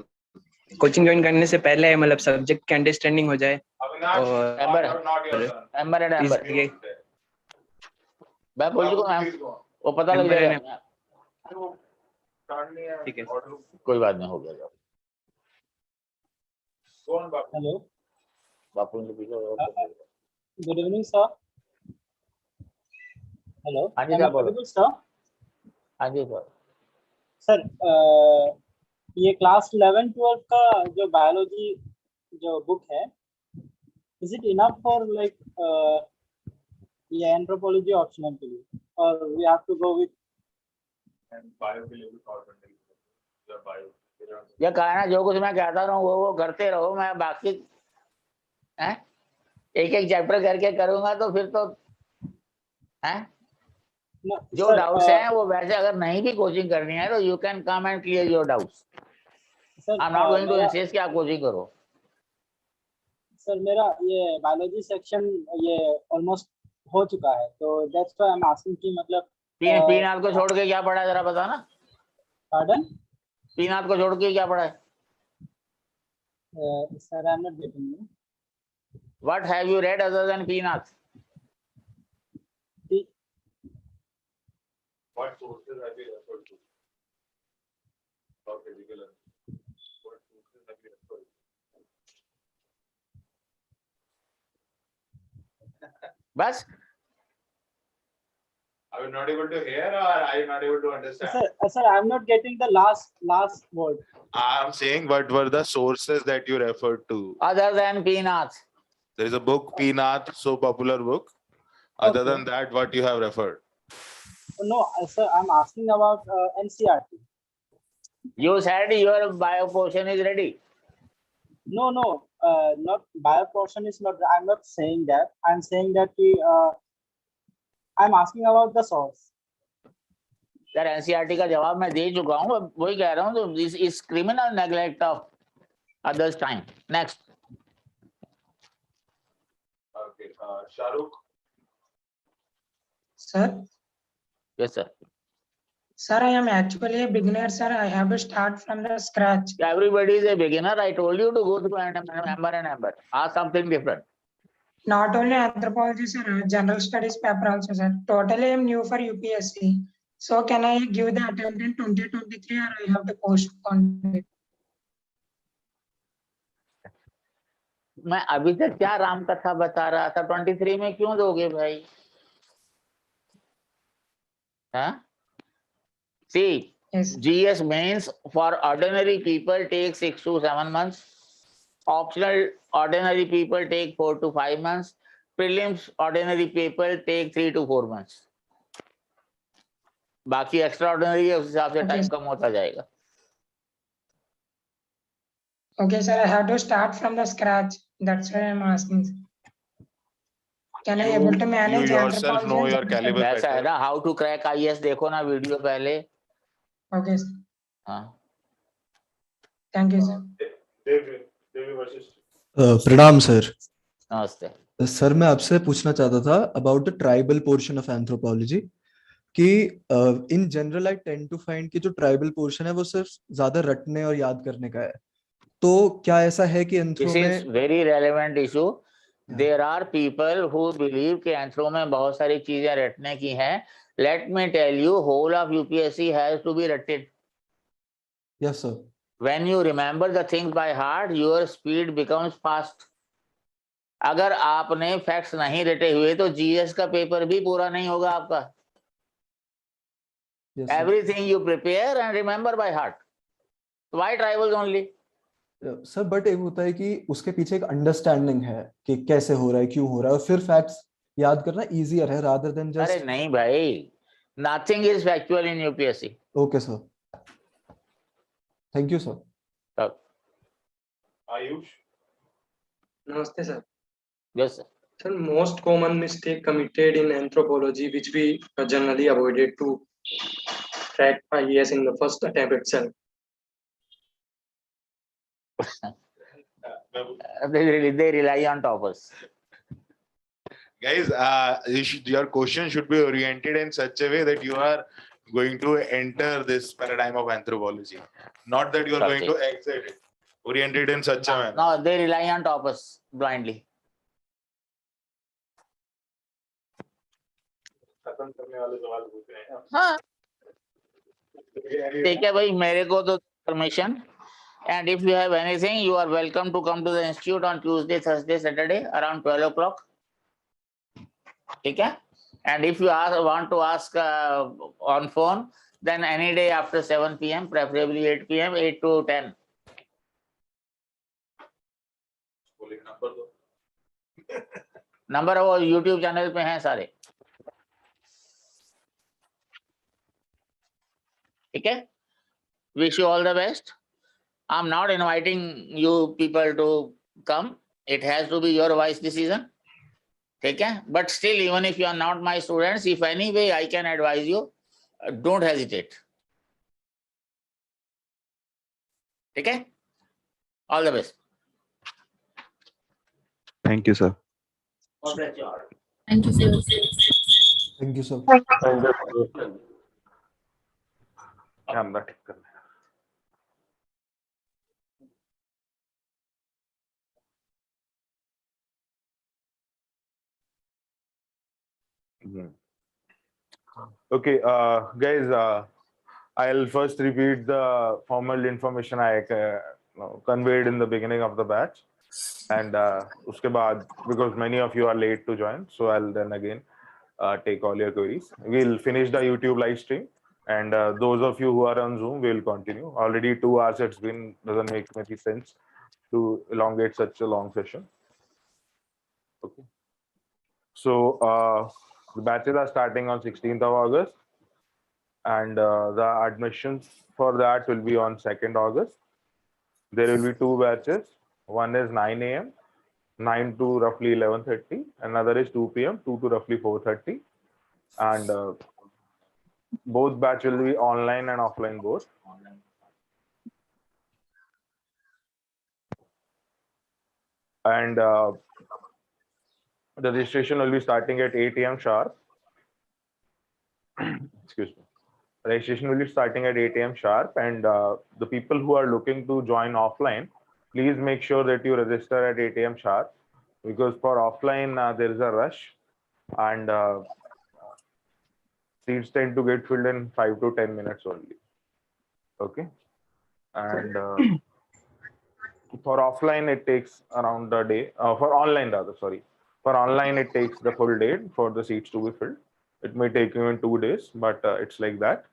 कोचिंग ज्वाइन करने से पहले मतलब सब्जेक्ट की अंडरस्टैंडिंग हो जाए और एम्बर मैं बोल चुका मैम, वो पता लग जाएगा. ठीक है, कोई बात नहीं, हो गया. हेलो, बापू ने पीछे. Good evening sir. हेलो, हाँ जी सर, बोलो. सर. हाँ जी सर. सर, ये क्लास 11-12 का जो बायोलॉजी जो बुक है, is it enough for like ये एंथ्रोपोलॉजी ऑप्शनल के लिए, और we have to go with bio के लिए भी कॉल करने के बायो. ये कहना जो कुछ मैं कहता रहा हूँ वो करते रहो. मैं बाकी एक एक चैप्टर करके करूंगा तो फिर तो जो डाउट्स हैं वो वैसे अगर नहीं भी कोचिंग करनी है तो you can come and clear your doubts. I am not going to insist कि आप कोचिंग करो. सर मेरा ये बायोलॉजी सेक्शन ये ऑलमोस्ट हो चुका है, तो that's why I am asking कि मतलब पीनाथ को छोड़ के क्या पढ़ा है जरा बता ना. पार्डन? पीनाथ को छोड़ के क्या पढ़ा है? Sir I am not getting you. What have you read other than पीनाथ? What sources have you referred to for physical anthropology? What sources have you referred to? बस Are you not able to hear, or are you not able to understand? Sir, I'm not getting the last word. I'm saying, what were the sources that you referred to? Other than Peanuts. There is a book, Peanut, so popular book. Other Okay. than that, what you have referred? No, sir, I'm asking about NCRT. You said your bio portion is ready. No, not bio portion is not. I'm not saying that. I'm saying that I'm asking about the source. यार NCERT का जवाब मैं दे चुका हूँ, वही कह रहा हूँ, तो इस criminal neglect of others time. Next. Okay, Shahrukh. Sir, Yes, sir. sir, I am actually a beginner, sir. I have to start from the scratch. Everybody is a beginner. I told you to go through Amber and Amber. Ask something different. Not only anthropology, sir, general studies paper also, sir. Totally, I am new for UPSC. So can I give the attempt in 2023 or I have to postpone it? मैं अभी तक क्या राम कथा बता रहा था, 23 में क्यों दोगे भाई? हाँ? See, yes. GS mains for ordinary people take 6 to 7 months. Optional ordinary people take 4 to 5 months. Prelims ordinary people take 3 to 4 months. बाकी एक्स्ट्रा ऑर्डिनरी उस हिसाब से टाइम कम होता जाएगा. Okay, sir, I have to start from the scratch. That's why I'm asking. Can I able to manage You yourself know your caliber ऐसा है better. ना, how to crack IAS देखो ना वीडियो पहले. Okay, sir. हाँ. Thank you, sir. प्रणाम sir. नमस्ते. Sir मैं आपसे पूछना चाहता था about the tribal portion of anthropology कि in general I tend to find कि जो ट्राइबल पोर्शन है वो सिर्फ ज्यादा रटने और याद करने का है, तो क्या ऐसा है कि एंथ्रो में? This is very relevant issue. There are people who believe कि एंथ्रो में बहुत सारी चीजें रटने की हैं. Let me tell you, whole of UPSC has to be रटेड. Yes sir. When you remember the things by heart, your speed becomes fast. अगर आपने फैक्ट्स नहीं रटे हुए तो जीएस का पेपर भी पूरा नहीं होगा आपका. Everything you prepare and remember by heart. Why tribals only? Sir but एक होता है कि उसके पीछे एक अंडरस्टैंडिंग है कि कैसे हो रहा है, क्यों हो रहा है, और फिर फैक्ट्स याद करना इजियर है रादर देन जस्ट. अरे नहीं भाई, nothing is factual in UPSC. Okay sir, thank you sir. Ayush. Namaste, sir. Yes, sir. Sir, most common mistake committed in anthropology, which we generally avoided to crack IAS in the first attempt itself. They rely on toppers. Guys, your question should be oriented in such a way that you are going to enter this paradigm of anthropology, not that you are going to exit it. Oriented in such a manner. No, they rely on toppers blindly. खत्म करने वाले सवाल पूछ रहे हैं. हाँ. ठीक है भाई, मेरे को तो permission. And if you have anything, you are welcome to come to the institute on Tuesday, Thursday, Saturday around 12 o'clock. ठीक है? And if you want to ask on phone, then any day after 7 p.m, preferably 8 p.m, 8 to 10. Number वो YouTube channel पे हैं सारे. ठीक है? Wish you all the best. I'm not inviting you people to come. It has to be your wise decision. ठीक है? But still, even if you are not my students, if any way I can advise you, don't hesitate. ठीक है? All the best. Thank you, sir. God bless you all. Thank you, sir. Thank you, sir. Camera ठीक करना है. Okay, guys, I'll first repeat the formal information I conveyed in the beginning of the batch, and uske baad, because many of you are late to join, so I'll then again take all your queries. We'll finish the YouTube live stream, and those of you who are on Zoom, we'll continue. Already 2 hours it's been, doesn't make much sense to elongate such a long session. Okay. So the batches are starting on 16th of August, and the admissions for that will be on 2nd August. There will be 2 batches. One is 9 a.m., 9 to roughly 11:30. Another is 2 p.m., 2 to roughly 4:30. And both batch will be online and offline both. And the registration will be starting at 8 a.m. sharp. Excuse me. Registration will be starting at 8 a.m. sharp. And the people who are looking to join offline, please make sure that you register at 8 a.m. sharp, because for offline there is a rush, and seats tend to get filled in 5 to 10 minutes only. Okay. And for offline, it takes around a day. For online, rather, sorry. For online, it takes the full day for the seats to be filled. It may take even 2 days, but it's like that.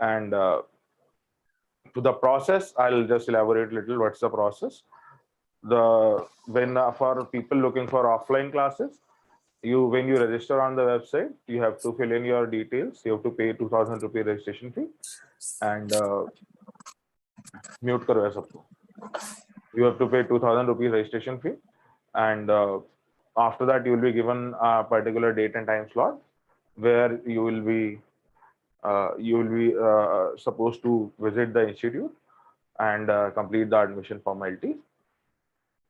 And to the process, I'll just elaborate a little. What's the process? When for people looking for offline classes, when you register on the website, you have to fill in your details. You have to pay 2,000 rupee registration fee, and mute karo hai sabko. You have to pay 2,000 rupees registration fee, and after that you will be given a particular date and time slot where you will be supposed to visit the institute and complete the admission formalities.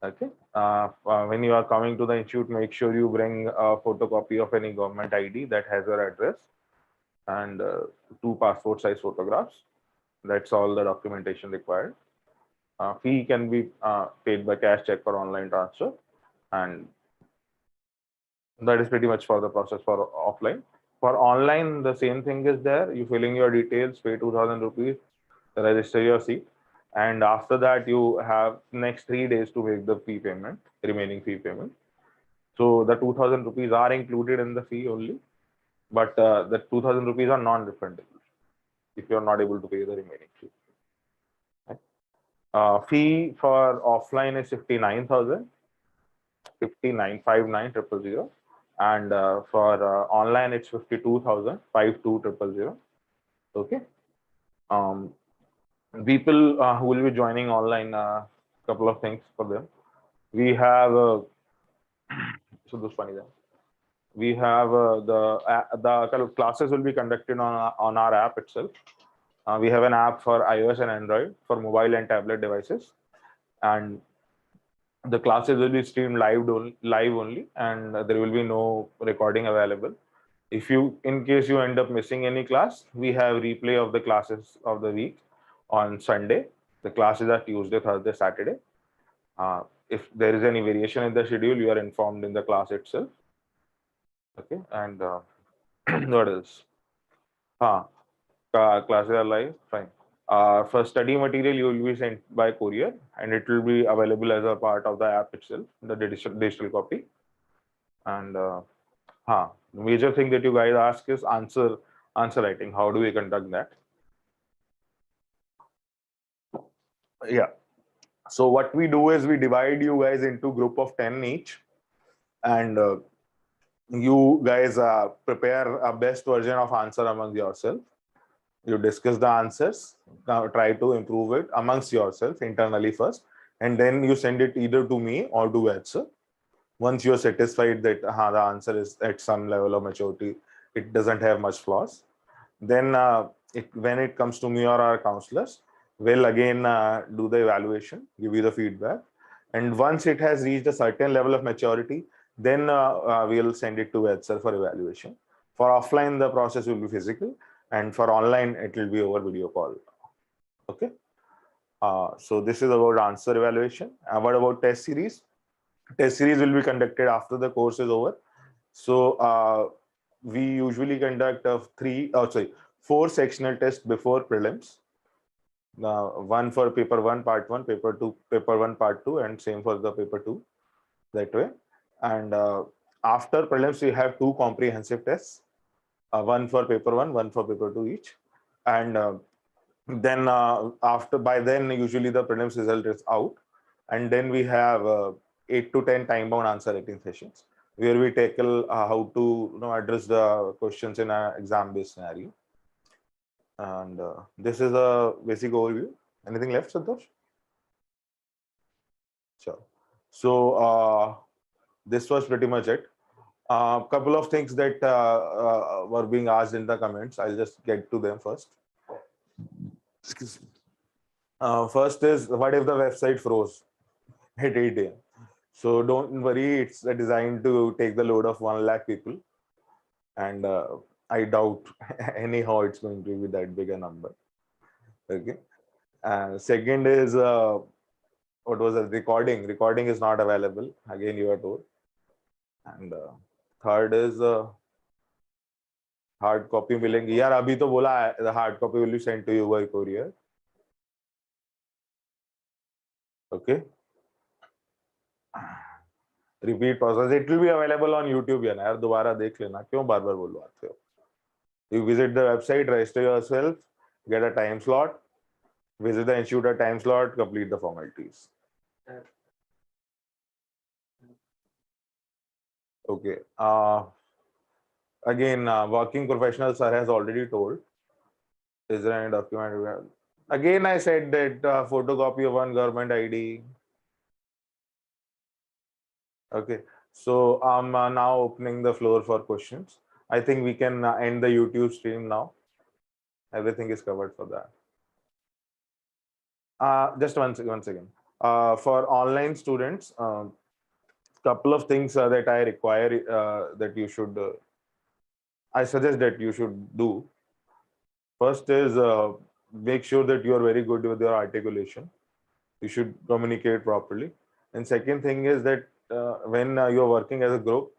Okay. When you are coming to the institute, make sure you bring a photocopy of any government ID that has your address, and 2 passport size photographs. That's all the documentation required. Fee can be paid by cash, check, or online transfer, and that is pretty much for the process for offline. For online, the same thing is there. You fill in your details, pay 2,000 rupees, register your seat, and after that you have next 3 days to make the fee payment, remaining fee payment. So the 2,000 rupees are included in the fee only, but the 2,000 rupees are non-refundable if you are not able to pay the remaining fee. Fee for offline is 59,000, 59,000, and for online it's 52,000, 52,000. Okay. People who will be joining online, couple of things for them. We have we have the classes will be conducted on our app itself. We have an app for iOS and Android for mobile and tablet devices, and the classes will be streamed live only, and there will be no recording available. If in case you end up missing any class, we have replay of the classes of the week on Sunday. The classes are Tuesday, Thursday, Saturday. If there is any variation in the schedule, you are informed in the class itself. Okay, and what else? Classes are live, fine. For study material, you will be sent by courier, and it will be available as a part of the app itself, the digital copy. And the major thing that you guys ask is answer writing. How do we conduct that? Yeah. So what we do is we divide you guys into group of 10 each, and you guys prepare a best version of answer among yourself. You discuss the answers, try to improve it amongst yourself internally first, and then you send it either to me or to Bachelor. Once you're satisfied that the answer is at some level of maturity, it doesn't have much flaws, then when it comes to me or our counselors, we'll again do the evaluation, give you the feedback, and once it has reached a certain level of maturity, then we'll send it to Bachelor for evaluation. For offline, the process will be physical, and for online, it will be over video call. Okay. So this is about answer evaluation. What about test series? Test series will be conducted after the course is over. So we usually conduct 4 sectional tests before prelims. One for paper 1 part 1, paper 2 paper 1 part 2, and same for the paper 2, that way. And after prelims, we have 2 comprehensive tests, one for paper 1, one for paper 2 each. And then by then, usually the prelims result is out. And then we have 8 to 10 time-bound answer writing sessions, where we tackle how to address the questions in an exam-based scenario. And this is a basic overview. Anything left, Santosh? Sure. So this was pretty much it. Couple of things that were being asked in the comments. I'll just get to them first. Excuse me. First is, what if the website froze at 8 a.m.? So don't worry, it's designed to take the load of 1 lakh people. And I doubt anyhow it's going to be that big a number. Okay. Second is, what was the recording? Recording is not available. Again, you are told. And third is hard copy मिलेंगी. यार अभी तो बोला है, the hard copy will be sent to you by courier. Okay. Repeat process. It will be available on YouTube. यार दोबारा देख लेना. क्यों बार-बार बोलवाते हो? You visit the website, register yourself, get a time slot, visit the institute at time slot, complete the formalities. Okay. Again, working professional sir has already told. Is there any document? Again, I said that photocopy of one government ID. Okay. So I'm now opening the floor for questions. I think we can end the YouTube stream now. Everything is covered for that. Just one second. For online students, couple of things that I require that you should, I suggest that you should do. First is make sure that you are very good with your articulation. You should communicate properly. And second thing is that when you are working as a group,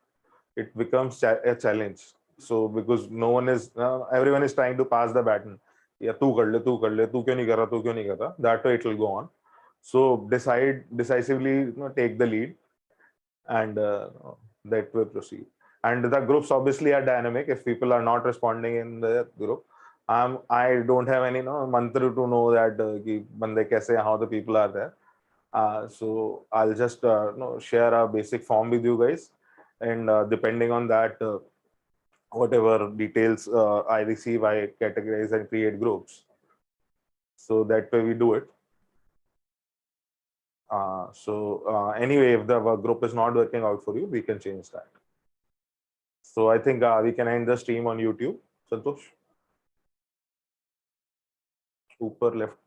it becomes a challenge. So because no one is, everyone is trying to pass the baton. Yeah, तू कर ले, तू क्यों नहीं कर रहा, तू क्यों नहीं कर रहा. That way it will go on. So decisively take the lead, and that way proceed. And the groups obviously are dynamic. If people are not responding in the group, I don't have any mantra to know that bande kaise, how the people are there. So I'll just share a basic form with you guys, and depending on that, whatever details I receive, I categorize and create groups. So that way we do it. Anyway, if the group is not working out for you, we can change that. So I think we can end the stream on YouTube. Santosh? Upper left.